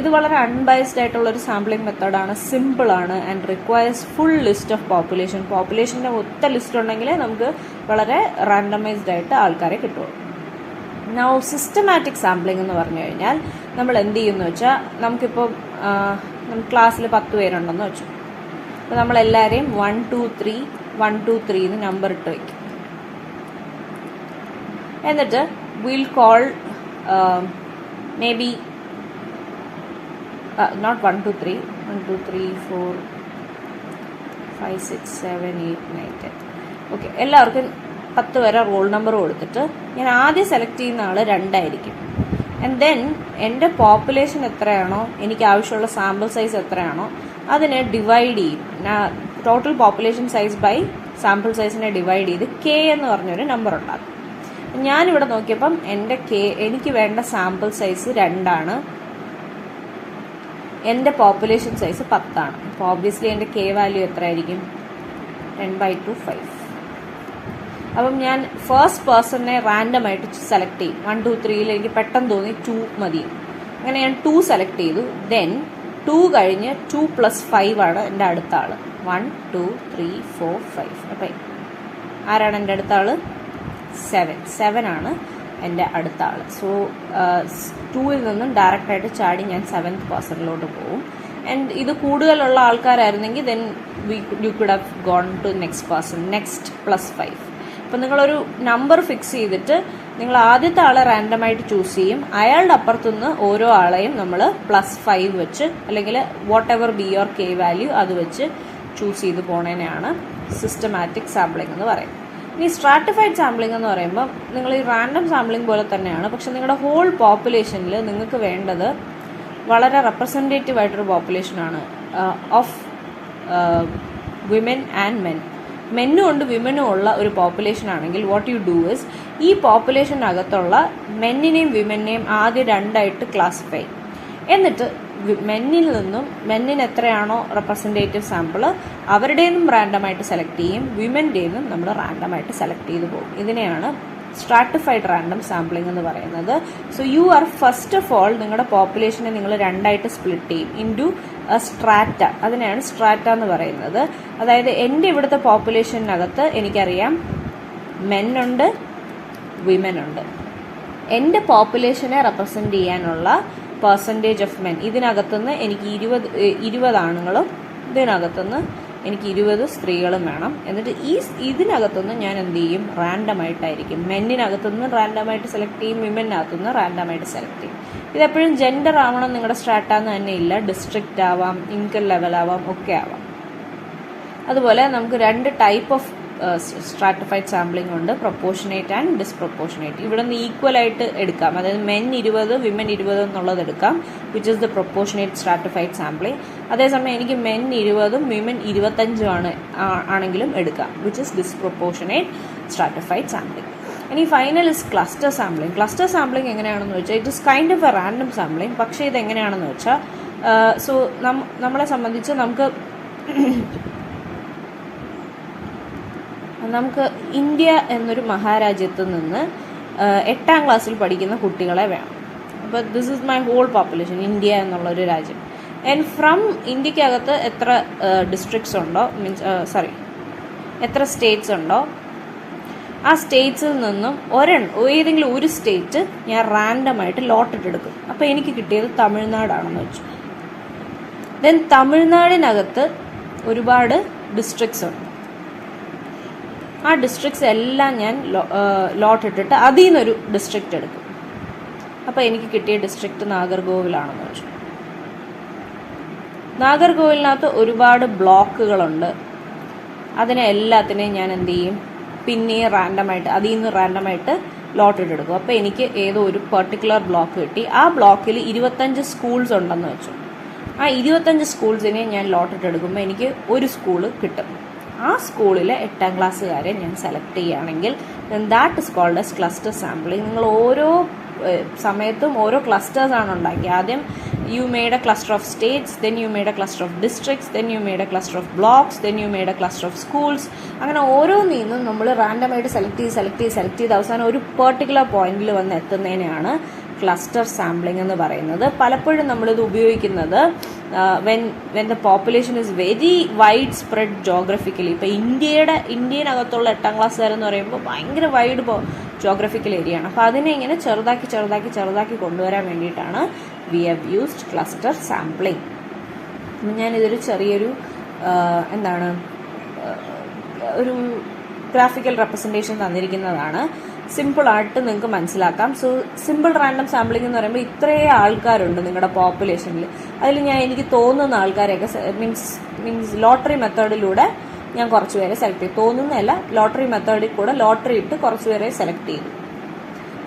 ഇത് വളരെ അൺബയസ്ഡ് ആയിട്ടുള്ളൊരു സാമ്പിളിംഗ് മെത്തേഡാണ്, സിമ്പിളാണ് and requires full list of പോപ്പുലേഷൻ്റെ ഒത്ത ലിസ്റ്റ് ഉണ്ടെങ്കിൽ നമുക്ക് വളരെ റാൻഡമൈസ്ഡ് ആയിട്ട് ആൾക്കാരെ കിട്ടുള്ളൂ. നൗ സിസ്റ്റമാറ്റിക് സാമ്പിളിംഗ് എന്ന് പറഞ്ഞു കഴിഞ്ഞാൽ നമ്മൾ എന്ത് ചെയ്യുമെന്ന് വെച്ചാൽ, നമുക്കിപ്പോൾ ക്ലാസ്സിൽ 10 പേരുണ്ടെന്ന് വെച്ചു. അപ്പോൾ നമ്മളെല്ലാവരെയും 1 2 3 1 2 3 എന്ന് നമ്പർ ഇട്ട് വയ്ക്കും. എന്നിട്ട് we'll call maybe not 1 2 3 1 2 3 4 5 6 7 8 9 10. Okay, എല്ലാവർക്കും 10 വരെ റോൾ നമ്പർ കൊടുത്തിട്ട് ഞാൻ ആദ്യം സെലക്ട് ചെയ്യുന്ന ആൾ 2 ആയിരിക്കും. ആൻഡ് ദെൻ എൻ്റെ പോപ്പുലേഷൻ എത്രയാണോ, എനിക്ക് ആവശ്യമുള്ള സാമ്പിൾ സൈസ് എത്രയാണോ അതിനെ ഡിവൈഡ് ചെയ്യും. Total population size by sample സൈസിനെ ഡിവൈഡ് ചെയ്ത് കെ എന്ന് പറഞ്ഞൊരു നമ്പർ ഉണ്ടാക്കും. ഞാനിവിടെ നോക്കിയപ്പം എനിക്ക് വേണ്ട സാമ്പിൾ സൈസ് 2 എൻ്റെ പോപ്പുലേഷൻ സൈസ് 10. അപ്പോൾ ഓബ്വിയസ്ലി എൻ്റെ കെ വാല്യൂ എത്രയായിരിക്കും? 10/2 5. അപ്പം ഞാൻ ഫസ്റ്റ് പേഴ്സണിനെ റാൻഡമായിട്ട് സെലക്ട് ചെയ്യും. 1 2 3 എനിക്ക് പെട്ടെന്ന് തോന്നി 2 മതി. അങ്ങനെ ഞാൻ 2 സെലക്ട് ചെയ്തു. ദെൻ 2 കഴിഞ്ഞ് 2 + 5 ആണ് എൻ്റെ അടുത്ത ആൾ. 1 2 3 4 5. അപ്പം ആരാണ് എൻ്റെ അടുത്ത ആൾ? 7 ആണ് എൻ്റെ അടുത്ത ആൾ. സോ 2ൽ നിന്നും ഡയറക്റ്റായിട്ട് ചാടി ഞാൻ 7th പേഴ്സണിലോട്ട് പോകും. ആൻഡ് ഇത് കൂടുതലുള്ള ആൾക്കാരായിരുന്നെങ്കിൽ then you could have gone to next person, next +5. അപ്പം നിങ്ങളൊരു നമ്പർ ഫിക്സ് ചെയ്തിട്ട് നിങ്ങൾ ആദ്യത്തെ ആളെ റാൻഡമായിട്ട് ചൂസ് ചെയ്യും. അയാളുടെ അപ്പുറത്തുനിന്ന് ഓരോ ആളെയും നമ്മൾ +5 വെച്ച്, അല്ലെങ്കിൽ what ever B your K value അത് വെച്ച് ചൂസ് ചെയ്ത് പോണേനെയാണ് സിസ്റ്റമാറ്റിക് സാമ്പിളിംഗ് എന്ന് പറയുന്നത്. ഇനി സ്ട്രാറ്റിഫൈഡ് സാമ്പിളിംഗ് എന്ന് പറയുമ്പോൾ നിങ്ങൾ ഈ റാൻഡം സാമ്പിളിംഗ് പോലെ തന്നെയാണ്, പക്ഷെ നിങ്ങളുടെ ഹോൾ പോപ്പുലേഷനിൽ നിങ്ങൾക്ക് വേണ്ടത് വളരെ റെപ്രസെൻറ്റേറ്റീവ് ആയിട്ടൊരു പോപ്പുലേഷനാണ് ഓഫ് വിമൻ ആൻഡ് മെൻ. മെന്നും ഉണ്ട് വിമനും ഉള്ള ഒരു പോപ്പുലേഷൻ ആണെങ്കിൽ വാട്ട് യു ഡു ഇസ്, ഈ പോപ്പുലേഷനകത്തുള്ള മെന്നിനെയും വിമനെയും ആദ്യം 2ആയിട്ട് ക്ലാസിഫൈ, എന്നിട്ട് മെന്നിന് എത്രയാണോ റെപ്രസെൻറ്റേറ്റീവ് സാമ്പിൾ അവരുടെ നിന്നും റാൻഡമായിട്ട് സെലക്ട് ചെയ്യും, വിമൻ്റെ നിന്നും നമ്മൾ റാൻഡമായിട്ട് സെലക്ട് ചെയ്ത് പോകും. ഇതിനെയാണ് സ്ട്രാറ്റിഫൈഡ് റാൻഡം സാമ്പിളിംഗ് എന്ന് പറയുന്നത്. So you are first of all നിങ്ങളുടെ പോപ്പുലേഷനെ നിങ്ങൾ 2ആയിട്ട് സ്പ്ലിറ്റ് ചെയ്യും ഇൻറ്റു സ്ട്രാറ്റ. അതിനെയാണ് സ്ട്രാറ്റ എന്ന് പറയുന്നത്. അതായത് എൻ്റെ ഇവിടുത്തെ പോപ്പുലേഷനകത്ത് എനിക്കറിയാം മെന്നുണ്ട്, വിമനുണ്ട്. എൻ്റെ പോപ്പുലേഷനെ റെപ്രസെൻറ്റ് ചെയ്യാനുള്ള പെർസെൻറ്റേജ് ഓഫ് മെൻ, ഇതിനകത്തുനിന്ന് എനിക്ക് 20 ആണുങ്ങളും ഇതിനകത്തുനിന്ന് എനിക്ക് 20 സ്ത്രീകളും വേണം. എന്നിട്ട് ഇതിനകത്തുനിന്ന് ഞാൻ എന്ത് ചെയ്യും? റാൻഡമായിട്ടായിരിക്കും. മെന്നിനകത്തുനിന്ന് റാൻഡമായിട്ട് സെലക്ട് ചെയ്യും, വിമനകത്തുനിന്ന് റാൻഡമായിട്ട് സെലക്ട് ചെയ്യും. ഇതെപ്പോഴും ജെൻഡർ ആവണം നിങ്ങളുടെ സ്ട്രാറ്റാന്ന് തന്നെ ഇല്ല. ഡിസ്ട്രിക്റ്റ് ആവാം, ഇൻകം ലെവൽ ആവാം, ഒക്കെ ആവാം. അതുപോലെ നമുക്ക് 2 ടൈപ്പ് ഓഫ് സ്ട്രാറ്റിഫൈഡ് സാമ്പിളിംഗ് ഉണ്ട്, പ്രൊപ്പോർഷനേറ്റ് ആൻഡ് ഡിസ്പ്രൊപ്പോർഷനേറ്റ്. ഇവിടെ നിന്ന് ഈക്വൽ ആയിട്ട് എടുക്കാം, അതായത് മെൻ 20 വിമൻ 20 എന്നുള്ളത് എടുക്കാം, which is the proportionate stratified sampling. അതേസമയം എനിക്ക് മെൻ 20 വിമൻ 25 ആണെങ്കിലും എടുക്കാം, which is disproportionate stratified sampling. ഇനി final is cluster sampling. Cluster sampling എങ്ങനെയാണെന്ന് വെച്ചാൽ it is kind of a random sampling. പക്ഷേ ഇത് എങ്ങനെയാണെന്ന് വെച്ചാൽ നമ്മളെ സംബന്ധിച്ച് നമുക്ക് നമുക്ക് ഇന്ത്യ എന്നൊരു മഹാരാജ്യത്ത് നിന്ന് 8ാം ക്ലാസ്സിൽ പഠിക്കുന്ന കുട്ടികളെ വേണം. അപ്പോൾ this is my whole population, India എന്നുള്ളൊരു രാജ്യം. ആൻഡ് ഫ്രം ഇന്ത്യക്കകത്ത് എത്ര ഡിസ്ട്രിക്ട്സ് ഉണ്ടോ, എത്ര സ്റ്റേറ്റ്സ് ഉണ്ടോ, ആ സ്റ്റേറ്റ്സിൽ നിന്നും ഏതെങ്കിലും ഒരു സ്റ്റേറ്റ് ഞാൻ റാൻഡമായിട്ട് ലോട്ടിട്ടെടുക്കും. അപ്പോൾ എനിക്ക് കിട്ടിയത് തമിഴ്നാടാണെന്ന് വെച്ചു. ദെൻ തമിഴ്നാടിനകത്ത് ഒരുപാട് ഡിസ്ട്രിക്ട്സ് ഉണ്ട്. ആ ഡിസ്ട്രിക്ട്സ് എല്ലാം ഞാൻ ലോട്ടിട്ടിട്ട് അതിൽ നിന്നൊരു ഡിസ്ട്രിക്റ്റ് എടുക്കും. അപ്പോൾ എനിക്ക് കിട്ടിയ ഡിസ്ട്രിക്റ്റ് നാഗർകോവിലാണെന്ന് വെച്ചു. നാഗർകോവിലിനകത്ത് ഒരുപാട് ബ്ലോക്കുകളുണ്ട്. അതിനെ എല്ലാത്തിനെയും ഞാൻ എന്ത് ചെയ്യും, പിന്നെയും റാൻഡമായിട്ട് അതിൽ നിന്ന് റാൻഡമായിട്ട് ലോട്ടിട്ടെടുക്കും. അപ്പോൾ എനിക്ക് ഏതോ ഒരു പെർട്ടിക്കുലർ ബ്ലോക്ക് കിട്ടി. ആ ബ്ലോക്കിൽ 25 സ്കൂൾസ് ഉണ്ടെന്ന് വെച്ചു. ആ 25 സ്കൂൾസിനെ ഞാൻ ലോട്ടിട്ടെടുക്കുമ്പോൾ എനിക്ക് ഒരു സ്കൂള് കിട്ടും. ആ സ്കൂളിലെ 8ാം ക്ലാസ്സുകാരെ ഞാൻ സെലക്ട് ചെയ്യുകയാണെങ്കിൽ that is called as cluster sampling. നിങ്ങൾ ഓരോ സമയത്തും ഓരോ ക്ലസ്റ്റേഴ്സാണ് ഉണ്ടാക്കിയത്. ആദ്യം you made a cluster of states, then you made a cluster of districts, then you made a cluster of blocks, then you made a cluster of schools. അങ്ങനെ ഓരോന്നിൽ നിന്നും നമ്മൾ റാൻഡമായിട്ട് സെലക്ട് ചെയ്ത് അവസാനം ഒരു പെർട്ടിക്കുലർ പോയിന്റിൽ വന്ന് എത്തുന്നതിനെയാണ് ക്ലസ്റ്റർ സാമ്പിളിംഗ് എന്ന് പറയുന്നത്. പലപ്പോഴും നമ്മളിത് ഉപയോഗിക്കുന്നത് when the population is very wide spread geographically. ഇപ്പോൾ ഇന്ത്യനകത്തുള്ള 8ാം ക്ലാസ്സുകാരെന്ന് പറയുമ്പോൾ ഭയങ്കര വൈഡ് ജോഗ്രഫിക്കൽ ഏരിയ ആണ്. അപ്പോൾ അതിനെ ഇങ്ങനെ ചെറുതാക്കി കൊണ്ടുവരാൻ വേണ്ടിയിട്ടാണ് we have used cluster sampling. അപ്പം ഞാനിതൊരു ചെറിയൊരു ഒരു ഗ്രാഫിക്കൽ റെപ്രസെൻറ്റേഷൻ തന്നിരിക്കുന്നതാണ്. സിമ്പിളായിട്ട് നിങ്ങൾക്ക് മനസ്സിലാക്കാം. സോ സിമ്പിൾ റാൻഡം സാമ്പിളിംഗ് എന്ന് പറയുമ്പോൾ ഇത്രയും ആൾക്കാരുണ്ട് നിങ്ങളുടെ പോപ്പുലേഷനിൽ. അതിൽ എനിക്ക് തോന്നുന്ന ആൾക്കാരെയൊക്കെ മീൻസ് ലോട്ടറി മെത്തേഡിലൂടെ ഞാൻ കുറച്ച് പേരെ സെലക്ട് ചെയ്തു. തോന്നുന്നതല്ല, ലോട്ടറി മെത്തേഡിൽ കൂടെ ലോട്ടറി ഇട്ട് കുറച്ച് പേരെ സെലക്ട് ചെയ്തു.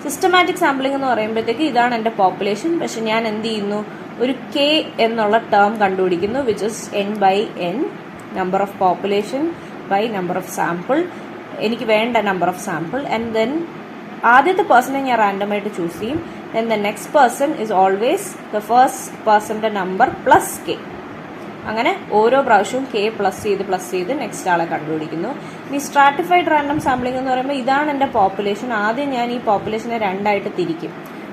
സിസ്റ്റമാറ്റിക് സാമ്പിളിംഗ് എന്ന് പറയുമ്പോഴത്തേക്ക് ഇതാണ് എൻ്റെ പോപ്പുലേഷൻ. പക്ഷെ ഞാൻ എന്ത് ചെയ്യുന്നു, ഒരു കെ എന്നുള്ള ടേം കണ്ടുപിടിക്കുന്നു, which is n/n, number of population by number of sample, എനിക്ക് വേണ്ട number of sample. And then ആദ്യത്തെ പേഴ്സണെ ഞാൻ റാൻഡമായിട്ട് ചൂസ് ചെയ്യും. Then the next person is always the first പേഴ്സൻ്റെ നമ്പർ പ്ലസ് കെ. അങ്ങനെ ഓരോ പ്രാവശ്യവും കെ പ്ലസ് ചെയ്ത് നെക്സ്റ്റ് ആളെ കണ്ടുപിടിക്കുന്നു. ഇനി സ്ട്രാറ്റിഫൈഡ് റാൻഡം സാമ്പിളിംഗ് എന്ന് പറയുമ്പോൾ ഇതാണ് എൻ്റെ പോപ്പുലേഷൻ. ആദ്യം ഞാൻ ഈ പോപ്പുലേഷനെ രണ്ടായിട്ട് തിരിക്കും.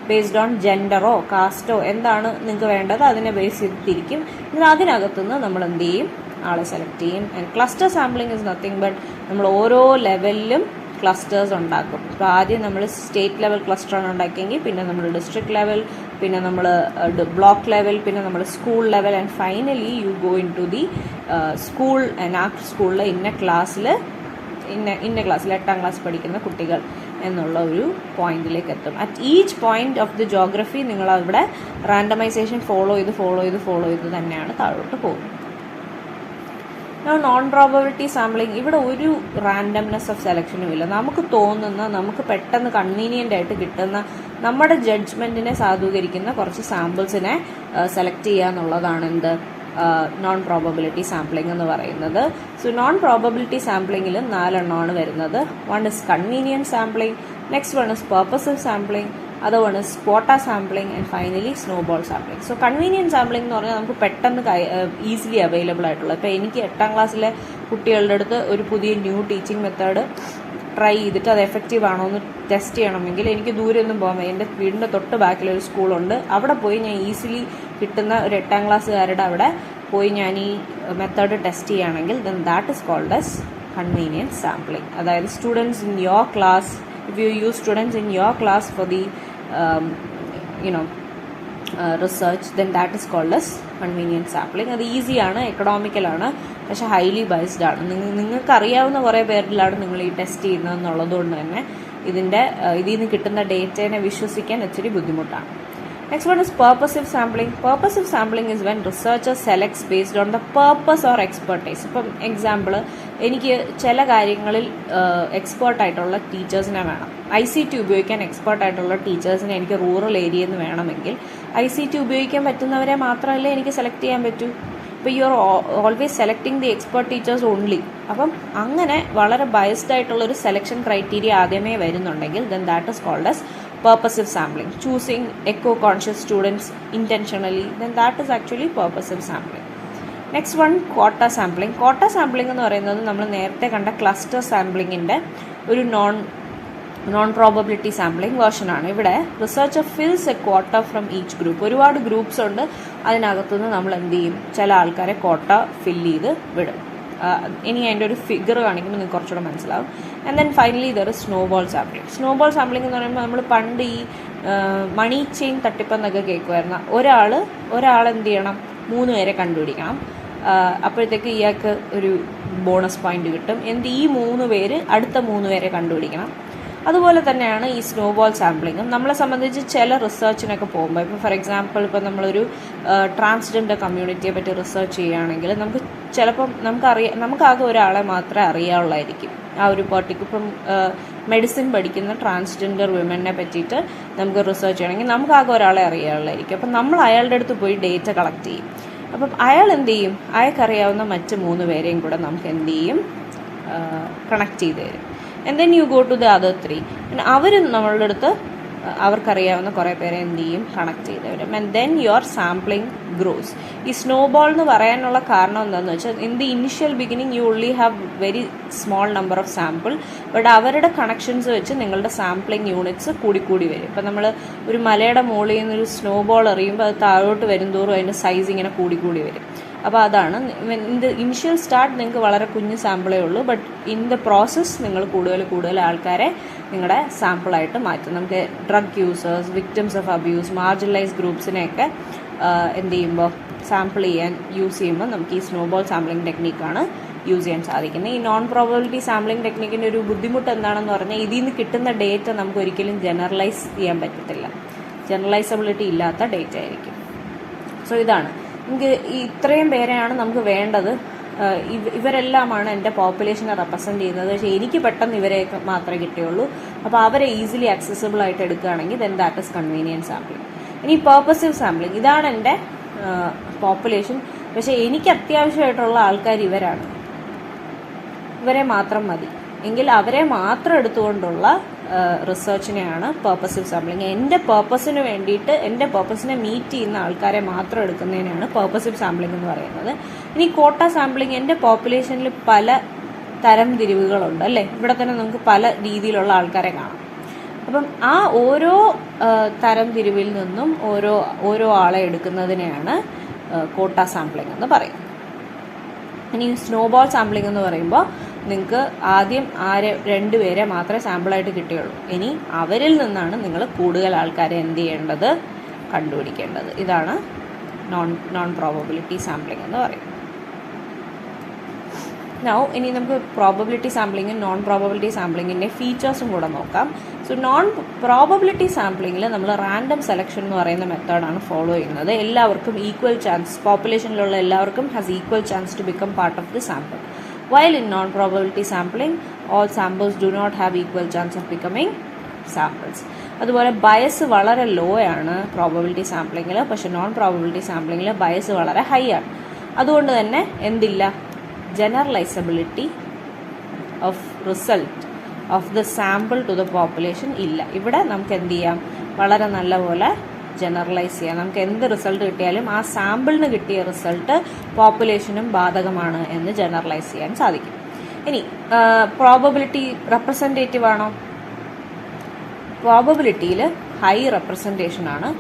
ബേസ്ഡ് ഓൺ ജെൻഡറോ കാസ്റ്റോ എന്താണ് നിങ്ങൾക്ക് വേണ്ടത് അതിനെ ബേസ് ചെയ്ത് തിരിക്കും. എന്നാൽ അതിനകത്തുനിന്ന് നമ്മൾ എന്ത് ചെയ്യും, ആളെ സെലക്ട് ചെയ്യും. And cluster sampling is nothing but നമ്മൾ ഓരോ ലെവലിലും ക്ലസ്റ്റേഴ്സ് ഉണ്ടാക്കും. ഇപ്പോൾ ആദ്യം നമ്മൾ സ്റ്റേറ്റ് ലെവൽ ക്ലസ്റ്ററാണ് ഉണ്ടാക്കിയെങ്കിൽ പിന്നെ നമ്മൾ ഡിസ്ട്രിക്ട് ലെവൽ, പിന്നെ നമ്മൾ ബ്ലോക്ക് ലെവൽ, പിന്നെ നമ്മൾ school level, and finally you go in to the school. And ആ സ്കൂളിൽ ഇന്ന ക്ലാസ്സിൽ 8ാം ക്ലാസ് പഠിക്കുന്ന കുട്ടികൾ എന്നുള്ള ഒരു പോയിന്റിലേക്ക് എത്തും. At each point of the geography നിങ്ങൾ അവിടെ റാൻഡമൈസേഷൻ ഫോളോ ചെയ്ത് തന്നെയാണ് താഴോട്ട് പോകുന്നത്. നോൺ പ്രോബബിലിറ്റി സാമ്പിളിംഗ്, ഇവിടെ ഒരു റാൻഡംനെസ് ഓഫ് സെലക്ഷനും ഇല്ല. നമുക്ക് തോന്നുന്ന, നമുക്ക് പെട്ടെന്ന് കൺവീനിയൻ്റ് ആയിട്ട് കിട്ടുന്ന, നമ്മുടെ ജഡ്ജ്മെൻറ്റിനെ സാധൂകരിക്കുന്ന കുറച്ച് സാമ്പിൾസിനെ സെലക്ട് ചെയ്യുക എന്നുള്ളതാണ് എന്ത് നോൺ പ്രോബബിലിറ്റി സാമ്പിളിംഗ് എന്ന് പറയുന്നത്. സോ നോൺ പ്രോബബിലിറ്റി സാമ്പിളിങ്ങിൽ 4 എണ്ണമാണ് വരുന്നത്. One is convenient sampling, next one is purposive sampling, other one is quota sampling, and finally snowball sampling. So convenient sampling എന്ന് പറഞ്ഞാൽ നമുക്ക് പെട്ടെന്ന് ഈസിലി അവൈലബിൾ ആയിട്ടുള്ള, ഇപ്പോൾ എനിക്ക് 8ാം ക്ലാസ്സിലെ കുട്ടികളുടെ അടുത്ത് ഒരു പുതിയ ന്യൂ ടീച്ചിങ് മെത്തേഡ് ട്രൈ ചെയ്തിട്ട് അത് എഫക്റ്റീവ് ആണോ എന്ന് ടെസ്റ്റ് ചെയ്യണമെങ്കിൽ എനിക്ക് ദൂരെ ഒന്നും പോകാൻ വയ്യ. എൻ്റെ വീടിൻ്റെ തൊട്ട് ബാക്കിലൊരു സ്കൂളുണ്ട്. അവിടെ പോയി ഞാൻ ഈസിലി കിട്ടുന്ന ഒരു 8ാം ക്ലാസ്സുകാരുടെ അവിടെ പോയി ഞാൻ ഈ മെത്തേഡ് ടെസ്റ്റ് ചെയ്യുകയാണെങ്കിൽ then that is called as convenient sampling. അതായത് students in your class, if you use students in your class for the research, then that is called as convenient sampling. അത് ഈസിയാണ്, എക്കണോമിക്കലാണ്, പക്ഷേ ഹൈലി ബൈസ്ഡ് ആണ്. നിങ്ങൾക്ക് അറിയാവുന്ന കുറേ പേരിലാണ് നിങ്ങൾ ഈ ടെസ്റ്റ് ചെയ്യുന്നതെന്നുള്ളത് കൊണ്ട് തന്നെ ഇതിൽ നിന്ന് കിട്ടുന്ന ഡേറ്റേനെ വിശ്വസിക്കാൻ ഇച്ചിരി ബുദ്ധിമുട്ടാണ്. Next one is purposive sampling. Purposive sampling is when researcher selects based on the purpose or expertise. ഇപ്പം എക്സാമ്പിൾ, എനിക്ക് ചില കാര്യങ്ങളിൽ എക്സ്പേർട്ടായിട്ടുള്ള ടീച്ചേഴ്സിനെ വേണം. ICT ഉപയോഗിക്കാൻ എക്സ്പേർട്ടായിട്ടുള്ള ടീച്ചേഴ്സിനെ എനിക്ക് റൂറൽ ഏരിയയിൽ നിന്ന് വേണമെങ്കിൽ ICT ഉപയോഗിക്കാൻ പറ്റുന്നവരെ മാത്രമല്ലേ എനിക്ക് സെലക്ട് ചെയ്യാൻ പറ്റൂ. ഇപ്പോൾ you are always selecting the expert teachers only. അപ്പം അങ്ങനെ വളരെ ബയസ്ഡ് ആയിട്ടുള്ളൊരു സെലക്ഷൻ ക്രൈറ്റീരിയ ആദ്യമേ വരുന്നുണ്ടെങ്കിൽ then that is called as purposive sampling. Choosing eco-conscious students intentionally, then that is actually purposive sampling. Next one കോട്ട സാമ്പിളിംഗ്. കോട്ട sampling എന്ന് പറയുന്നത് നമ്മൾ നേരത്തെ കണ്ട ക്ലസ്റ്റർ സാമ്പിളിങ്ങിൻ്റെ ഒരു നോൺ പ്രോബബിലിറ്റി സാമ്പിളിംഗ് വേർഷനാണ്. ഇവിടെ researcher fills a quota from each group. ഒരുപാട് ഗ്രൂപ്പ്സ് ഉണ്ട്, അതിനകത്തുനിന്ന് നമ്മൾ എന്ത് ചെയ്യും, ചില ആൾക്കാരെ കോട്ട ഫില്ല് ചെയ്ത് വിടും. ഇനി അതിൻ്റെ ഒരു ഫിഗർ കാണിക്കുമ്പോൾ നിങ്ങൾക്ക് കുറച്ചുകൂടെ മനസ്സിലാവും. ആൻഡ് ദെൻ ഫൈനലി ഇതൊരു സ്നോബോൾ സാമ്പിളിംഗ്. സ്നോബോൾ സാമ്പിളിംഗ് എന്ന് പറയുമ്പോൾ നമ്മൾ പണ്ട് ഈ മണി ചെയിൻ തട്ടിപ്പെന്നൊക്കെ കേൾക്കുമായിരുന്നു. ഒരാൾ എന്ത് ചെയ്യണം, 3 പേരെ കണ്ടുപിടിക്കണം. അപ്പോഴത്തേക്ക് ഇയാൾക്ക് ഒരു ബോണസ് പോയിന്റ് കിട്ടും. ഈ 3 പേര് അടുത്ത 3 പേരെ കണ്ടുപിടിക്കണം. അതുപോലെ തന്നെയാണ് ഈ സ്നോബോൾ സാമ്പിളിങ്ങും. നമ്മളെ സംബന്ധിച്ച് ചില റിസർച്ചിനൊക്കെ പോകുമ്പോൾ, ഇപ്പോൾ ഫോർ എക്സാമ്പിൾ ഇപ്പോൾ നമ്മളൊരു ട്രാൻസ്ജെൻഡർ കമ്മ്യൂണിറ്റിയെ പറ്റി റിസർച്ച് ചെയ്യുകയാണെങ്കിൽ നമുക്ക് ചിലപ്പം നമുക്കാകെ ഒരാളെ മാത്രമേ അറിയാവുള്ളായിരിക്കും. ആ ഒരു ഇപ്പം മെഡിസിൻ പഠിക്കുന്ന ട്രാൻസ്ജെൻഡർ വിമനെ പറ്റിയിട്ട് നമുക്ക് റിസർച്ച് ചെയ്യണമെങ്കിൽ നമുക്കാകെ ഒരാളെ അറിയാവുള്ളായിരിക്കും. അപ്പം നമ്മൾ അയാളുടെ അടുത്ത് പോയി ഡേറ്റ കളക്ട് ചെയ്യും. അപ്പം അയാൾ എന്ത് ചെയ്യും, അയാൾക്കറിയാവുന്ന മറ്റ് 3 പേരെയും കൂടെ നമുക്ക് എന്ത് ചെയ്യും, കണക്ട് ചെയ്ത് തരും. And then you go to the other 3. അവർ നമ്മളുടെ അടുത്ത് അവർക്കറിയാവുന്ന കുറേ പേരെ എന്ത് ചെയ്യും, കണക്ട് ചെയ്ത് വരും. And then your sampling gross. ഈ സ്നോബോൾ എന്ന് പറയാനുള്ള കാരണം എന്താണെന്ന് വെച്ചാൽ, in the initial beginning you only have very small number of sample, but അവരുടെ കണക്ഷൻസ് വെച്ച് നിങ്ങളുടെ സാമ്പിളിംഗ് യൂണിറ്റ്സ് കൂടിക്കൂടി വരും. ഇപ്പം നമ്മൾ ഒരു മലയുടെ മുകളിൽ നിന്നൊരു സ്നോബോൾ എറിയുമ്പോൾ അത് താഴോട്ട് വരുംതോറും അതിൻ്റെ സൈസ് ഇങ്ങനെ കൂടിക്കൂടി വരും. അപ്പോൾ അതാണ് ഇൻ ദ ഇനിഷ്യൽ സ്റ്റാർട്ട് നിങ്ങൾക്ക് വളരെ കുഞ്ഞ് സാമ്പിളേ ഉള്ളൂ, ബട്ട് ഇൻ ദ പ്രോസസ്സ് നിങ്ങൾ കൂടുതൽ ആൾക്കാരെ നിങ്ങളുടെ സാമ്പിളായിട്ട് മാറ്റും. നമുക്ക് drug users, victims of abuse, marginalize ഗ്രൂപ്പ്സിനെയൊക്കെ എന്ത് ചെയ്യുമ്പോൾ സാമ്പിൾ യൂസ് ചെയ്യുമ്പോൾ നമുക്ക് ഈ സ്നോബോൾ സാമ്പിളിംഗ് ടെക്നിക്കാണ് യൂസ് ചെയ്യാൻ സാധിക്കുന്നത്. ഈ നോൺ പ്രോബബിലിറ്റി സാമ്പിളിംഗ് ടെക്നിക്കിൻ്റെ ഒരു ബുദ്ധിമുട്ട് എന്താണെന്ന് പറഞ്ഞാൽ, ഇതിൽ നിന്ന് കിട്ടുന്ന ഡേറ്റ നമുക്ക് ഒരിക്കലും ജനറലൈസ് ചെയ്യാൻ പറ്റത്തില്ല. ജനറലൈസബിലിറ്റി ഇല്ലാത്ത ഡേറ്റ ആയിരിക്കും. സോ ഇതാണ് നമുക്ക് ഇത്രയും പേരെയാണ് നമുക്ക് വേണ്ടത്. ഇവരെല്ലാമാണ് എൻ്റെ പോപ്പുലേഷനെ റെപ്രസെൻറ്റ് ചെയ്യുന്നത്. പക്ഷേ എനിക്ക് പെട്ടെന്ന് ഇവരെ മാത്രമേ കിട്ടുകയുള്ളൂ. അപ്പോൾ അവരെ ഈസിലി ആക്സസിബിൾ ആയിട്ട് എടുക്കുകയാണെങ്കിൽ then that is convenient sampling. ഇനി പേർപ്പസീവ് സാമ്പിളിംഗ്. ഇതാണ് എൻ്റെ പോപ്പുലേഷൻ, പക്ഷേ എനിക്ക് അത്യാവശ്യമായിട്ടുള്ള ആൾക്കാർ ഇവരെ മാത്രം മതി എങ്കിൽ അവരെ മാത്രം എടുത്തുകൊണ്ടുള്ള റിസർച്ചിനെയാണ് പേർപ്പസീവ് സാമ്പിളിംഗ്. എൻ്റെ പേർപ്പസിന് വേണ്ടിയിട്ട്, എൻ്റെ പേർപ്പസിനെ മീറ്റ് ചെയ്യുന്ന ആൾക്കാരെ മാത്രം എടുക്കുന്നതിനാണ് പേർപ്പസീവ് സാമ്പിളിംഗ് എന്ന് പറയുന്നത്. ഇനി കോട്ട സാമ്പിളിംഗ്, എൻ്റെ പോപ്പുലേഷനിൽ പല തരം തിരിവുകളുണ്ട് അല്ലേ. ഇവിടെ തന്നെ നമുക്ക് പല രീതിയിലുള്ള ആൾക്കാരെ കാണാം. അപ്പം ആ ഓരോ തരം തിരിവിൽ നിന്നും ഓരോ ആളെ എടുക്കുന്നതിനെയാണ് കോട്ട സാമ്പിളിംഗ് എന്ന് പറയുന്നത്. ഇനി സ്നോബോൾ സാമ്പിളിംഗ് എന്ന് പറയുമ്പോൾ നിങ്ങൾക്ക് ആദ്യം 2 പേരെ മാത്രമേ സാമ്പിളായിട്ട് കിട്ടുകയുള്ളൂ. ഇനി അവരിൽ നിന്നാണ് നിങ്ങൾ കൂടുതൽ ആൾക്കാരെ എന്ത് ചെയ്യേണ്ടത്, കണ്ടുപിടിക്കേണ്ടത്. ഇതാണ് നോൺ പ്രോബബിലിറ്റി സാമ്പിളിംഗ് എന്ന് പറയുന്നത്. ഇനി നമുക്ക് പ്രോബബിലിറ്റി സാമ്പിളിങ്ങും നോൺ പ്രോബബിലിറ്റി സാമ്പിളിങ്ങിൻ്റെ ഫീച്ചേഴ്സും കൂടെ നോക്കാം. സോ നോൺ പ്രോബബിലിറ്റി സാമ്പിളിങ്ങിൽ നമ്മൾ റാൻഡം സെലക്ഷൻ എന്ന് പറയുന്ന മെത്തേഡാണ് ഫോളോ ചെയ്യുന്നത്. എല്ലാവർക്കും ഈക്വൽ ചാൻസ്, പോപ്പുലേഷനിലുള്ള എല്ലാവർക്കും has equal chance to become part of the sample. While in non-probability sampling, all samples do not have equal chance of becoming samples. അതുപോലെ bias വളരെ ലോ ആണ് പ്രോബബിലിറ്റി സാമ്പിളിങ്ങിൽ, പക്ഷെ നോൺ പ്രോബബിലിറ്റി സാമ്പിളിങ്ങിൽ ബയസ് വളരെ high ആണ്. അതുകൊണ്ട് തന്നെ എന്തില്ല, generalizability of result of the sample to the population ഇല്ല. ഇവിടെ നമുക്ക് എന്ത് ചെയ്യാം, വളരെ നല്ലപോലെ ജനറലൈസ് ചെയ്യാം. നമുക്ക് എന്ത് റിസൾട്ട് കിട്ടിയാലും ആ സാമ്പിളിന് കിട്ടിയ റിസൾട്ട് പോപ്പുലേഷനും ബാധകമാണ് എന്ന് ജനറലൈസ് ചെയ്യാൻ സാധിക്കും. ഇനി പ്രോബബിലിറ്റി റെപ്രസെൻറ്റേറ്റീവ് ആണോ? പ്രോബബിലിറ്റിയിൽ ഹൈ റെപ്രസെൻറ്റേഷൻ ആണ്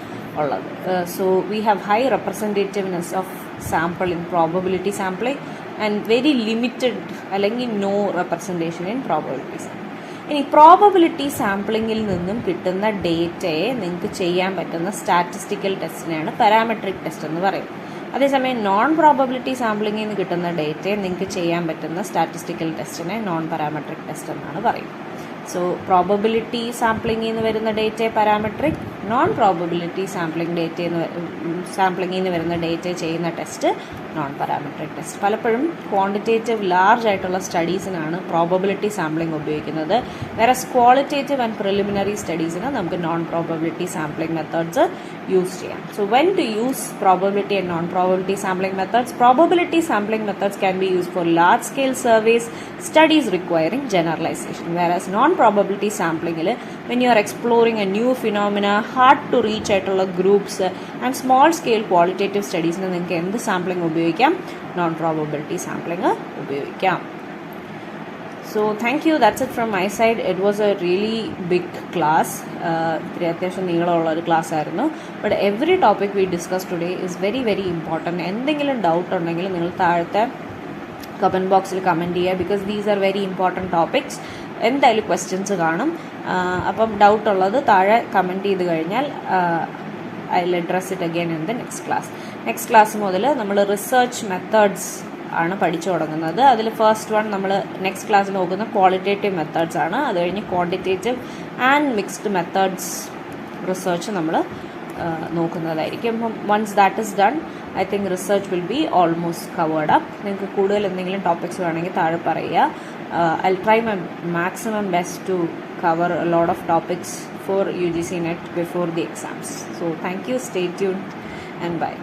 ഉള്ളത്. So we have high representativeness of sample in probability sampling and very limited അല്ലെങ്കിൽ no representation in probability sampling. ഇനി പ്രോബബിലിറ്റി സാമ്പിളിങ്ങിൽ നിന്നും കിട്ടുന്ന ഡേറ്റയെ നിങ്ങൾക്ക് ചെയ്യാൻ പറ്റുന്ന സ്റ്റാറ്റിസ്റ്റിക്കൽ ടെസ്റ്റിനെയാണ് പാരാമെട്രിക് ടെസ്റ്റ് എന്ന് പറയും. അതേസമയം നോൺ പ്രോബബിലിറ്റി സാമ്പിളിങ്ങിൽ നിന്ന് കിട്ടുന്ന ഡേറ്റയെ നിങ്ങൾക്ക് ചെയ്യാൻ പറ്റുന്ന സ്റ്റാറ്റിസ്റ്റിക്കൽ ടെസ്റ്റിനെ നോൺ പാരാമെട്രിക് ടെസ്റ്റ് എന്നാണ് പറയും. സോ പ്രോബബിലിറ്റി സാമ്പിളിങ്ങിൽ നിന്ന് വരുന്ന ഡേറ്റയെ പാരാമെട്രിക്, നോൺ പ്രോബബിലിറ്റി സാമ്പിളിങ്ങിൽ നിന്ന് വരുന്ന ഡേറ്റ ചെയ്യുന്ന ടെസ്റ്റ് നോൺ പാരാമെട്രിക് ടെസ്റ്റ്. പലപ്പോഴും ക്വാണ്ടിറ്റേറ്റീവ് ലാർജ് ആയിട്ടുള്ള സ്റ്റഡീസിനാണ് പ്രോബബിലിറ്റി സാമ്പിളിംഗ് ഉപയോഗിക്കുന്നത്. വേറെ ക്വാളിറ്റേറ്റീവ് ആൻഡ് പ്രിലിമിനറി സ്റ്റഡീസിന് നമുക്ക് non probability sampling methods use ചെയ്യാം. So when to use probability and non probability sampling methods? Probability sampling methods can be used for large scale surveys studies requiring generalization, whereas non-probability sampling when you are exploring a new phenomena, hard to reach ആയിട്ടുള്ള groups and small scale qualitative സ്റ്റഡീസിന് നിങ്ങൾക്ക് എന്ത് sampling ഉപയോഗിക്കാം? Non probability sampling ഉപയോഗിക്കാം. So thank you, that's it from my side. It was a really big class, അത്യാവശ്യം നീളമുള്ള ഒരു class ആയിരുന്നു. But every topic we discuss today is very very important. എന്തെങ്കിലും ഡൗട്ട് ഉണ്ടെങ്കിൽ നിങ്ങൾ താഴത്തെ കമൻറ്റ് ബോക്സിൽ കമൻറ്റ് ചെയ്യുക. Because these are very important topics. എന്തായാലും ക്വസ്റ്റ്യൻസ് കാണും. അപ്പം ഡൗട്ട് ഉള്ളത് താഴെ കമൻറ്റ് ചെയ്ത് കഴിഞ്ഞാൽ I will address it again in the next class മുതൽ നമ്മൾ റിസർച്ച് മെത്തേഡ്സ് ആണ് പഠിച്ചു തുടങ്ങുന്നത്. അതിൽ ഫസ്റ്റ് വൺ നമ്മൾ നെക്സ്റ്റ് ക്ലാസ്സിൽ നോക്കുന്ന ക്വാളിറ്റേറ്റീവ് മെത്തേഡ്സ് ആണ്. അത് കഴിഞ്ഞ് quantitative and mixed methods research നമ്മൾ നോക്കുന്നതായിരിക്കും. അപ്പം once that is done, I think research will be almost covered up. നിങ്ങൾക്ക് കൂടുതൽ എന്തെങ്കിലും ടോപ്പിക്സ് വേണമെങ്കിൽ താഴെ പറയുക. I try my maximum best to cover a lot of topics for UGC NET before the exams. So thank you, stay tuned and bye.